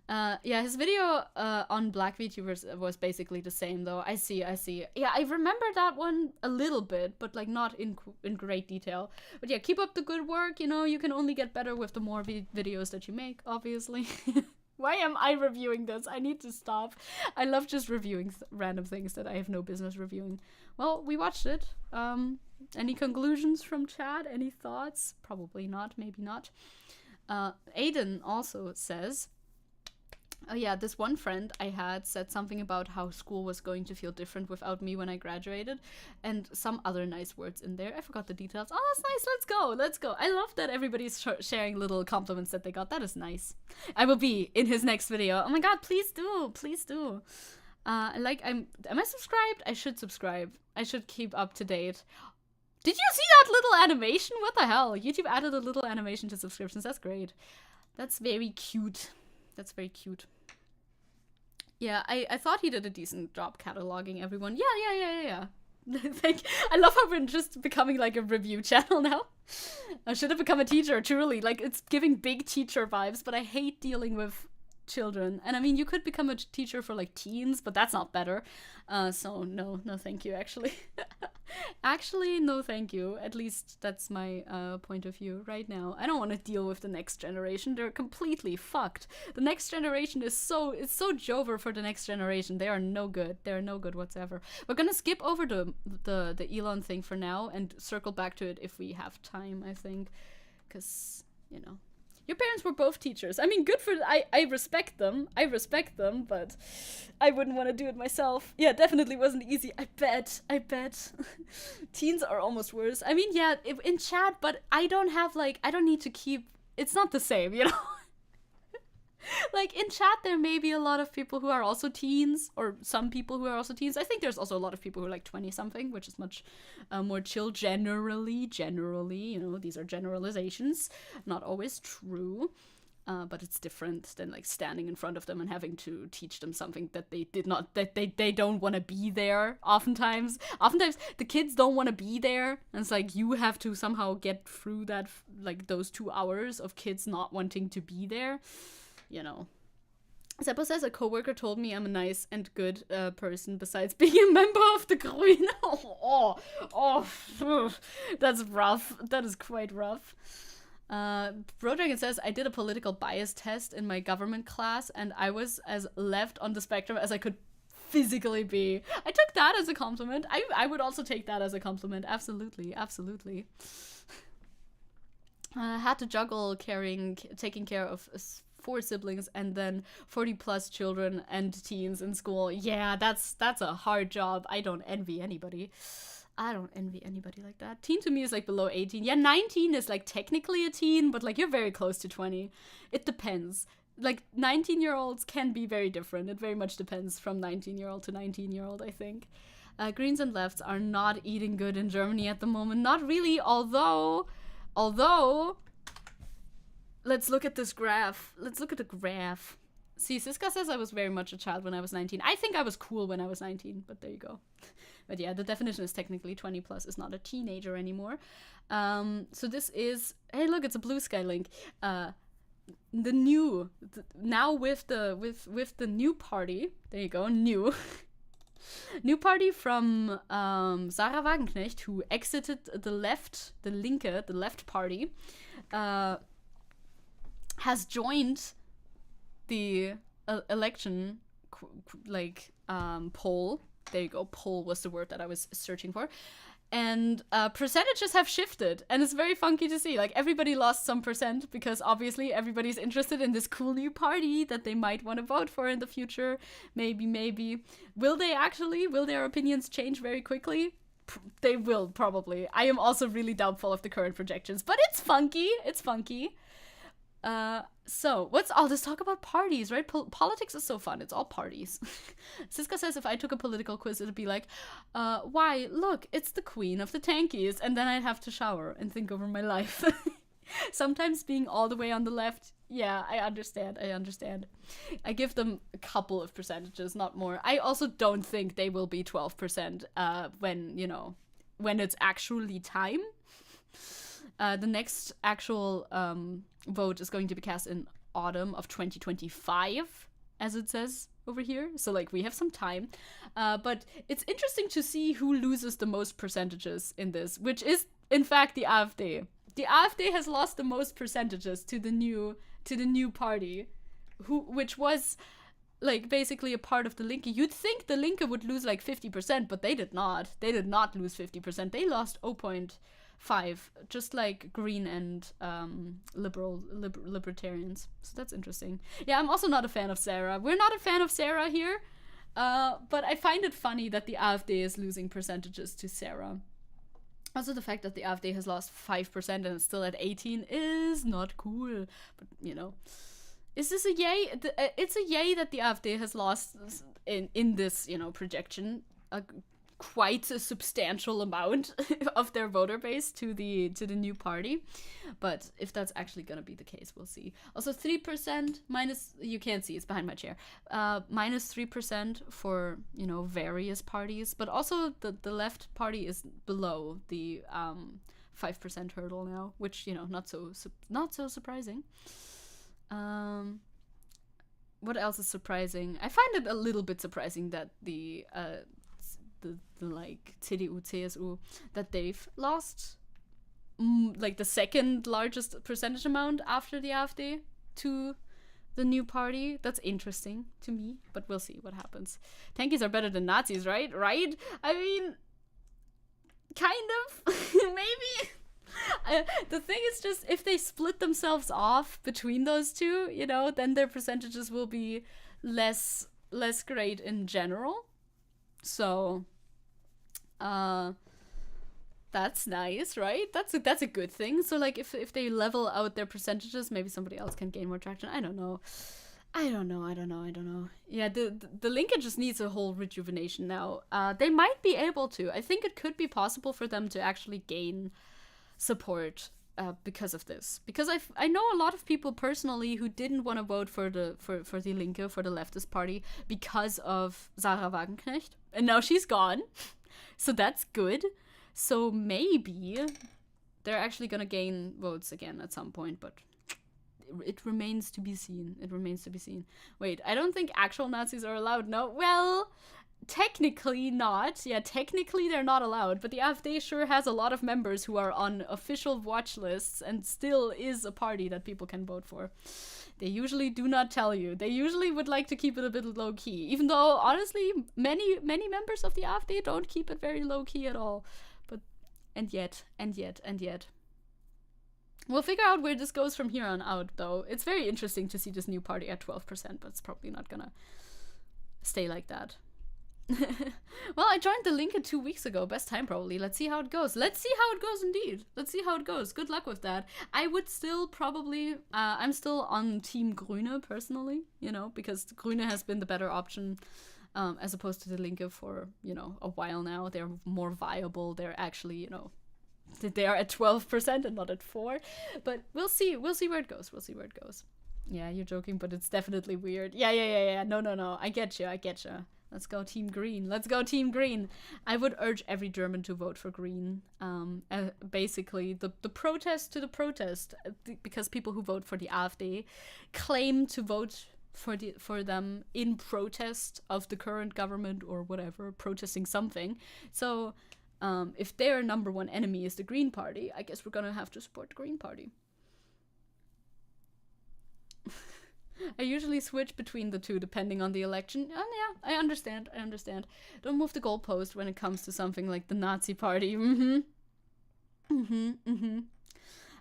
Speaker 1: Yeah, his video on black VTubers was basically the same though. I see. Yeah, I remember that one a little bit, but like not in great detail. But yeah, keep up the good work. You know, you can only get better with the more videos that you make, obviously. Why am I reviewing this? I need to stop. I love just reviewing random things that I have no business reviewing. Well, we watched it. Any conclusions from chat? Any thoughts? Probably not, maybe not. Aiden also says, oh yeah, this one friend I had said something about how school was going to feel different without me when I graduated, and some other nice words in there. I forgot the details. Oh, that's nice. Let's go. I love that everybody's sharing little compliments that they got. That is nice. I will be in his next video. Oh my god, please do. Am I subscribed? I should subscribe. I should keep up to date. Did you see that little animation? What the hell? YouTube added a little animation to subscriptions. That's great. That's very cute. Yeah, I thought he did a decent job cataloging everyone. Yeah. I love how we're just becoming like a review channel now. I should have become a teacher, truly. Like, it's giving big teacher vibes, but I hate dealing with children. And I mean, you could become a teacher for like teens, but that's not better. So no thank you, actually. Actually, no thank you. At least that's my point of view right now. I don't want to deal with the next generation. They're completely fucked. The next generation it's so jover for the next generation. They are no good. They're no good whatsoever. We're gonna skip over the Elon thing for now and circle back to it if we have time, I think. Because, you know, your parents were both teachers. I mean, good for... I respect them. But I wouldn't want to do it myself. Yeah, definitely wasn't easy. I bet. Teens are almost worse. I mean, yeah, in chat, but I don't need to keep... It's not the same, you know? Like, in chat, there may be a lot of people who are also teens, or some people who are also teens. I think there's also a lot of people who are like 20-something, which is much more chill generally, you know, these are generalizations, not always true, but it's different than like standing in front of them and having to teach them something that they don't want to be there. Oftentimes the kids don't want to be there, and it's like you have to somehow get through that, like those 2 hours of kids not wanting to be there. You know. Seppo says, a coworker told me I'm a nice and good person besides being a member of the Grünen. That's rough. That is quite rough. Brodragon says, I did a political bias test in my government class and I was as left on the spectrum as I could physically be. I took that as a compliment. I would also take that as a compliment. Absolutely. Had to juggle taking care of 4 siblings and then 40 plus children and teens in school. Yeah, that's a hard job. I don't envy anybody like that. Teen to me is like below 18. Yeah, 19 is like technically a teen, but like you're very close to 20. It depends. Like 19-year-olds can be very different. It very much depends from 19-year-old to 19-year-old, I think. Greens and lefts are not eating good in Germany at the moment. Not really, although let's look at this graph. See, Siska says I was very much a child when I was 19. I think I was cool when I was 19, but there you go. But yeah, the definition is technically 20 plus is not a teenager anymore. So this is, hey look, it's a Blue Sky link. Now with the new party, there you go, new party from Sarah Wagenknecht, who exited the left party, has joined the election poll. There you go, poll was the word that I was searching for. And percentages have shifted, and it's very funky to see. Like, everybody lost some percent because obviously everybody's interested in this cool new party that they might want to vote for in the future. Maybe. Will their opinions change very quickly? They will, probably. I am also really doubtful of the current projections, but it's funky. So, what's all this talk about parties, right? Politics is so fun. It's all parties. Siska says if I took a political quiz, it'd be like, why, look, it's the queen of the tankies. And then I'd have to shower and think over my life. Sometimes being all the way on the left, yeah, I understand. I give them a couple of percentages, not more. I also don't think they will be 12% when it's actually time. The next actual vote is going to be cast in autumn of 2025, as it says over here. So, like, we have some time. But it's interesting to see who loses the most percentages in this, which is, in fact, the AfD. The AfD has lost the most percentages to the new party, which was, like, basically a part of the Linke. You'd think the Linke would lose, like, 50%, but they did not. They did not lose 50%. They lost 0.5, just like Green and libertarians. So that's interesting. Yeah, I'm also not a fan of Sarah. We're not a fan of Sarah here, but I find it funny that the AfD is losing percentages to Sarah. Also, the fact that the AfD has lost 5% and it's still at 18 is not cool. But, you know, is this a yay? It's a yay that the AfD has lost in this, you know, projection quite a substantial amount of their voter base to the new party. But if that's actually gonna be the case, we'll see. Also, 3% minus, you can't see, it's behind my chair, minus 3% for, you know, various parties, but also the left party is below the 5% hurdle now, which, you know, not so surprising. What else is surprising? I find it a little bit surprising that the like CDU, CSU, that they've lost like the second largest percentage amount after the AfD to the new party. That's interesting to me, but we'll see what happens. Tankies are better than Nazis, right? I mean, kind of. Maybe. The thing is just, if they split themselves off between those two, you know, then their percentages will be less great in general. So, that's nice, right? That's a good thing. So, like, if they level out their percentages, maybe somebody else can gain more traction. I don't know. Yeah, the Linke just needs a whole rejuvenation now. They might be able to. I think it could be possible for them to actually gain support because of this. Because I know a lot of people personally who didn't want to vote for the Linke, for the leftist party, because of Sarah Wagenknecht. And now she's gone. So that's good. So maybe they're actually gonna gain votes again at some point, but it remains to be seen. Wait, I don't think actual Nazis are allowed. No, well, technically not. Yeah, technically they're not allowed, but the AfD sure has a lot of members who are on official watch lists and still is a party that people can vote for. They usually do not tell you. They usually would like to keep it a bit low-key, even though, honestly, many members of the AfD don't keep it very low-key at all. But, and yet. We'll figure out where this goes from here on out, though. It's very interesting to see this new party at 12%, but it's probably not gonna stay like that. Well, I joined the Linke 2 weeks ago. Best time, probably. Let's see how it goes. Indeed. Let's see how it goes. Good luck with that. I would still probably... I'm still on Team Grüne, personally, you know, because Grüne has been the better option as opposed to the Linke for, you know, a while now. They're more viable. They're actually, you know... They are at 12% and not at 4%. But we'll see. We'll see where it goes. Yeah, you're joking, but it's definitely weird. Yeah. No. I get you. Let's go Team Green. I would urge every German to vote for Green. Basically, the protest to the protest, because people who vote for the AfD claim to vote for them in protest of the current government or whatever, protesting something. So, if their number one enemy is the Green Party, I guess we're gonna have to support the Green Party. I usually switch between the two depending on the election. Yeah, I understand. Don't move the goalpost when it comes to something like the Nazi party.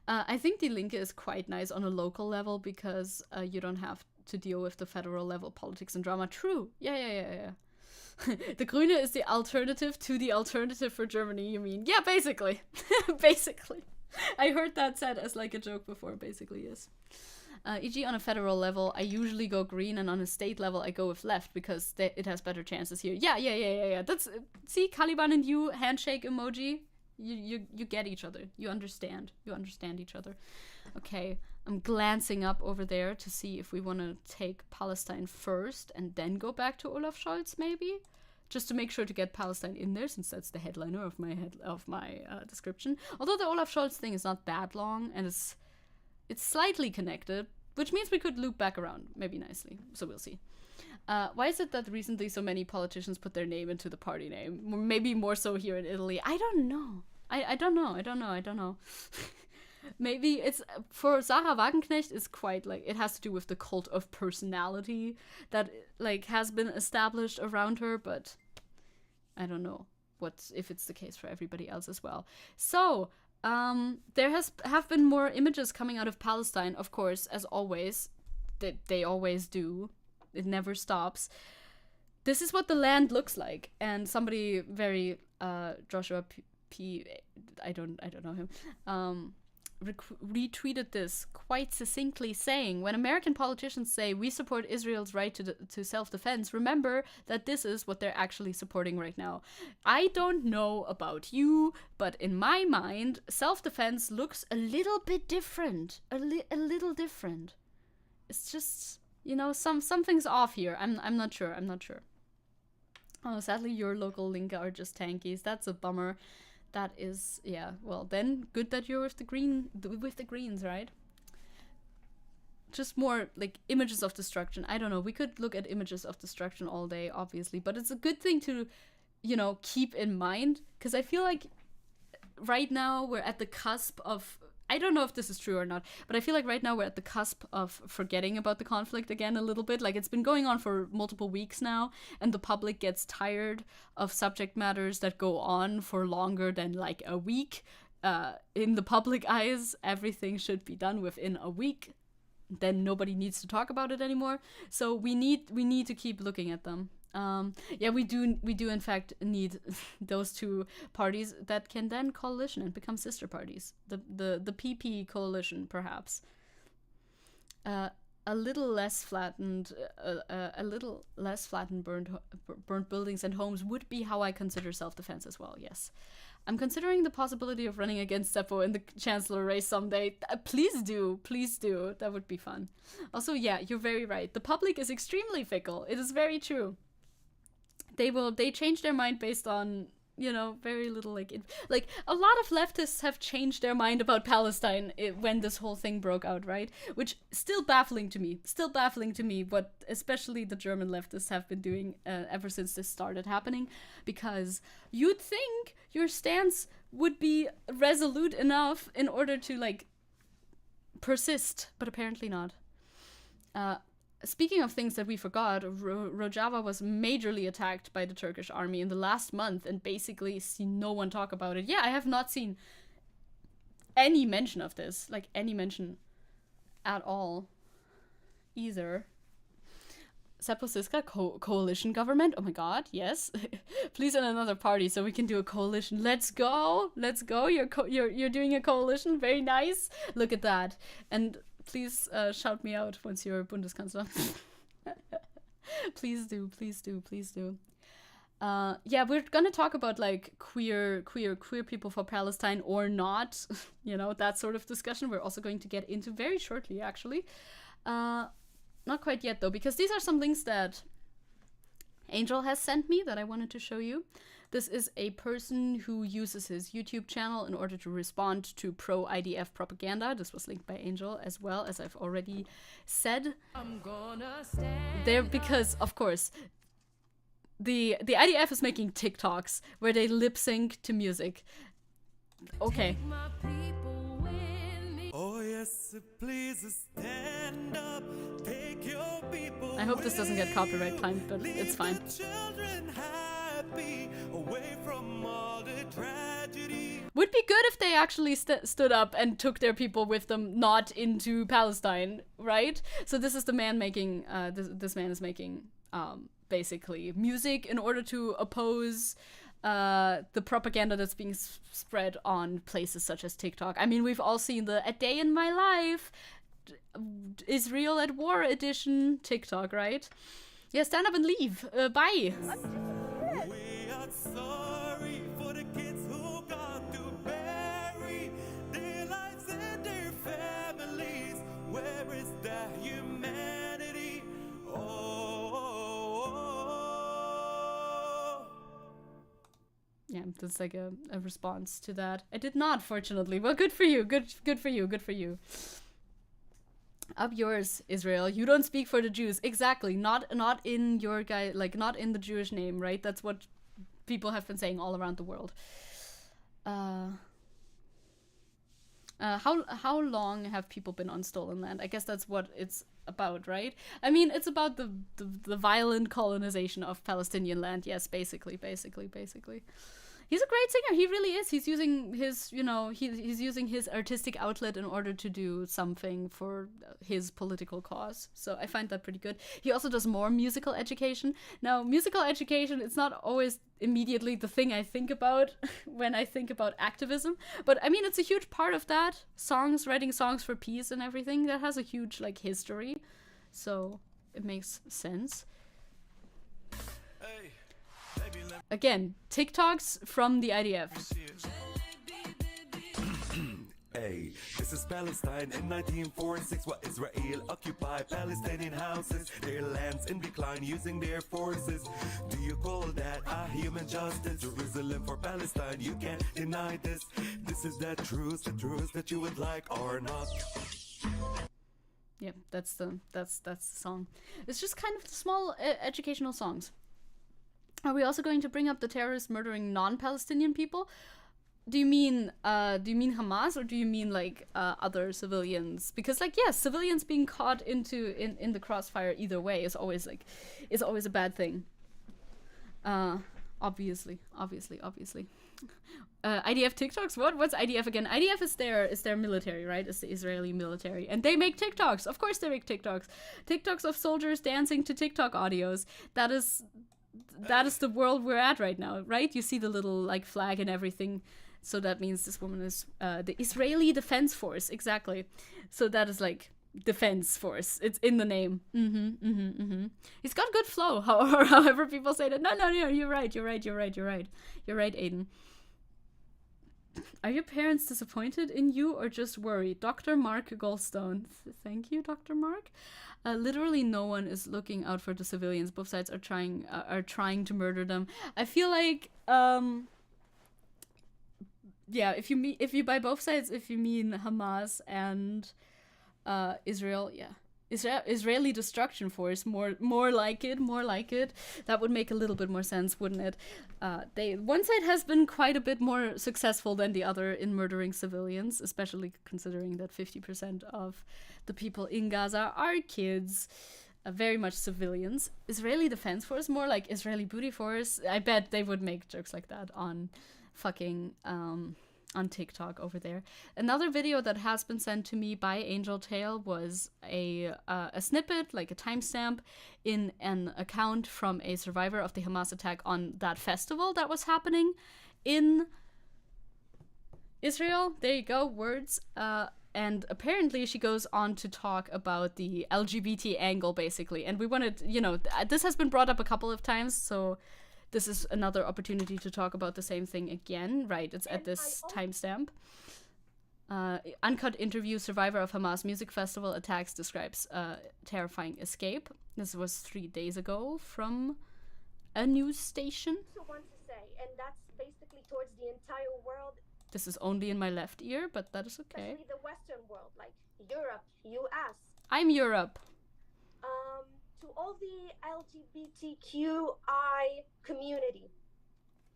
Speaker 1: I think die Linke is quite nice on a local level because you don't have to deal with the federal level politics and drama. True. Yeah. The Grüne is the alternative to the alternative for Germany, you mean? Yeah, basically. Basically. I heard that said as like a joke before, basically, yes. E.g. on a federal level, I usually go green, and on a state level, I go with left because it has better chances here. Yeah. That's see, Caliban and you, handshake emoji. You get each other. You understand. You understand each other. Okay, I'm glancing up over there to see if we want to take Palestine first and then go back to Olaf Scholz, maybe, just to make sure to get Palestine in there, since that's the headliner of my description. Although the Olaf Scholz thing is not that long, and it's slightly connected, which means we could loop back around, maybe nicely. So we'll see. Why is it that recently so many politicians put their name into the party name? Maybe more so here in Italy. I don't know. I don't know. Maybe it's for Sarah Wagenknecht is quite like it has to do with the cult of personality that like has been established around her, but I don't know if it's the case for everybody else as well. So there have been more images coming out of Palestine, of course, as always. They always do. It never stops. This is what the land looks like, and somebody very Joshua P. I don't know him. Retweeted this quite succinctly, saying, when American politicians say we support Israel's right to self-defense, remember that this is what they're actually supporting right now. I don't know about you, but in my mind, self-defense looks a little bit different. A little different. It's just, you know, something's off here. I'm not sure. Oh, sadly, your local Linke are just tankies. That's a bummer. That is, yeah, well then, good that you're with the Greens, right? Just more, like, images of destruction. I don't know, we could look at images of destruction all day, obviously, but it's a good thing to, you know, keep in mind, because I feel like right now we're at the cusp of, I don't know if this is true or not, but I feel like right now we're at the cusp of forgetting about the conflict again a little bit. Like, it's been going on for multiple weeks now, and the public gets tired of subject matters that go on for longer than like a week. In the public eyes, everything should be done within a week. Then nobody needs to talk about it anymore. So we need to keep looking at them. Yeah, we do in fact need those two parties that can then coalition and become sister parties. The PP coalition, perhaps. A little less flattened, burnt buildings and homes would be how I consider self-defense as well. Yes, I'm considering the possibility of running against Seppo in the chancellor race someday. Please do. That would be fun. Also, yeah, you're very right. The public is extremely fickle. It is very true. They change their mind based on, you know, very little, like a lot of leftists have changed their mind about Palestine when this whole thing broke out, right? Which still baffling to me what especially the German leftists have been doing ever since this started happening, because you'd think your stance would be resolute enough in order to like persist, but apparently not. Speaking of things that we forgot, Rojava was majorly attacked by the Turkish army in the last month, and basically seen no one talk about it. Yeah, I have not seen any mention of this, like any mention at all, either. Seppo Siska, coalition government? Oh my god, yes. Please, in another party so we can do a coalition. Let's go. You're doing a coalition. Very nice. Look at that. And please shout me out once you're Bundeskanzler. Please do. Yeah, we're gonna talk about like queer people for Palestine or not. You know, that sort of discussion we're also going to get into very shortly, actually. Not quite yet though, because these are some links that Angel has sent me that I wanted to show you. This is a person who uses his YouTube channel in order to respond to pro-IDF propaganda. This was linked by Angel, as well as I've already said. There, because, of course, the IDF is making TikToks where they lip sync to music. Okay.
Speaker 10: Oh yes, please stand up. Take your people.
Speaker 1: I hope this doesn't get copyright claimed, but it's fine.
Speaker 10: Away from all the tragedy.
Speaker 1: Would be good if they actually stood up and took their people with them, not into Palestine, right? So this is the man making, this man is making, basically, music in order to oppose the propaganda that's being spread on places such as TikTok. I mean, we've all seen the "A Day in My Life" Israel at War edition TikTok, right? Yeah, stand up and leave. Bye.
Speaker 10: We are sorry for the kids who got to bury their lives and their families. Where is the humanity? Oh.
Speaker 1: Yeah, that's like a response to that. I did not, fortunately. Well, good for you. Good for you. Good for you. Up yours, Israel. You don't speak for the Jews. Exactly. Not in your guy, like not in the Jewish name, right? That's what people have been saying all around the world. How long have people been on stolen land? I guess that's what it's about, right? I mean, it's about the violent colonization of Palestinian land. Yes, basically. He's a great singer. He really is. He's using his, he's using his artistic outlet in order to do something for his political cause. So I find that pretty good. He also does more musical education. Now, musical education, it's not always immediately the thing I think about when I think about activism. But I mean, it's a huge part of that. Writing songs for peace and everything. That has a huge, history. So it makes sense. Again, TikToks from the IDF.
Speaker 10: Hey, this is Palestine in 1946, while Israel occupied Palestinian houses, their lands in decline using their forces. Do you call that a human justice? Jerusalem for Palestine, you can't deny this. This is the truth that you would like or not.
Speaker 1: Yeah, that's the song. It's just kind of small educational songs. Are we also going to bring up the terrorists murdering non-Palestinian people? Do you mean Hamas, or do you mean other civilians? Because civilians being caught in the crossfire either way is always a bad thing. Obviously. IDF TikToks? What's IDF again? IDF is their military, right? It's the Israeli military, and they make TikToks. Of course, they make TikToks. TikToks of soldiers dancing to TikTok audios. That is the world we're at right now, right? You see the little flag and everything. So that means this woman is the Israeli Defense Force, exactly. So that is Defense Force. It's in the name. He's got good flow. However people say that. No, you're right, Aiden. Are your parents disappointed in you or just worried? Dr. Mark Goldstone. Thank you, Dr. Mark. Literally no one is looking out for the civilians. Both sides are trying to murder them. I feel if you by both sides, if you mean Hamas and Israel, Israeli Destruction Force, more like it. That would make a little bit more sense, wouldn't it? One side has been quite a bit more successful than the other in murdering civilians, especially considering that 50% of the people in Gaza are kids, very much civilians. Israeli Defense Force, more like Israeli Booty Force. I bet they would make jokes like that on fucking on TikTok over there. Another video that has been sent to me by Angel Tail was a snippet, a timestamp in an account from a survivor of the Hamas attack on that festival that was happening in Israel. There you go, words. And apparently she goes on to talk about the LGBT angle, basically. And we wanted, this has been brought up a couple of times, so this is another opportunity to talk about the same thing again, right? It's at this timestamp. Uncut interview, survivor of Hamas music festival attacks describes terrifying escape. This was 3 days ago from a news station.
Speaker 11: I also want to say, and that's basically towards the entire world.
Speaker 1: This is only in my left ear, but that is okay.
Speaker 11: Especially the Western world, like Europe, US.
Speaker 1: I'm Europe.
Speaker 11: To all the LGBTQI community,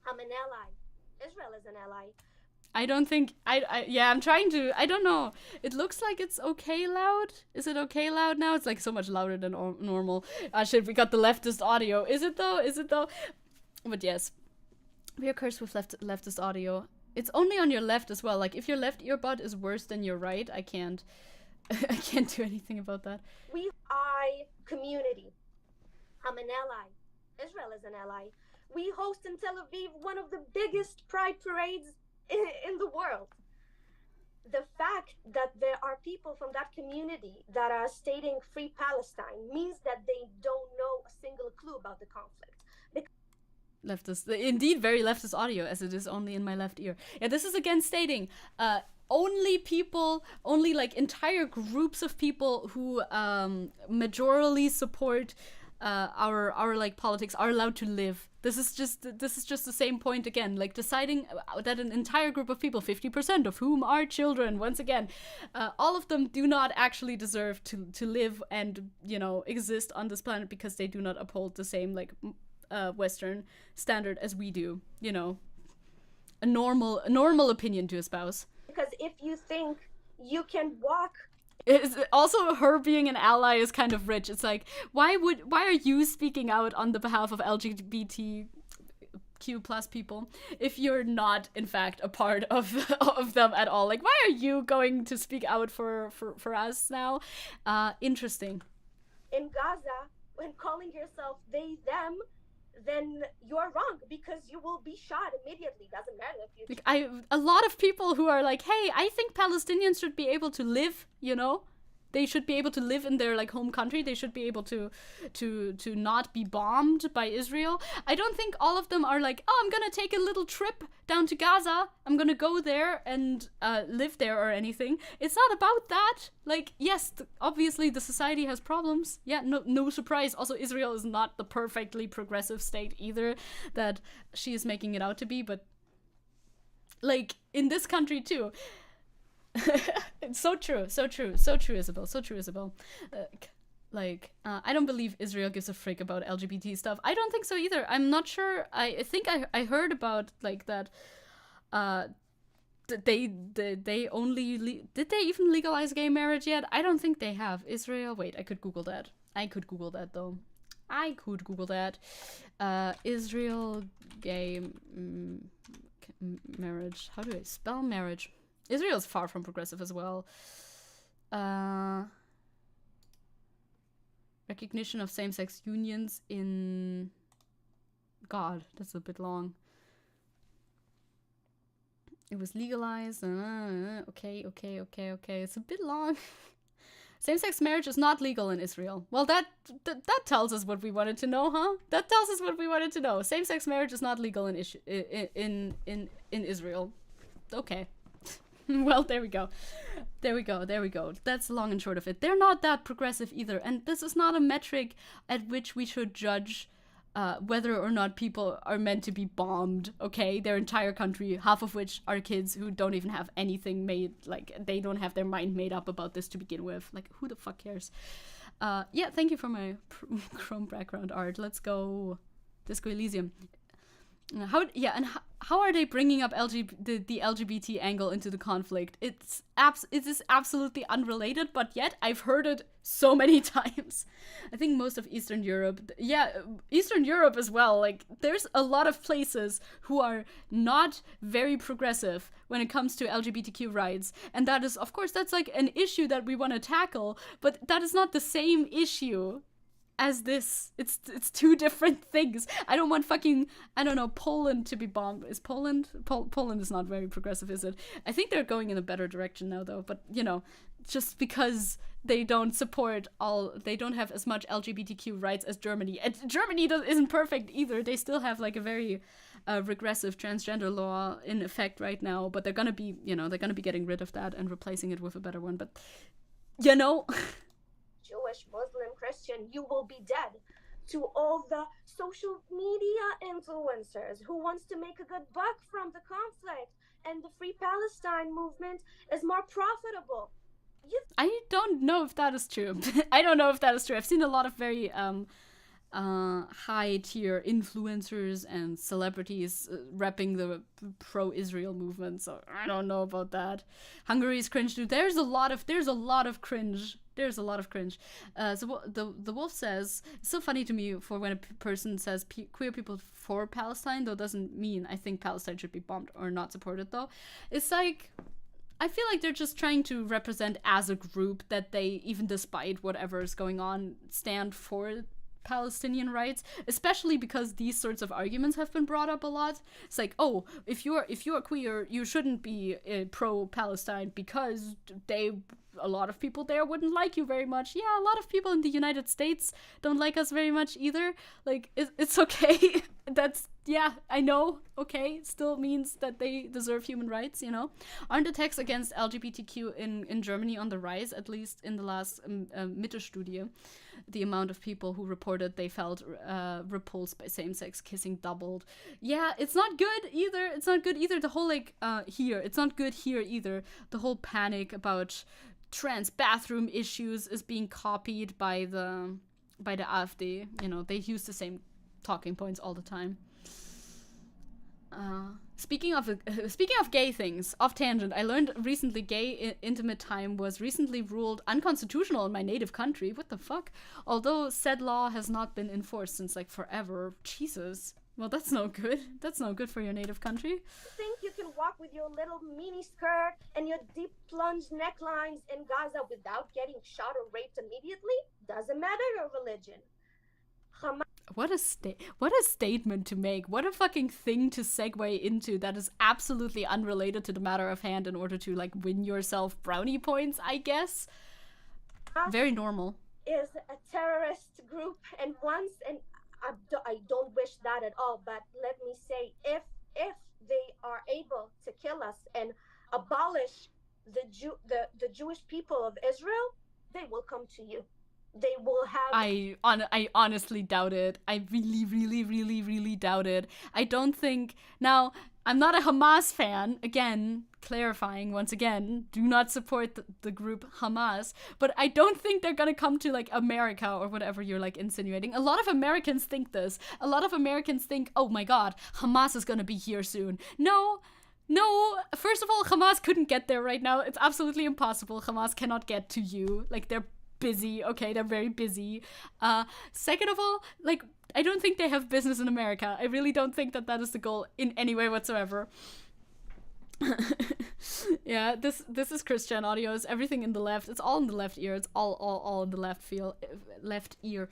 Speaker 11: I'm an ally. Israel is an ally.
Speaker 1: I don't think I'm trying to. I don't know. It looks like it's okay loud. Is it okay loud now? It's so much louder than normal. Shit, we got the leftist audio. Is it though? But yes, we are cursed with leftist audio. It's only on your left as well. If your left earbud is worse than your right, I can't do anything about that.
Speaker 11: I community. I'm an ally. Israel is an ally. We host in Tel Aviv one of the biggest pride parades in the world. the fact that there are people from that community that are stating free Palestine means that they don't know a single clue about the conflict.
Speaker 1: Leftist, indeed, very leftist audio, as it is only in my left ear. Yeah, this is again stating only like entire groups of people who majorly support our like politics are allowed to live. This is just the same point again, like deciding that an entire group of people, 50% of whom are children, once again, all of them do not actually deserve to live and, you know, exist on this planet because they do not uphold the same like Western standard as we do, you know, a normal opinion to espouse.
Speaker 11: Because if you think you can walk,
Speaker 1: it's also her being an ally is kind of rich. It's like, why are you speaking out on the behalf of LGBTQ plus people if you're not in fact a part of them at all? Like, why are you going to speak out for us now? Interesting.
Speaker 11: In Gaza, when calling yourself they them, then you're wrong because you will be shot immediately. Doesn't matter if you.
Speaker 1: Like, a lot of people who are like, hey, I think Palestinians should be able to live, you know? They should be able to live in their like home country. They should be able to not be bombed by Israel. I don't think all of them are like, oh, I'm gonna take a little trip down to Gaza. I'm gonna go there and live there or anything. It's not about that. Like, yes, obviously the society has problems. Yeah, no surprise. Also, Israel is not the perfectly progressive state either that she is making it out to be. But like in this country too. It's so true, Isabel. I don't believe Israel gives a frick about LGBT stuff. I don't think so either. I'm not sure. I think I heard about like that. They only did they even legalize gay marriage yet? I don't think they have. Israel. Wait, I could Google that. Though. I could Google that. Israel gay marriage. How do I spell marriage? Israel is far from progressive as well. Recognition of same-sex unions in... God, that's a bit long. It was legalized. Okay. It's a bit long. Same-sex marriage is not legal in Israel. Well, that tells us what we wanted to know, huh? That tells us what we wanted to know. Same-sex marriage is not legal in Israel. Okay. Well, there we go. That's the long and short of it. They're not that progressive either, and this is not a metric at which we should judge whether or not people are meant to be bombed, okay? Their entire country, half of which are kids who don't even have anything made, like, they don't have their mind made up about this to begin with. Like, who the fuck cares? Yeah, thank you for my Chrome background art. Let's go Disco Elysium. How are they bringing up the LGBT angle into the conflict? It is absolutely unrelated, but yet I've heard it so many times. I think most of Eastern Europe, Eastern Europe as well. Like, there's a lot of places who are not very progressive when it comes to LGBTQ rights, and that is, of course, that's like an issue that we want to tackle, but that is not the same issue as this. It's two different things. I don't want fucking, I don't know, Poland to be bombed. Is Poland? Poland is not very progressive, is it? I think they're going in a better direction now, though. But, you know, just because they don't they don't have as much LGBTQ rights as Germany. And Germany isn't perfect either. They still have like a very regressive transgender law in effect right now. But they're gonna be getting rid of that and replacing it with a better one. But, you know...
Speaker 11: Jewish, Muslim, Christian, you will be dead. To all the social media influencers who wants to make a good buck from the conflict, and the Free Palestine movement is more profitable.
Speaker 1: I don't know if that is true. I've seen a lot of very high-tier influencers and celebrities repping the pro-Israel movement, so I don't know about that. Hungary's cringe too. There's a lot of cringe. So the Wolf says, it's so funny to me for when a person says queer people for Palestine, though doesn't mean I think Palestine should be bombed or not supported, though. It's like, I feel like they're just trying to represent as a group that they, even despite whatever is going on, stand for Palestinian rights, especially because these sorts of arguments have been brought up a lot. It's like, oh, if you're queer, you shouldn't be pro-Palestine because a lot of people there wouldn't like you very much. Yeah, a lot of people in the United States don't like us very much either. Like, it's okay. That's, yeah, I know, okay, still means that they deserve human rights, you know? Aren't attacks against LGBTQ in Germany on the rise, at least in the last Mitte-Studie? The amount of people who reported they felt repulsed by same-sex kissing doubled. Yeah, it's not good either. It's not good either. The whole, like, it's not good here either. The whole panic about trans bathroom issues is being copied by the AfD. You know, they use the same talking points all the time. Speaking of gay things, off tangent, I learned recently gay intimate time was recently ruled unconstitutional in my native country. What the fuck? Although said law has not been enforced since like forever. Jesus. Well, that's no good. That's no good for your native country.
Speaker 11: You think you can walk with your little mini skirt and your deep plunge necklines in Gaza without getting shot or raped immediately? Doesn't matter your religion.
Speaker 1: What a statement to make. What a fucking thing to segue into that is absolutely unrelated to the matter of hand in order to like win yourself brownie points, I guess. Very normal.
Speaker 11: Is a terrorist group, and I don't wish that at all, but let me say, if they are able to kill us and abolish the Jewish people of Israel, they will come to you. They will have...
Speaker 1: I honestly doubt it. I really, really, really, really doubt it. I don't think... Now, I'm not a Hamas fan. Again, clarifying once again, do not support the group Hamas. But I don't think they're gonna come to, like, America or whatever you're, like, insinuating. A lot of Americans think this. A lot of Americans think, oh my god, Hamas is gonna be here soon. No, first of all, Hamas couldn't get there right now. It's absolutely impossible. Hamas cannot get to you. Like, they're busy, okay, they're very busy. Second of all, like, I don't think they have business in America. I really don't think that is the goal in any way whatsoever. Yeah, this is Christian audios. Everything in the left. It's all in the left ear. It's all in the left ear.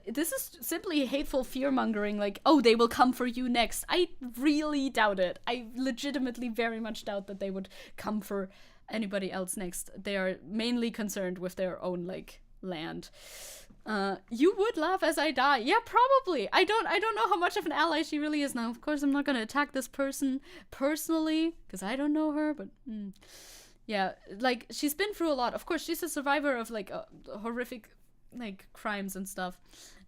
Speaker 1: This is simply hateful fear mongering. Like, oh, they will come for you next. I really doubt it. I legitimately very much doubt that they would come for anybody else next. They are mainly concerned with their own like land. You would laugh as I die. Yeah, probably. I don't know how much of an ally she really is now. Of course, I'm not gonna attack this person personally because I don't know her, but yeah, like, she's been through a lot. Of course, she's a survivor of like horrific like crimes and stuff.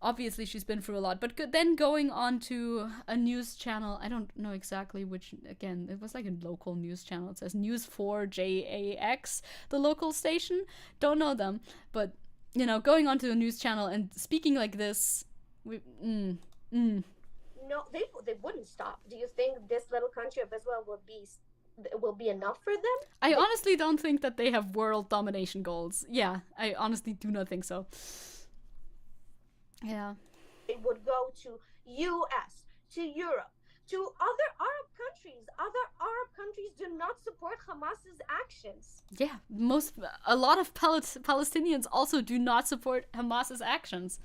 Speaker 1: Obviously, she's been through a lot. But then going on to a news channel, I don't know exactly which. Again, it was like a local news channel. It says News 4 JAX, the local station. Don't know them, but you know, going on to a news channel and speaking like this,
Speaker 11: No, they wouldn't stop. Do you think this little country of Israel will be enough for them?
Speaker 1: I honestly don't think that they have world domination goals. Yeah, I honestly do not think so. Yeah.
Speaker 11: It would go to US, to Europe, to other Arab countries. Other Arab countries do not support Hamas's actions.
Speaker 1: Yeah, a lot of Palestinians also do not support Hamas's actions.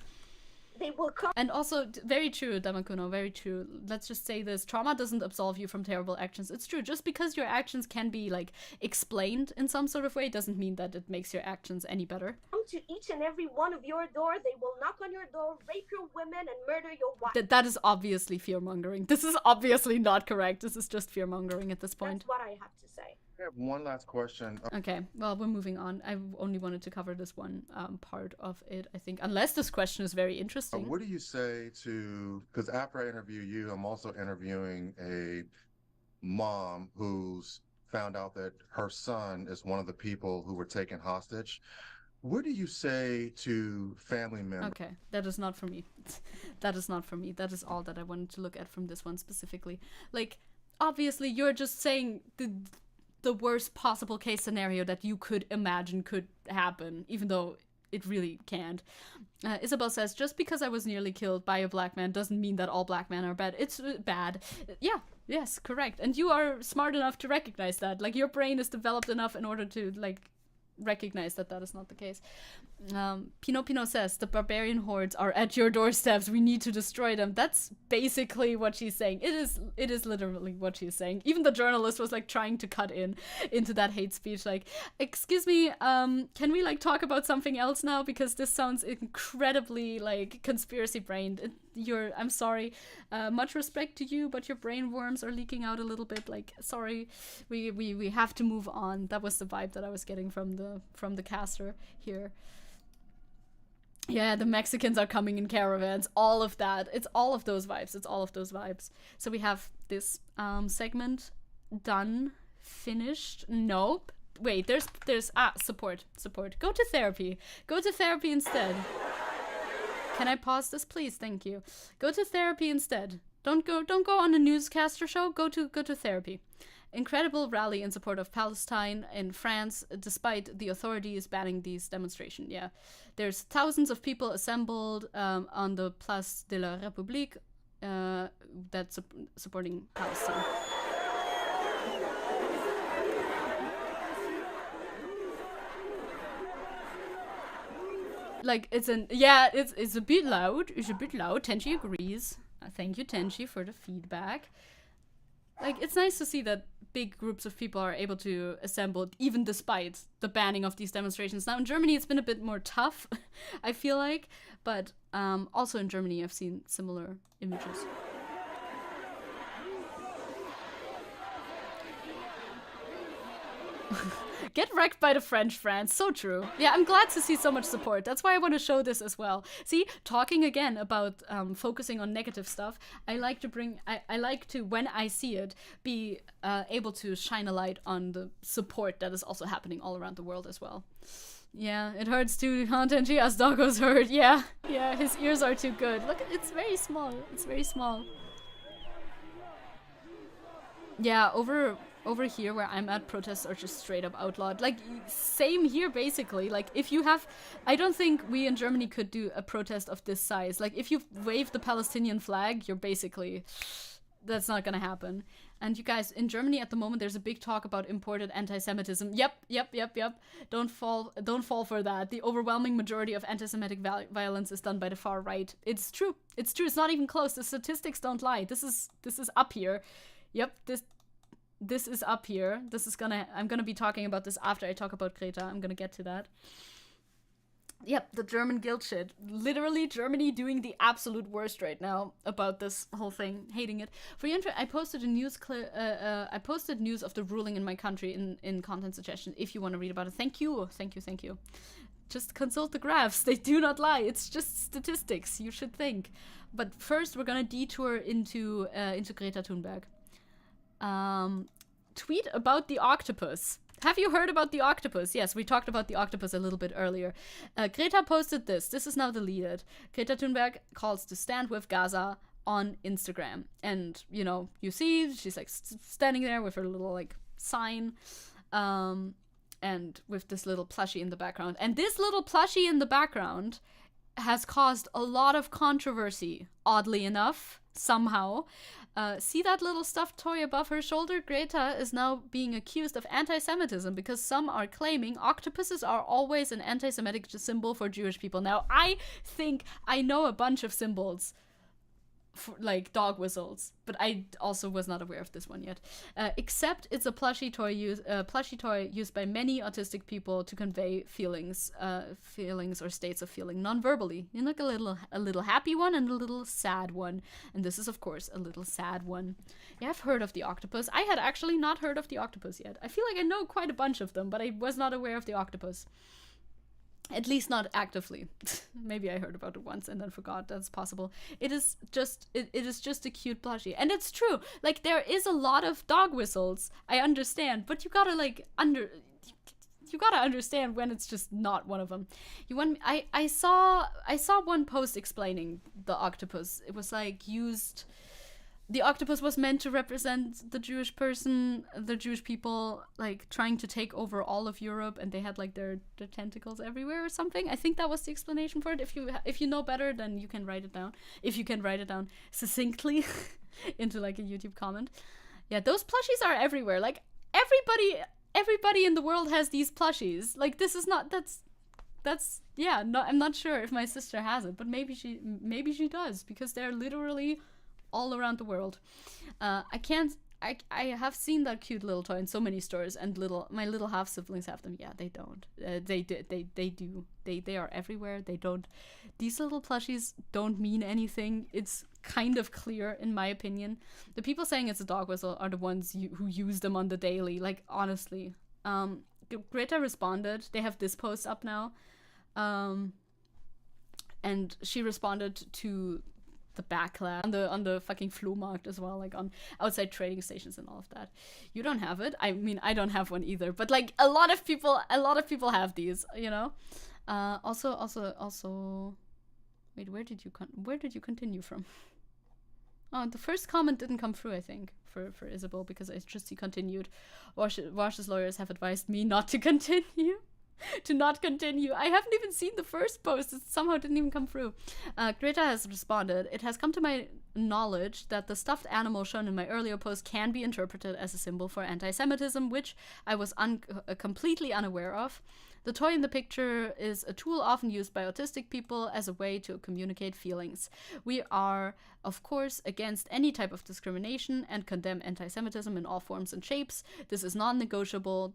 Speaker 11: They will come.
Speaker 1: And also, very true, Damakuno, very true. Let's just say this. Trauma doesn't absolve you from terrible actions. It's true. Just because your actions can be, like, explained in some sort of way doesn't mean that it makes your actions any better.
Speaker 11: Come to each and every one of your door. They will knock on your door, rape your women, and murder your wife.
Speaker 1: That is obviously fear-mongering. This is obviously not correct. This is just fear-mongering at this point.
Speaker 11: That's what I have to say.
Speaker 12: I have one last question.
Speaker 1: Okay, well, we're moving on. I only wanted to cover this one part of it, I think, unless this question is very interesting.
Speaker 12: What do you say to, because after I interview you, I'm also interviewing a mom who's found out that her son is one of the people who were taken hostage. What do you say to family members?
Speaker 1: Okay, that is not for me. That is not for me. That is all that I wanted to look at from this one specifically. Like, obviously, you're just saying the worst possible case scenario that you could imagine could happen, even though it really can't. Isabel says, just because I was nearly killed by a black man doesn't mean that all black men are bad. It's bad. Yeah, yes, correct. And you are smart enough to recognize that. Like, your brain is developed enough in order to, like, recognize that that is not the case. Pino says, the barbarian hordes are at your doorsteps. We need to destroy them. That's basically what she's saying. It is literally what she's saying. Even the journalist was like trying to cut into that hate speech. Like, excuse me, can we like talk about something else now? Because this sounds incredibly like conspiracy brained. I'm sorry. Much respect to you, but your brain worms are leaking out a little bit. Like, sorry, we have to move on. That was the vibe that I was getting from the caster here. Yeah, the Mexicans are coming in caravans. All of that. It's all of those vibes. It's all of those vibes. So we have this segment done, finished. Nope. Wait, there's support. Go to therapy. Go to therapy instead. Can I pause this, please? Thank you. Go to therapy instead. Don't go on a newscaster show. Go to therapy. Incredible rally in support of Palestine in France, despite the authorities banning these demonstrations. Yeah, there's thousands of people assembled on the Place de la République that's supporting Palestine. Like, it's a bit loud. It's a bit loud. Tenchi agrees. Thank you, Tenchi, for the feedback. Like, it's nice to see that big groups of people are able to assemble, even despite the banning of these demonstrations. Now, in Germany, it's been a bit more tough, I feel like. But also in Germany, I've seen similar images. Get wrecked by the French, France. So true. Yeah, I'm glad to see so much support. That's why I want to show this as well. See, talking again about focusing on negative stuff, I like to, when I see it, be able to shine a light on the support that is also happening all around the world as well. Yeah, it hurts too, huh, Tenchi? As doggos hurt. Yeah, his ears are too good. Look, it's very small. It's very small. Yeah, over here where I'm at, protests are just straight up outlawed. Like, same here, basically. Like, if you have... I don't think we in Germany could do a protest of this size. Like, if you wave the Palestinian flag, you're basically... That's not gonna happen. And you guys, in Germany at the moment, there's a big talk about imported anti-Semitism. Yep. Don't fall for that. The overwhelming majority of anti-Semitic violence is done by the far right. It's true. It's true. It's not even close. The statistics don't lie. This is up here. Yep, this is up here. I'm gonna be talking about this after I talk about Greta. I'm gonna get to that. Yep, the German guilt shit. Literally, Germany doing the absolute worst right now about this whole thing, hating it. For your info, I posted a news I posted news of the ruling in my country in content suggestions. If you want to read about it, thank you. Just consult the graphs. They do not lie. It's just statistics. You should think. But first, we're gonna detour into Greta Thunberg. Tweet about the octopus. Have you heard about the octopus? Yes, we talked about the octopus a little bit earlier. Greta posted this. This is now deleted. Greta Thunberg calls to stand with Gaza on Instagram. And, you see, she's like standing there with her little like sign. And with this little plushie in the background. And this little plushie in the background has caused a lot of controversy, oddly enough, somehow. See that little stuffed toy above her shoulder? Greta is now being accused of anti-Semitism because some are claiming octopuses are always an anti-Semitic symbol for Jewish people. Now, I think I know a bunch of symbols for, like, dog whistles, but I also was not aware of this one yet. Except it's a plushie toy used by many autistic people to convey feelings or states of feeling non-verbally. Like a little happy one and a little sad one. And this is, of course, a little sad one. Yeah, I've heard of the octopus. I had actually not heard of the octopus yet. I feel like I know quite a bunch of them, but I was not aware of the octopus. At least not actively. Maybe I heard about it once and then forgot. That's possible. It is just a cute plushie. And it's true. Like, there is a lot of dog whistles. I understand. But you gotta, like, you gotta understand when it's just not one of them. I saw one post explaining the octopus. It was, like, the octopus was meant to represent the Jewish people, like, trying to take over all of Europe, and they had, like, their tentacles everywhere or something. I think that was the explanation for it. If you know better, then you can write it down. If you can write it down succinctly into, like, a YouTube comment. Yeah, those plushies are everywhere. Like, everybody in the world has these plushies. Like, this is not, that's yeah, no, I'm not sure if my sister has it, but maybe she does, because they're literally all around the world. I have seen that cute little toy in so many stores, and my little half siblings have them. Yeah, they don't. They do. They are everywhere. They don't. These little plushies don't mean anything. It's kind of clear, in my opinion. The people saying it's a dog whistle are the ones who use them on the daily. Like, honestly. Greta responded. They have this post up now. And she responded to the backlash on the fucking Flohmarkt as well, like on outside trading stations and all of that. You don't have it. I mean, I don't have one either, but like a lot of people have these, you know. Also wait, where did you continue from? Oh, the first comment didn't come through, I think, for Isabel, because I just see continued. Wash's lawyers have advised me not to continue. To not continue. I haven't even seen the first post. It somehow didn't even come through. Greta has responded. It has come to my knowledge that the stuffed animal shown in my earlier post can be interpreted as a symbol for anti-Semitism, which I was completely unaware of. The toy in the picture is a tool often used by autistic people as a way to communicate feelings. We are, of course, against any type of discrimination and condemn anti-Semitism in all forms and shapes. This is non-negotiable.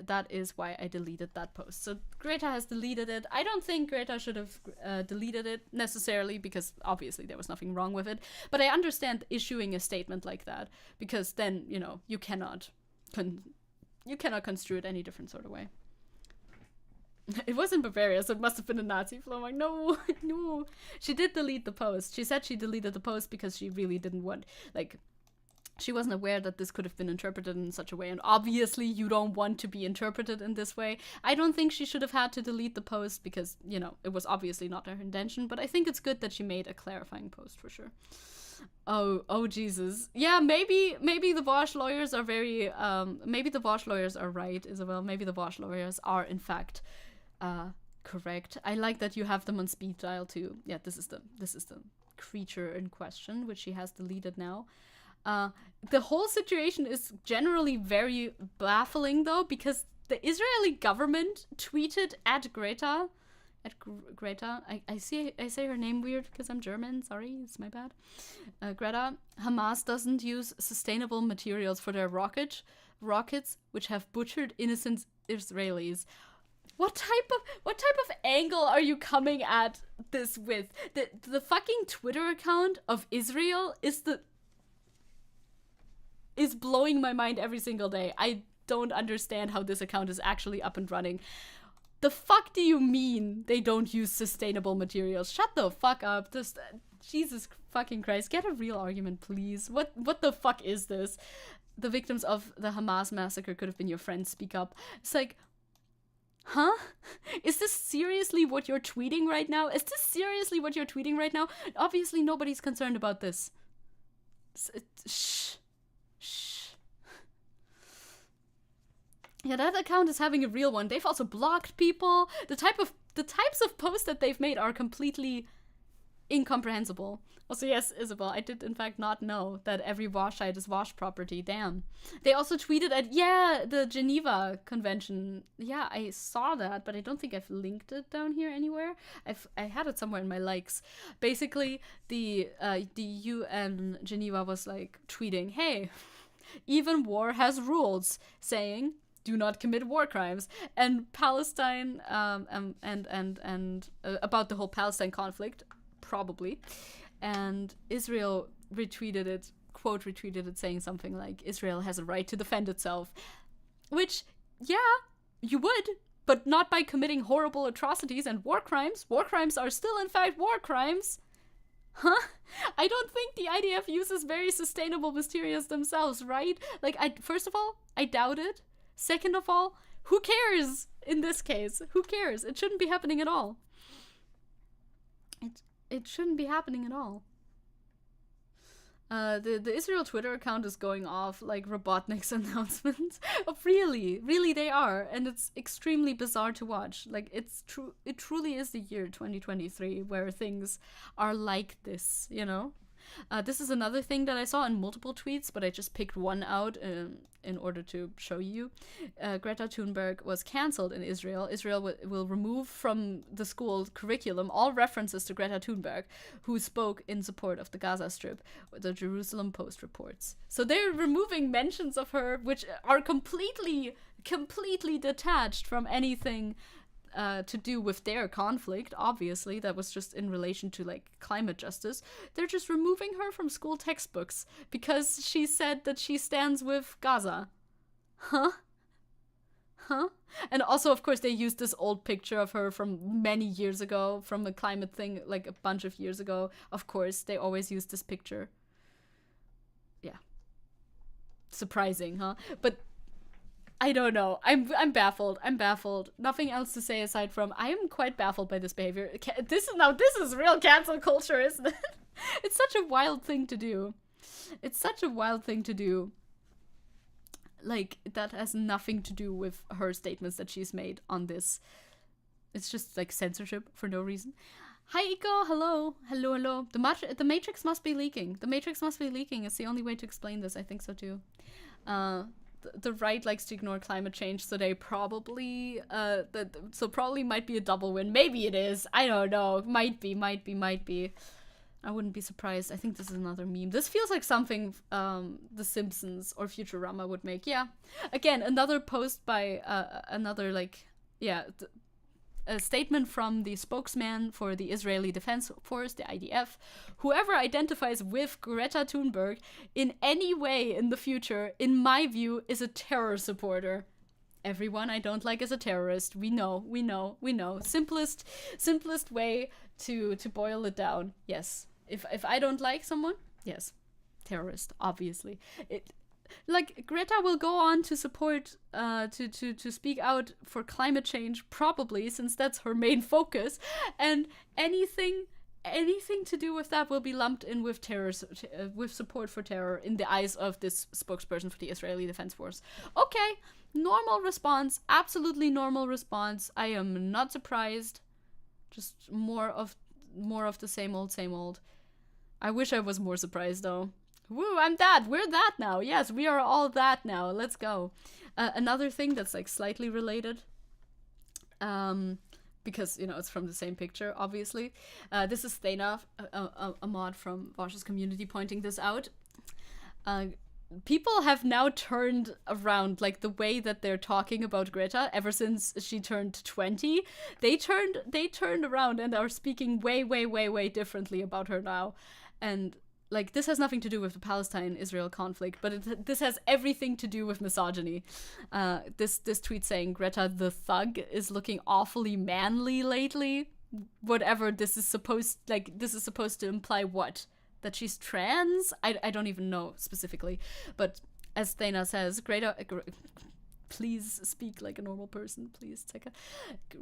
Speaker 1: That is why I deleted that post. So Greta has deleted it. I don't think Greta should have deleted it necessarily, because obviously there was nothing wrong with it. But I understand issuing a statement like that, because then, you know, you cannot construe it any different sort of way. It wasn't Bavaria, so it must have been a Nazi flow. I'm like, no. She did delete the post. She said she deleted the post because she really didn't want, like, she wasn't aware that this could have been interpreted in such a way. And obviously you don't want to be interpreted in this way. I don't think she should have had to delete the post because, you know, it was obviously not her intention. But I think it's good that she made a clarifying post for sure. Oh Jesus. Yeah, maybe the Bosch lawyers are very, maybe the Bosch lawyers are right, Isabel. Maybe the Bosch lawyers are, in fact, correct. I like that you have them on speed dial too. Yeah, this is the creature in question, which she has deleted now. The whole situation is generally very baffling though, because the Israeli government tweeted at Greta. I say her name weird because I'm German. Sorry, it's my bad. Greta, Hamas doesn't use sustainable materials for their rockets, which have butchered innocent Israelis. What type of angle are you coming at this with? The fucking Twitter account of Israel is blowing my mind every single day. I don't understand how this account is actually up and running. The fuck do you mean they don't use sustainable materials? Shut the fuck up. Just Jesus fucking Christ, get a real argument, please. What the fuck is this? The victims of the Hamas massacre could have been your friends. Speak up. It's like, huh? Is this seriously what you're tweeting right now? Obviously nobody's concerned about this. Shh. Yeah, that account is having a real one. They've also blocked people. The types of posts that they've made are completely incomprehensible. Also, yes, Isabel, I did in fact not know that every Washite is Wash property. Damn. They also tweeted at, the Geneva Convention. Yeah, I saw that, but I don't think I've linked it down here anywhere. I had it somewhere in my likes. Basically, the UN Geneva was like tweeting, hey, even war has rules, saying, do not commit war crimes. And Palestine, and about the whole Palestine conflict, probably. And Israel retweeted it, saying something like, Israel has a right to defend itself. Which, yeah, you would, but not by committing horrible atrocities and war crimes. War crimes are still, in fact, war crimes. Huh? I don't think the IDF uses very sustainable materials themselves, right? Like, first of all, I doubt it. Second of all, who cares in this case? Who cares? It shouldn't be happening at all. It shouldn't be happening at all. The Israel Twitter account is going off like Robotnik's announcements. Oh, really they are, and it's extremely bizarre to watch. Like, it truly is the year 2023 where things are like this, you know? This is another thing that I saw in multiple tweets, but I just picked one out in order to show you. Greta Thunberg was cancelled in Israel. Israel will remove from the school curriculum all references to Greta Thunberg, who spoke in support of the Gaza Strip, the Jerusalem Post reports. So they're removing mentions of her, which are completely detached from anything to do with their conflict. Obviously, that was just in relation to like climate justice. They're just removing her from school textbooks because she said that she stands with Gaza. Huh? And also, of course, they used this old picture of her from many years ago, from a climate thing like a bunch of years ago. Of course, they always use this picture. Yeah. Surprising, huh? But I don't know. I'm baffled. Nothing else to say aside from I am quite baffled by this behavior. This is real cancel culture, isn't it? It's such a wild thing to do. Like, that has nothing to do with her statements that she's made on this. It's just like censorship for no reason. Hi, Iko. Hello. The Matrix must be leaking. It's the only way to explain this. I think so too. The right likes to ignore climate change, so they probably probably might be a double win. Maybe it is. I don't know. Might be. I wouldn't be surprised. I think this is another meme. This feels like something The Simpsons or Futurama would make. Yeah. Again, another post by a statement from the spokesman for the Israeli Defense Force, the IDF. Whoever identifies with Greta Thunberg in any way in the future, in my view, is a terror supporter. Everyone I don't like is a terrorist. We know. Simplest way to boil it down. Yes. If I don't like someone, yes. Terrorist, obviously. Like, Greta will go on to support, to speak out for climate change, probably, since that's her main focus, and anything to do with that will be lumped in with terror, with support for terror in the eyes of this spokesperson for the Israeli Defense Force. Okay, normal response, absolutely normal response. I am not surprised. Just more of the same old. I wish I was more surprised, though. Woo, I'm that. We're that now. Yes, we are all that now. Let's go. Another thing that's like slightly related, because, you know, it's from the same picture, obviously. This is Thana, a mod from Vosh's community, pointing this out. People have now turned around, like, the way that they're talking about Greta ever since she turned 20. They turned around and are speaking way differently about her now. And like, this has nothing to do with the Palestine-Israel conflict, but this has everything to do with misogyny. This tweet saying Greta the thug is looking awfully manly lately. Whatever this is supposed to imply what? That she's trans? I don't even know specifically. But as Thana says, Greta... Please speak like a normal person, please, Zecke.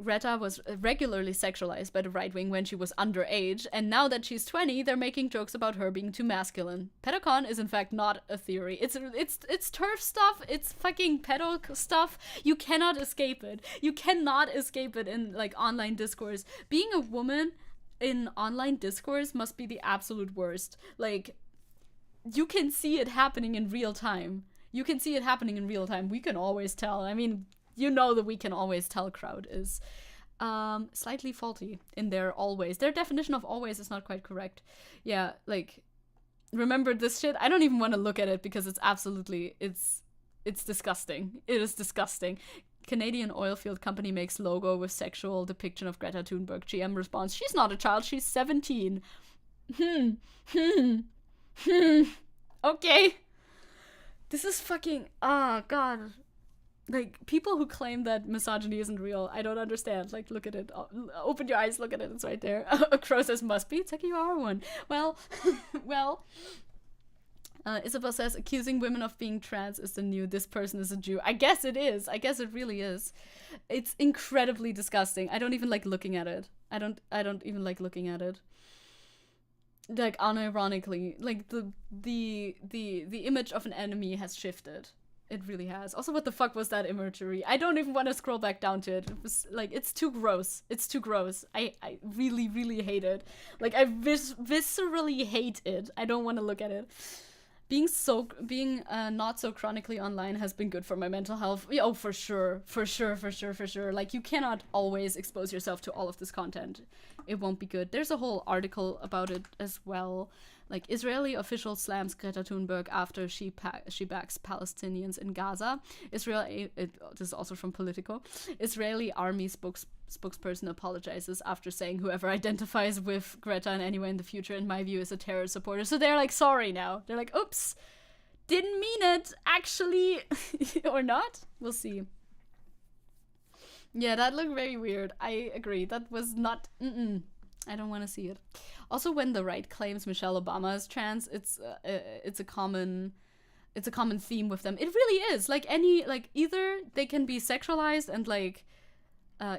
Speaker 1: Greta was regularly sexualized by the right wing when she was underage, and now that she's 20, they're making jokes about her being too masculine. Pedocon is in fact not a theory. It's TERF stuff. It's fucking pedo stuff. You cannot escape it. You cannot escape it in like online discourse. Being a woman in online discourse must be the absolute worst. Like, you can see it happening in real time. We can always tell. I mean, you know the we can always tell crowd is slightly faulty in their always. Their definition of always is not quite correct. Yeah, like, remember this shit? I don't even want to look at it because it's absolutely, it's disgusting. It is disgusting. Canadian oil field company makes logo with sexual depiction of Greta Thunberg. GM response, she's not a child, she's 17. Okay. This is fucking, god. Like, people who claim that misogyny isn't real, I don't understand. Like, look at it. Open your eyes, look at it. It's right there. Crow says, must be. It's like, you are one. Well, Isabel says, accusing women of being trans is the new, this person is a Jew. I guess it is. I guess it really is. It's incredibly disgusting. I don't even like looking at it. I don't even like looking at it. Like, unironically, like the image of an enemy has shifted. It really has. Also, what the fuck was that imagery? I don't even want to scroll back down to it. It was like, it's too gross. It's too gross. I really, really hate it. Like, I viscerally hate it. I don't want to look at it. Being not so chronically online has been good for my mental health. Oh, for sure. For sure. Like, you cannot always expose yourself to all of this content. It won't be good. There's a whole article about it as well. Like, Israeli official slams Greta Thunberg after she backs Palestinians in Gaza. This is also from Politico. Israeli army spokesperson apologizes after saying whoever identifies with Greta in any way in the future, in my view, is a terror supporter. So they're like, sorry now. They're like, oops, didn't mean it, actually. Or not? We'll see. Yeah, that looked very weird. I agree. That was not... I don't want to see it. Also, when the right claims Michelle Obama is trans, it's a common theme with them. It really is. Like, either they can be sexualized and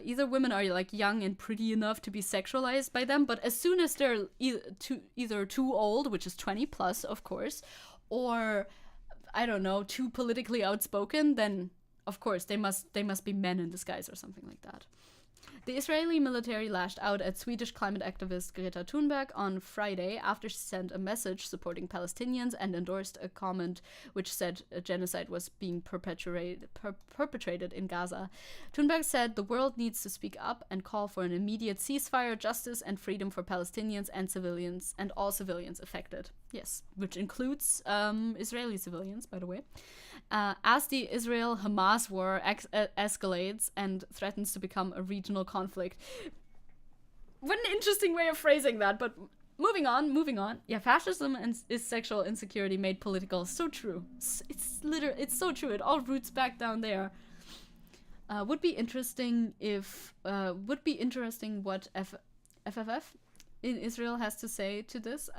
Speaker 1: either women are like young and pretty enough to be sexualized by them, but as soon as they're either too old, which is 20 plus, of course, or I don't know, too politically outspoken, then of course they must be men in disguise or something like that. The Israeli military lashed out at Swedish climate activist Greta Thunberg on Friday after she sent a message supporting Palestinians and endorsed a comment which said a genocide was being perpetrated in Gaza. Thunberg said the world needs to speak up and call for an immediate ceasefire, justice, and freedom for Palestinians and civilians and all civilians affected. Yes, which includes Israeli civilians, by the way. As the Israel-Hamas war escalates and threatens to become a regional conflict. What an interesting way of phrasing that, but moving on. Yeah, fascism is sexual insecurity made political. So true. It's so true. It all roots back down there. Would be interesting what FFF in Israel has to say to this.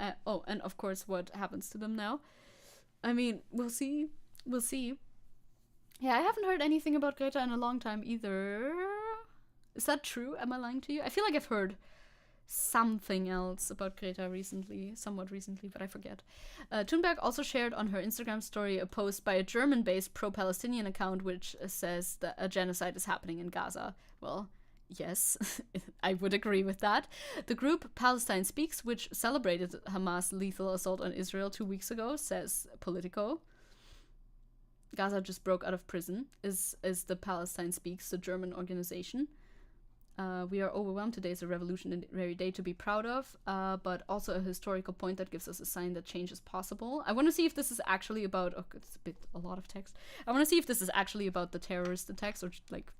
Speaker 1: And of course what happens to them now. I mean, we'll see. Yeah, I haven't heard anything about Greta in a long time either. Is that true? Am I lying to you? I feel like I've heard something else about Greta somewhat recently, but I forget. Thunberg also shared on her Instagram story a post by a German-based pro-Palestinian account which says that a genocide is happening in Gaza. Well, yes, I would agree with that. The group Palestine Speaks, which celebrated Hamas' lethal assault on Israel 2 weeks ago, says Politico. Gaza just broke out of prison, is the Palestine Speaks, the German organization. We are overwhelmed. Today is a revolutionary day to be proud of, but also a historical point that gives us a sign that change is possible. I want to see if this is actually about... Oh, it's a lot of text. I want to see if this is actually about the terrorist attacks or like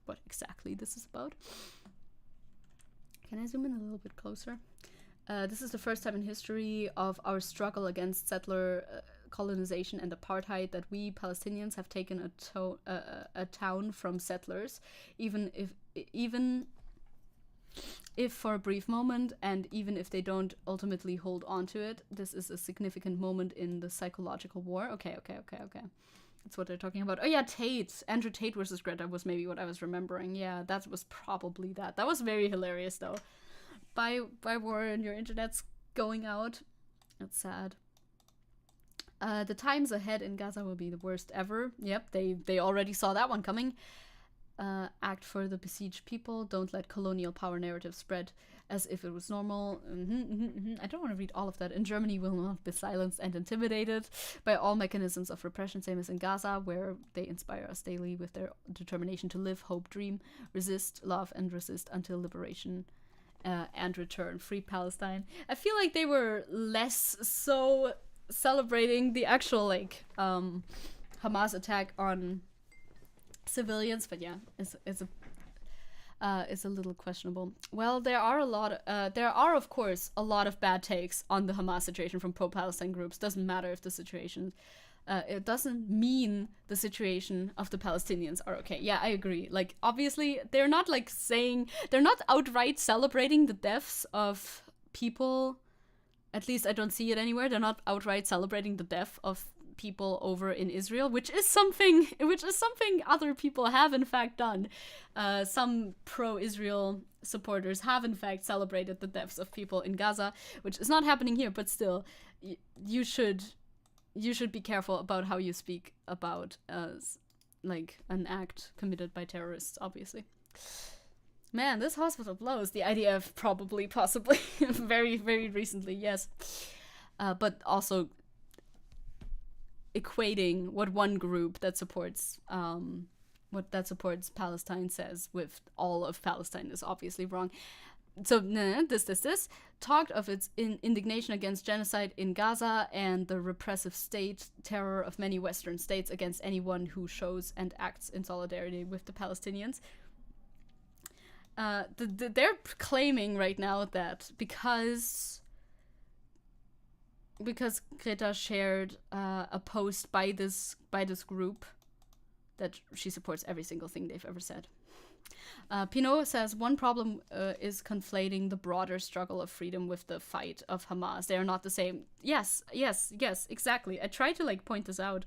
Speaker 1: what exactly this is about. Can I zoom in a little bit closer? This is the first time in history of our struggle against settler colonization and apartheid that we Palestinians have taken a town from settlers, even if for a brief moment, and even if they don't ultimately hold on to it. This is a significant moment in the psychological war. Okay. That's what they're talking about. Oh yeah, Andrew Tate versus Greta was maybe what I was remembering. Yeah, that was probably that. That was very hilarious though. By war and your internet's going out. That's sad. The times ahead in Gaza will be the worst ever. Yep, they already saw that one coming. Act for the besieged people. Don't let colonial power narrative spread as if it was normal. I don't want to read all of that. In Germany, will not be silenced and intimidated by all mechanisms of repression, same as in Gaza, where they inspire us daily with their determination to live, hope, dream, resist, love, and resist until liberation and return. Free Palestine. I feel like they were less so celebrating the actual Hamas attack on civilians, but yeah, it's a little questionable. Well, there are of course a lot of bad takes on the Hamas situation from pro-Palestine groups. Doesn't matter if the situation it doesn't mean the situation of the Palestinians are okay. Yeah, I agree. Like, obviously they're not they're not outright celebrating the deaths of people. At least I don't see it anywhere. They're not outright celebrating the death of people over in Israel, which is something other people have in fact done. Some pro-Israel supporters have in fact celebrated the deaths of people in Gaza, which is not happening here, but still, you should you should be careful about how you speak about like an act committed by terrorists, obviously. Man, this hospital blows. The IDF probably, possibly, very, very recently, yes. But also equating what one group that supports Palestine says with all of Palestine is obviously wrong. So this talked of its indignation against genocide in Gaza and the repressive state terror of many Western states against anyone who shows and acts in solidarity with the Palestinians. They're claiming right now that because Greta shared a post by this group, that she supports every single thing they've ever said. Pinot says one problem is conflating the broader struggle of freedom with the fight of Hamas. They are not the same. Yes, exactly. I try to like point this out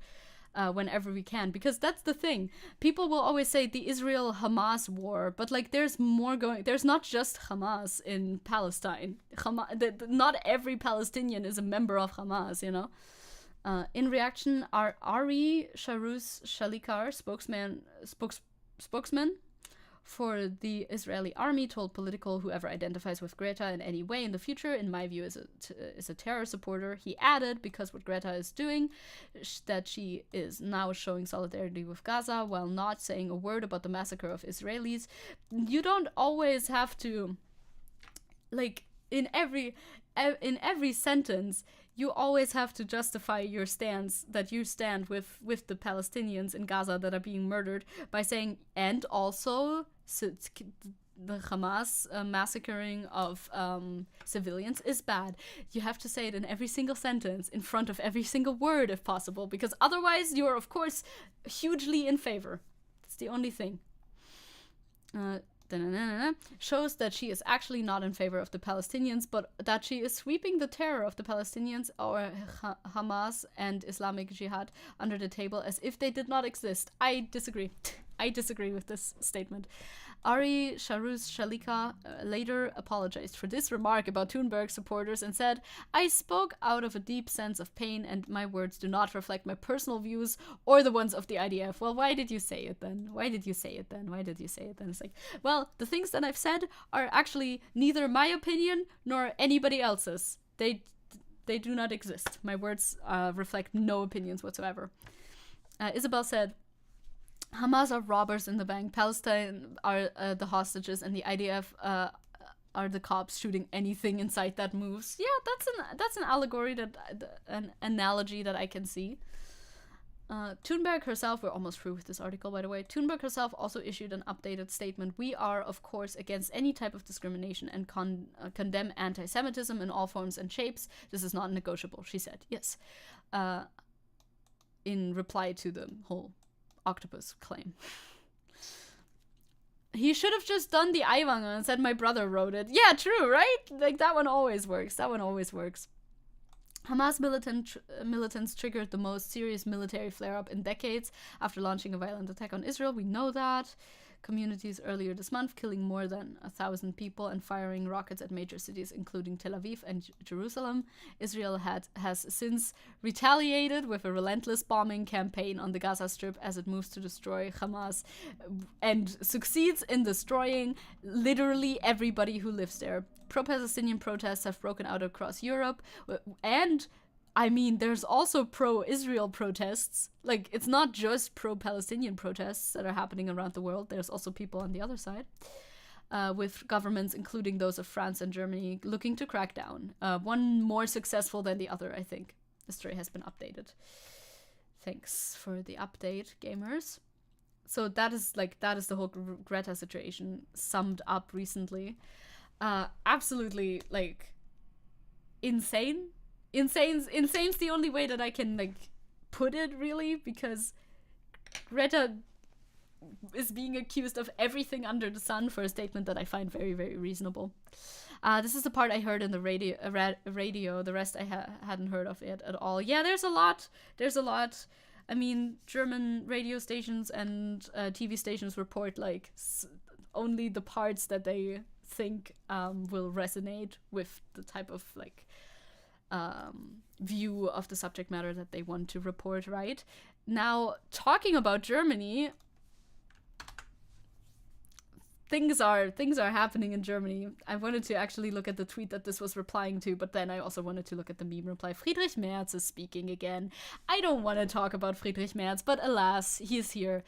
Speaker 1: whenever we can, because that's the thing. People will always say the Israel-Hamas war, but like there's more going. There's not just Hamas in Palestine. Not every Palestinian is a member of Hamas, you know. In reaction, Ari Sharus Shalikar, spokesman for the Israeli army, told Political whoever identifies with Greta in any way in the future, in my view, is a terror supporter. He added, because what Greta is doing, that she is now showing solidarity with Gaza while not saying a word about the massacre of Israelis. You don't always have to, like, in every sentence, you always have to justify your stance, that you stand with the Palestinians in Gaza that are being murdered, by saying, and also the Hamas massacring of civilians is bad. You have to say it in every single sentence, in front of every single word if possible, because otherwise you're, of course, hugely in favor. It's the only thing. Shows that she is actually not in favor of the Palestinians, but that she is sweeping the terror of the Palestinians or Hamas and Islamic Jihad under the table as if they did not exist. I disagree. I disagree with this statement. Ari Sharus Shalika later apologized for this remark about Thunberg supporters and said, "I spoke out of a deep sense of pain and my words do not reflect my personal views or the ones of the IDF." Well, why did you say it then? Why did you say it then? Why did you say it then? It's like, well, the things that I've said are actually neither my opinion nor anybody else's. They do not exist. My words reflect no opinions whatsoever. Isabel said, Hamas are robbers in the bank, Palestine are the hostages, and the IDF are the cops shooting anything in sight that moves. Yeah, that's an allegory, an analogy that I can see. Thunberg herself, we're almost through with this article, by the way. Thunberg herself also issued an updated statement. "We are, of course, against any type of discrimination and condemn anti-Semitism in all forms and shapes. This is not negotiable," she said. Yes. In reply to the whole octopus claim. He should have just done the Aiwanger and said my brother wrote it. Yeah, true, right? Like, that one always works. Hamas militants triggered the most serious military flare-up in decades after launching a violent attack on Israel. We know that. Communities earlier this month killing more than 1,000 people and firing rockets at major cities including Tel Aviv and Jerusalem. Israel has since retaliated with a relentless bombing campaign on the Gaza Strip as it moves to destroy Hamas and succeeds in destroying literally everybody who lives there. Pro-Palestinian protests have broken out across Europe, and I mean, there's also pro-Israel protests. Like, it's not just pro-Palestinian protests that are happening around the world. There's also people on the other side, with governments, including those of France and Germany, looking to crack down. One more successful than the other, I think. The story has been updated. Thanks for the update, gamers. So that is the whole Greta situation summed up recently. Absolutely, like, insane. Insane's the only way that I can, like, put it, really, because Greta is being accused of everything under the sun for a statement that I find very, very reasonable. This is the part I heard in the radio. The rest I hadn't heard of it at all. Yeah, there's a lot. I mean, German radio stations and TV stations report, like, only the parts that they think will resonate with the type of, like, view of the subject matter that they want to report, right? Now, talking about Germany, things are happening in Germany. I wanted to actually look at the tweet that this was replying to, but then I also wanted to look at the meme reply. Friedrich Merz is speaking again. I don't want to talk about Friedrich Merz, but alas, he's here.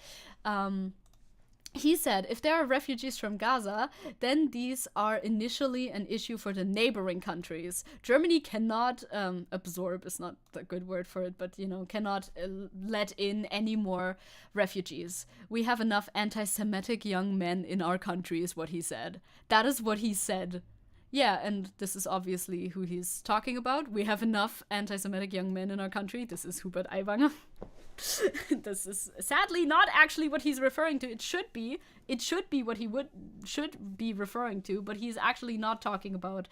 Speaker 1: He said, if there are refugees from Gaza, then these are initially an issue for the neighboring countries. Germany cannot absorb, is not a good word for it, but, cannot let in any more refugees. We have enough anti-Semitic young men in our country, is what he said. That is what he said. Yeah, and this is obviously who he's talking about. We have enough anti-Semitic young men in our country. This is Hubert Aiwanger. This is sadly not actually what he's referring to. It should be what he should be referring to, but he's actually not talking about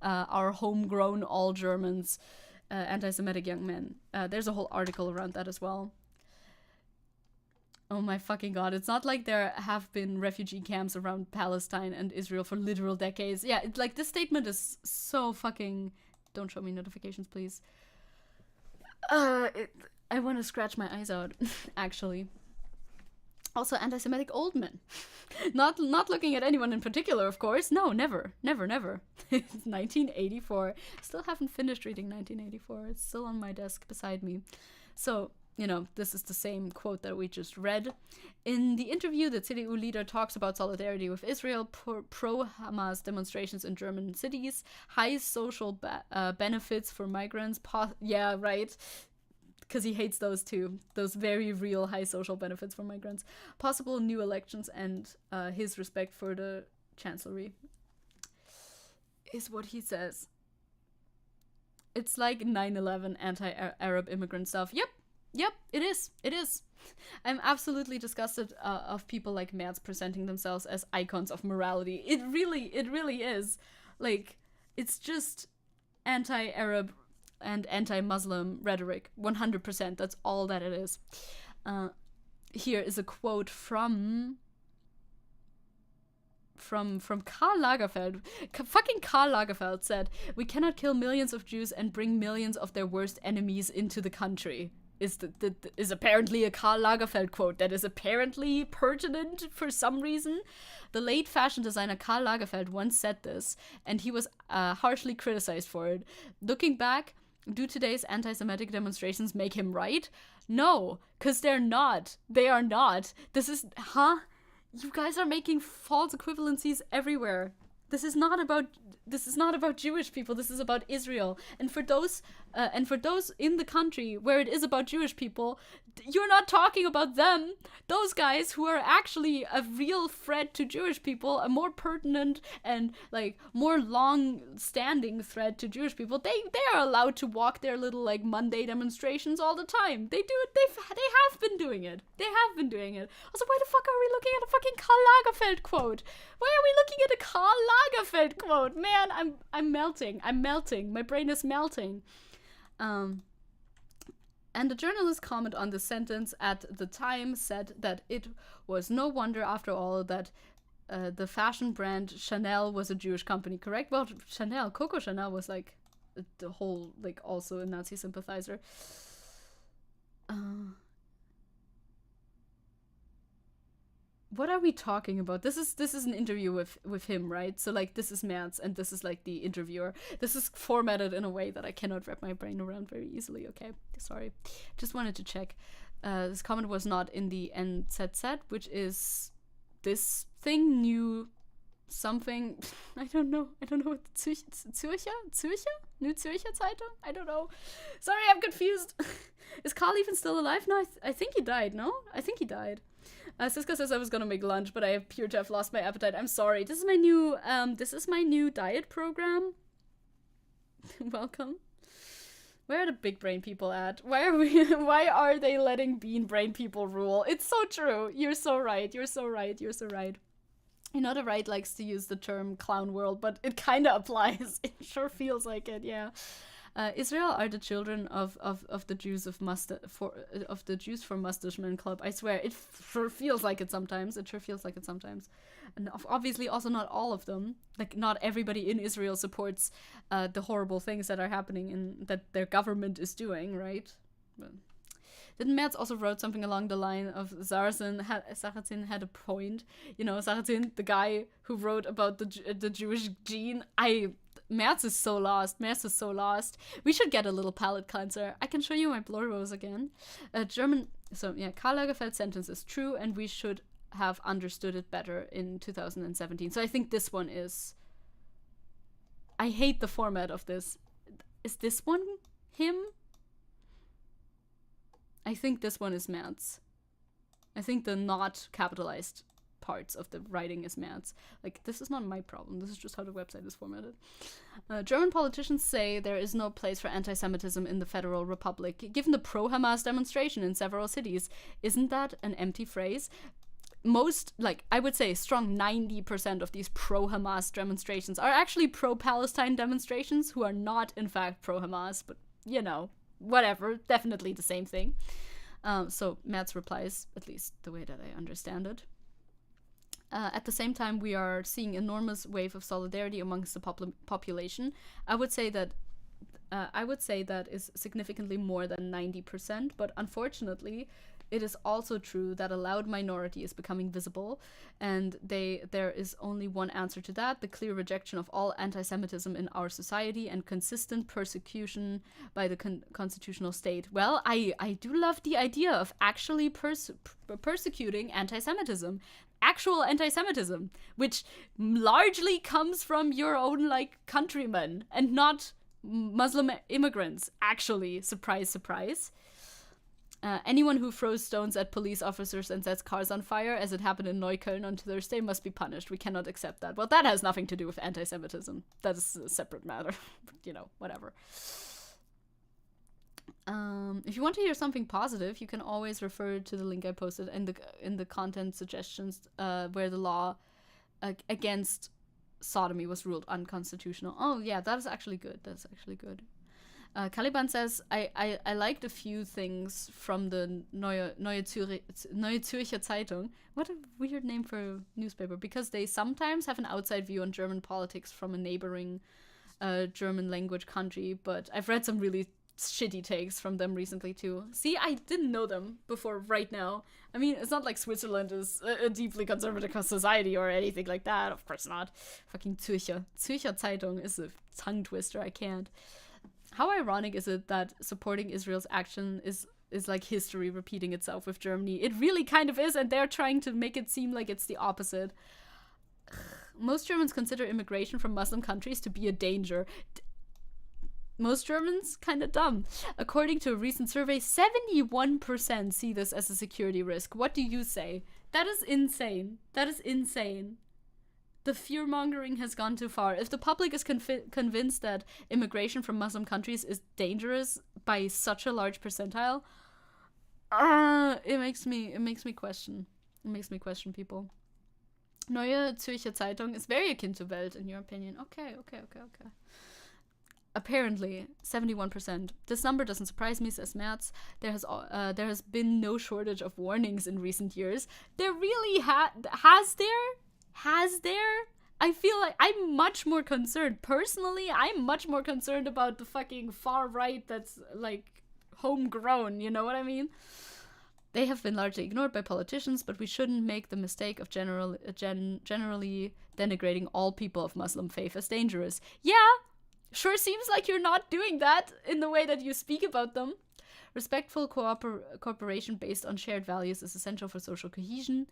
Speaker 1: our homegrown all Germans anti-Semitic young men. There's a whole article around that as well. Oh my fucking god, it's not like there have been refugee camps around Palestine and Israel for literal decades. Yeah, this statement is so fucking... Don't show me notifications, please. I want to scratch my eyes out, actually. Also, anti-Semitic old men. Not looking at anyone in particular, of course. No, never. It's 1984. Still haven't finished reading 1984. It's still on my desk beside me. So, this is the same quote that we just read. In the interview, the CDU leader talks about solidarity with Israel, pro-Hamas demonstrations in German cities, high social benefits for migrants. Yeah, right. Because he hates those too. Those very real high social benefits for migrants. Possible new elections and his respect for the chancellery. Is what he says. It's like 9/11 anti-Arab immigrant stuff. Yep, it is. I'm absolutely disgusted of people like Merz presenting themselves as icons of morality. It really is. It's just anti-Arab and anti-Muslim rhetoric. 100%. That's all that it is. Here is a quote from Karl Lagerfeld. Fucking Karl Lagerfeld said, "We cannot kill millions of Jews and bring millions of their worst enemies into the country." Is apparently a Karl Lagerfeld quote that is apparently pertinent for some reason. The late fashion designer Karl Lagerfeld once said this, and he was harshly criticized for it. Looking back, do today's anti-Semitic demonstrations make him right? No, because they're not. They are not. This is... You guys are making false equivalencies everywhere. This is not about Jewish people. This is about Israel. And for those in the country where it is about Jewish people, you're not talking about them. Those guys who are actually a real threat to Jewish people, a more pertinent and more long-standing threat to Jewish people, they are allowed to walk their little Monday demonstrations all the time. They do it. They have been doing it. Also, why the fuck are we looking at a fucking Karl Lagerfeld quote? Why are we looking at a Karl Lagerfeld quote? Man, I'm melting. My brain is melting. And the journalist's comment on the sentence at the time said that it was no wonder, after all, that the fashion brand Chanel was a Jewish company, correct? Well, Coco Chanel was the whole, also a Nazi sympathizer. What are we talking about? This is an interview with him, right? So this is Merz and this is the interviewer. This is formatted in a way that I cannot wrap my brain around very easily. Okay, sorry. Just wanted to check. This comment was not in the NZZ, which is this thing, new something. I don't know what Zürcher? New Zürcher Zeitung? I don't know. Sorry, I'm confused. Is Karl even still alive? No, I think he died. No, I think he died. Siska says I was gonna make lunch, but I appear to have lost my appetite. I'm sorry. This is my new diet program. Welcome. Where are the big brain people at? Why are they letting bean brain people rule? It's so true. You're so right. The right likes to use the term clown world, but it kinda applies. It sure feels like it, yeah. Israel are the children of the Jews of the Jews for Mustachman Club. I swear, it sure feels like it sometimes. And obviously also not all of them. Like, not everybody in Israel supports the horrible things that are happening and that their government is doing, right? But didn't Merz also wrote something along the line of Sarrazin had a point? You know, Sarrazin, the guy who wrote about the Jewish gene. Merz is so lost. We should get a little palate cleanser. I can show you my blorbos again. Karl Lagerfeld's sentence is true, and we should have understood it better in 2017. So I think this one is... I hate the format of this. Is this one him? I think this one is Merz. I think the not capitalized parts of the writing is Merz. Like, this is not my problem. This is just how the website is formatted. German politicians say there is no place for anti-Semitism in the Federal Republic, given the pro-Hamas demonstration in several cities. Isn't that an empty phrase? Most, like, I would say strong 90% of these pro-Hamas demonstrations are actually pro-Palestine demonstrations who are not, in fact, pro-Hamas, but, you know, whatever, definitely the same thing. So Merz replies, at least the way that I understand it. At the same time, we are seeing enormous wave of solidarity amongst the population. I would say that is significantly more than 90%, but unfortunately, it is also true that a loud minority is becoming visible, and there is only one answer to that: the clear rejection of all anti-Semitism in our society and consistent persecution by the constitutional state. Well, I do love the idea of actually persecuting anti-Semitism. Actual anti-Semitism, which largely comes from your own, like, countrymen and not Muslim immigrants. Actually, surprise, surprise. Anyone who throws stones at police officers and sets cars on fire, as it happened in Neukölln on Thursday, must be punished. We cannot accept that. Well, that has nothing to do with anti-Semitism. That is a separate matter. You know, whatever. If you want to hear something positive, you can always refer to the link I posted in the content suggestions, where the law against sodomy was ruled unconstitutional. Oh yeah, that is actually good. That's actually good. Caliban says, I liked a few things from the Neue Zürcher Zeitung. What a weird name for a newspaper, because they sometimes have an outside view on German politics from a neighboring German language country, but I've read some really shitty takes from them recently too. See, I didn't know them before right now. I mean, it's not like Switzerland is a deeply conservative society or anything like that. Of course not. Fucking Zürcher Zeitung is a tongue twister. I can't. How ironic is it that supporting Israel's action is like history repeating itself with Germany? It really kind of is, and they're trying to make it seem like it's the opposite. Most Germans consider immigration from Muslim countries to be a danger. Most Germans? Kind of dumb. According to a recent survey, 71% see this as a security risk. What do you say? That is insane. That is insane. The fear-mongering has gone too far. If the public is convinced that immigration from Muslim countries is dangerous by such a large percentile, it makes me question. It makes me question people. Neue Zürcher Zeitung is very akin to Welt, in your opinion. Okay. Apparently, 71%. This number doesn't surprise me, says Merz. There has been no shortage of warnings in recent years. There really has there? I feel like I'm much more concerned. Personally, I'm much more concerned about the fucking far right that's, like, homegrown, you know what I mean? They have been largely ignored by politicians, but we shouldn't make the mistake of generally denigrating all people of Muslim faith as dangerous. Yeah, sure seems like you're not doing that in the way that you speak about them. Respectful cooperation based on shared values is essential for social cohesion.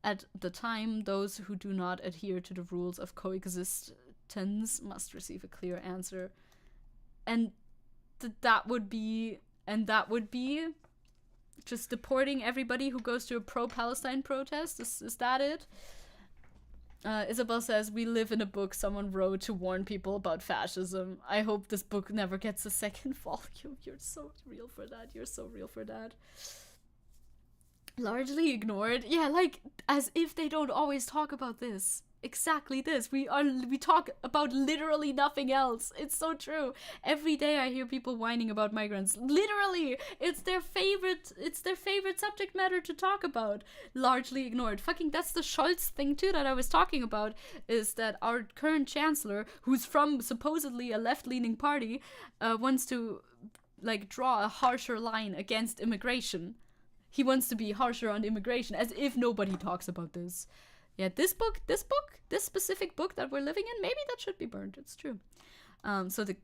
Speaker 1: At the time, those who do not adhere to the rules of coexistence must receive a clear answer. And that would be just deporting everybody who goes to a pro-Palestine protest? Is that it? Isabel says, we live in a book someone wrote to warn people about fascism. I hope this book never gets a second volume. You're so real for that. Largely ignored. Yeah, like, as if they don't always talk about this. exactly this. We talk about literally nothing else. It's so true. Every day I hear people whining about migrants. Literally, it's their favorite subject matter to talk about. Largely ignored. Fucking, that's the Scholz thing too that I was talking about, is that our current chancellor, who's from supposedly a left-leaning party, wants to like draw a harsher line against immigration. He wants to be harsher on immigration, as if nobody talks about this. Yeah, this specific book that we're living in, maybe that should be burned. It's true. So the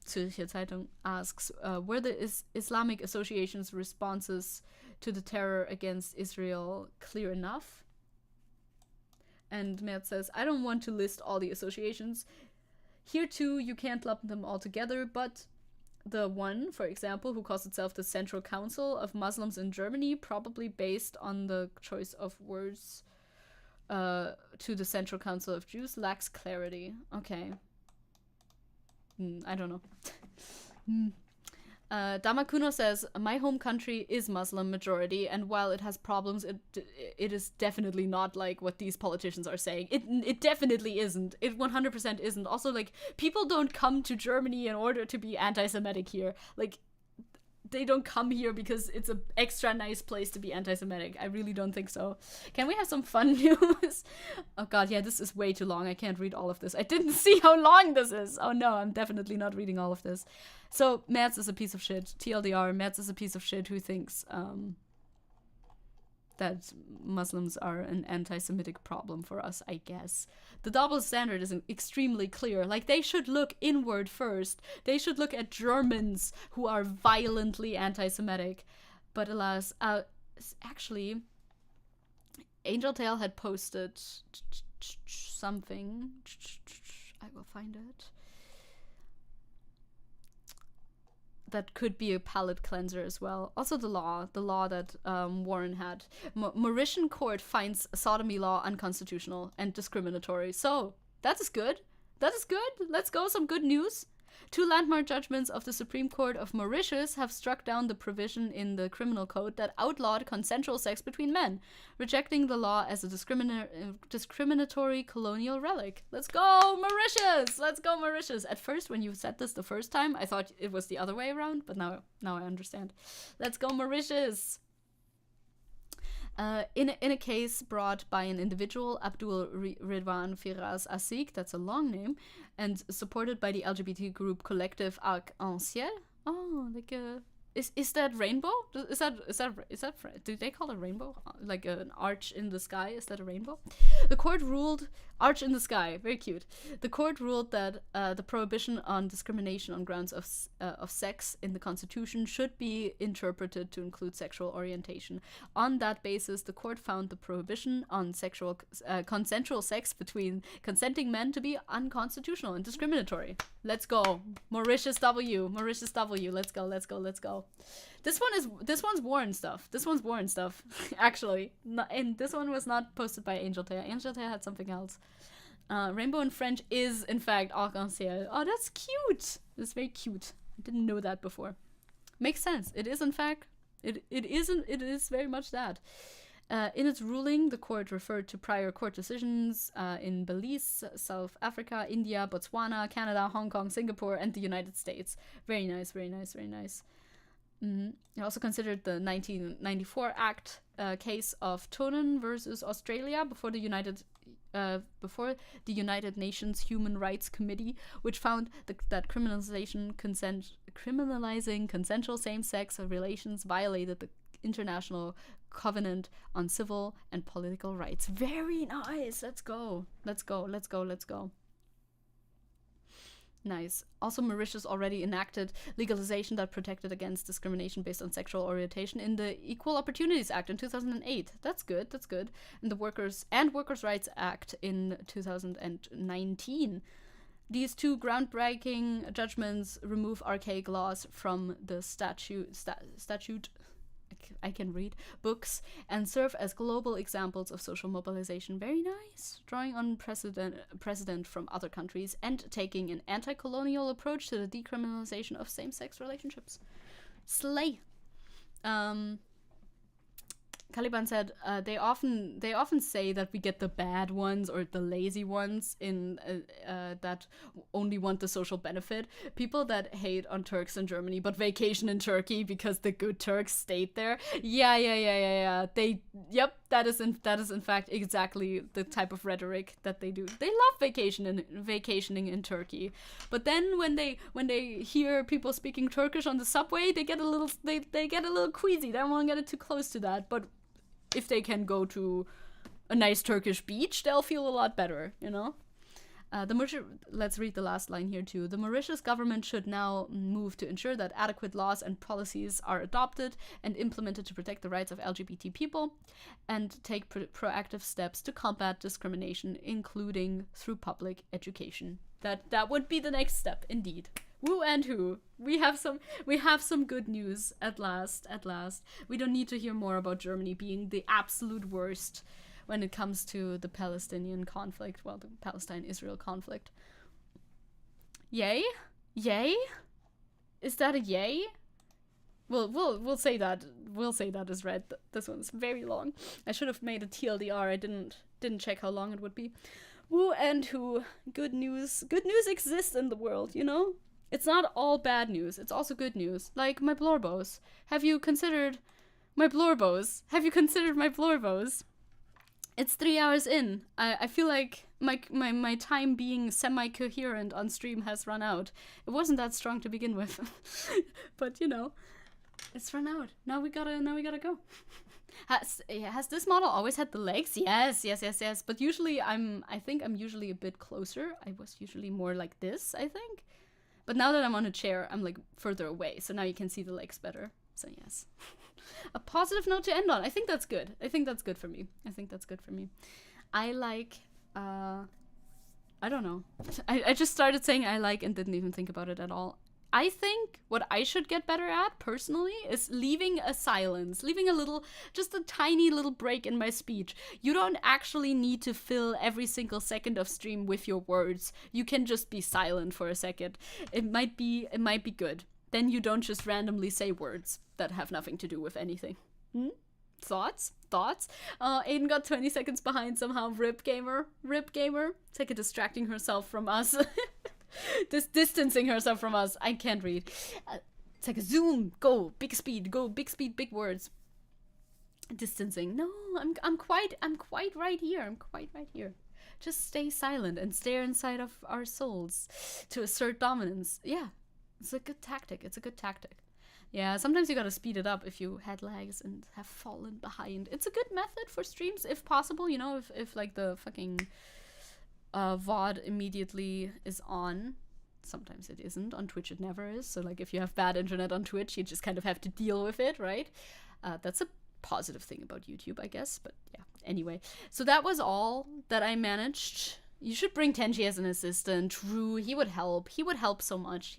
Speaker 1: Zürcher Zeitung asks, were the Islamic Association's responses to the terror against Israel clear enough? And Mert says, I don't want to list all the associations. Here too, you can't lump them all together, but the one, for example, who calls itself the Central Council of Muslims in Germany, probably based on the choice of words to the Central Council of Jews, lacks clarity. Okay. I don't know. Damakuno says, my home country is Muslim majority, and while it has problems, it is definitely not like what these politicians are saying. It definitely isn't. It 100% isn't. Also, like, people don't come to Germany in order to be anti-Semitic here. Like, they don't come here because it's an extra nice place to be anti-Semitic. I really don't think so. Can we have some fun news? Oh god, yeah, this is way too long. I can't read all of this. I didn't see how long this is. Oh no, I'm definitely not reading all of this. So, Merz is a piece of shit. TLDR, Merz is a piece of shit who thinks that Muslims are an anti-Semitic problem for us, I guess. The double standard is extremely clear. Like, they should look inward first. They should look at Germans who are violently anti-Semitic. But alas, actually, Angel Tail had posted something. I will find it. That could be a palate cleanser as well. Also the law that Warren had. Mauritian court finds sodomy law unconstitutional and discriminatory. So, that is good. That is good. Let's go, some good news. 2 landmark judgments of the Supreme Court of Mauritius have struck down the provision in the criminal code that outlawed consensual sex between men, rejecting the law as a discriminatory colonial relic. Let's go, Mauritius! Let's go, Mauritius! At first, when you said this the first time, I thought it was the other way around, but now I understand. Let's go, Mauritius! In a case brought by an individual, Abdul Ridwan Firaz Asik, that's a long name, and supported by the LGBT group collective Arc-en-Ciel. Oh, like a... Is that rainbow? Is that do they call it rainbow? Like an arch in the sky? Is that a rainbow? The court ruled arch in the sky. Very cute. The court ruled that the prohibition on discrimination on grounds of sex in the Constitution should be interpreted to include sexual orientation. On that basis, the court found the prohibition on consensual sex between consenting men to be unconstitutional and discriminatory. Let's go, Mauritius W. Mauritius W. Let's go. Let's go. Let's go. This one's Warren stuff. This one's Warren stuff, actually. And this one was not posted by Angel Tail. Angel Tail had something else. Rainbow in French is, in fact, arc-en-ciel. Oh, that's cute. That's very cute. I didn't know that before. Makes sense. It is, in fact, it is very much that. In its ruling, the court referred to prior court decisions in Belize, South Africa, India, Botswana, Canada, Hong Kong, Singapore, and the United States. Very nice, very nice, very nice. It also considered the 1994 Act case of Tonen versus Australia before the United Nations Human Rights Committee, which found that criminalizing consensual same-sex relations violated the International Covenant on Civil and Political Rights. Very nice. Let's go. Let's go. Let's go. Let's go. Nice. Also, Mauritius already enacted legalization that protected against discrimination based on sexual orientation in the Equal Opportunities Act in 2008. That's good. That's good. And the Workers' Rights Act in 2019. These 2 groundbreaking judgments remove archaic laws from the statute I can read books and serve as global examples of social mobilization. Very nice. Drawing on precedent from other countries and taking an anti-colonial approach to the decriminalization of same-sex relationships. Slay. Caliban said they often say that we get the bad ones or the lazy ones in that only want the social benefit. People that hate on Turks in Germany but vacation in Turkey because the good Turks stayed there. Yeah. That is in fact exactly the type of rhetoric that they do. They love vacationing in Turkey, but then when they hear people speaking Turkish on the subway, they get a little queasy. They don't want to get it too close to that, but if they can go to a nice Turkish beach, they'll feel a lot better, you know? Let's read the last line here too. The Mauritius government should now move to ensure that adequate laws and policies are adopted and implemented to protect the rights of LGBT people and take proactive steps to combat discrimination, including through public education. That would be the next step, indeed. Woo and who. We have some good news at last. We don't need to hear more about Germany being the absolute worst when it comes to the Palestinian conflict, well, the Palestine-Israel conflict. Yay? Is that a yay? We'll say that. We'll say that is red. This one's very long. I should have made a TLDR. I didn't check how long it would be. Woo and who. Good news. Good news exists in the world, you know? It's not all bad news. It's also good news. Like my blorbos. Have you considered my blorbos? It's 3 hours in. I feel like my time being semi-coherent on stream has run out. It wasn't that strong to begin with. But you know, it's run out. Now we gotta go. Has this model always had the legs? Yes. But usually I think I'm usually a bit closer. I was usually more like this, I think. But now that I'm on a chair, I'm like further away. So now you can see the legs better. So yes. A positive note to end on. I think that's good. I think that's good for me. I like, I don't know. I just started saying I like and didn't even think about it at all. I think what I should get better at, personally, is leaving a silence. Leaving just a tiny little break in my speech. You don't actually need to fill every single second of stream with your words. You can just be silent for a second. It might be good. Then you don't just randomly say words that have nothing to do with anything. Thoughts? Aiden got 20 seconds behind somehow. Rip gamer. Zecke distracting herself from us. Distancing herself from us. I can't read. Zecke, zoom, go, big speed, big words. Distancing. No, I'm quite right here. Just stay silent and stare inside of our souls to assert dominance. Yeah. It's a good tactic. Yeah, sometimes you gotta speed it up if you had lags and have fallen behind. It's a good method for streams, if possible, you know, if like the fucking VOD immediately is on. Sometimes it isn't. On Twitch it never is. So like if you have bad internet on Twitch, you just kind of have to deal with it, right? That's a positive thing about YouTube, I guess. But yeah, anyway. So that was all that I managed. You should bring Tenchi as an assistant. True, he would help. He would help so much.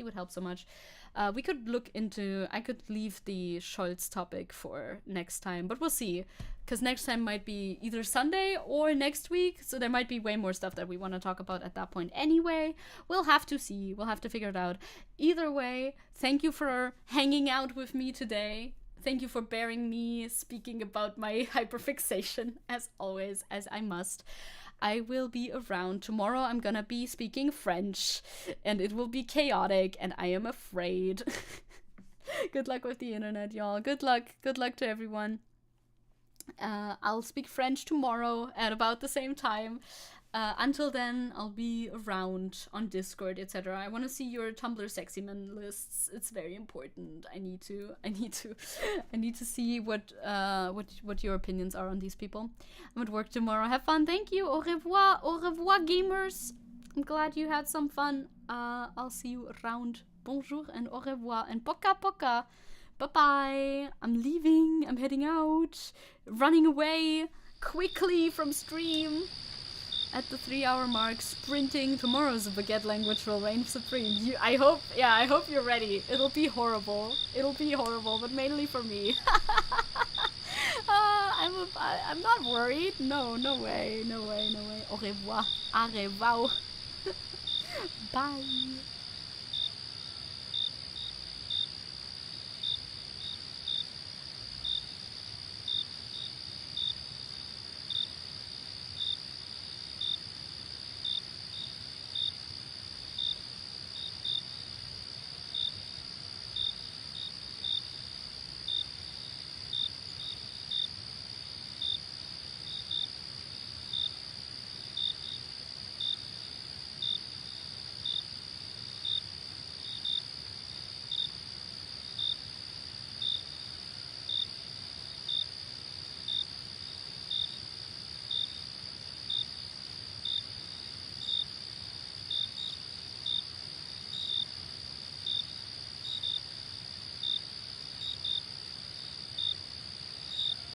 Speaker 1: We could look into... I could leave the Scholz topic for next time, but we'll see. Because next time might be either Sunday or next week, so there might be way more stuff that we want to talk about at that point anyway. We'll have to see. We'll have to figure it out. Either way, thank you for hanging out with me today. Thank you for bearing me speaking about my hyperfixation, as always, as I must. I will be around. Tomorrow I'm gonna be speaking French, and it will be chaotic, and I am afraid. Good luck with the internet, y'all. Good luck to everyone. I'll speak French tomorrow at about the same time. Until then, I'll be around on Discord, etc. I want to see your Tumblr sexy men lists. It's very important. I need to see what your opinions are on these people. I'm at work tomorrow. Have fun. Thank you. Au revoir, gamers. I'm glad you had some fun. I'll see you around. Bonjour and au revoir and poka poka. Bye bye. I'm leaving. I'm heading out. Running away quickly from stream. At the 3-hour mark, sprinting. Tomorrow's Baguette language will reign supreme. I hope you're ready. It'll be horrible, but mainly for me. I'm not worried. No way. Au revoir. Bye.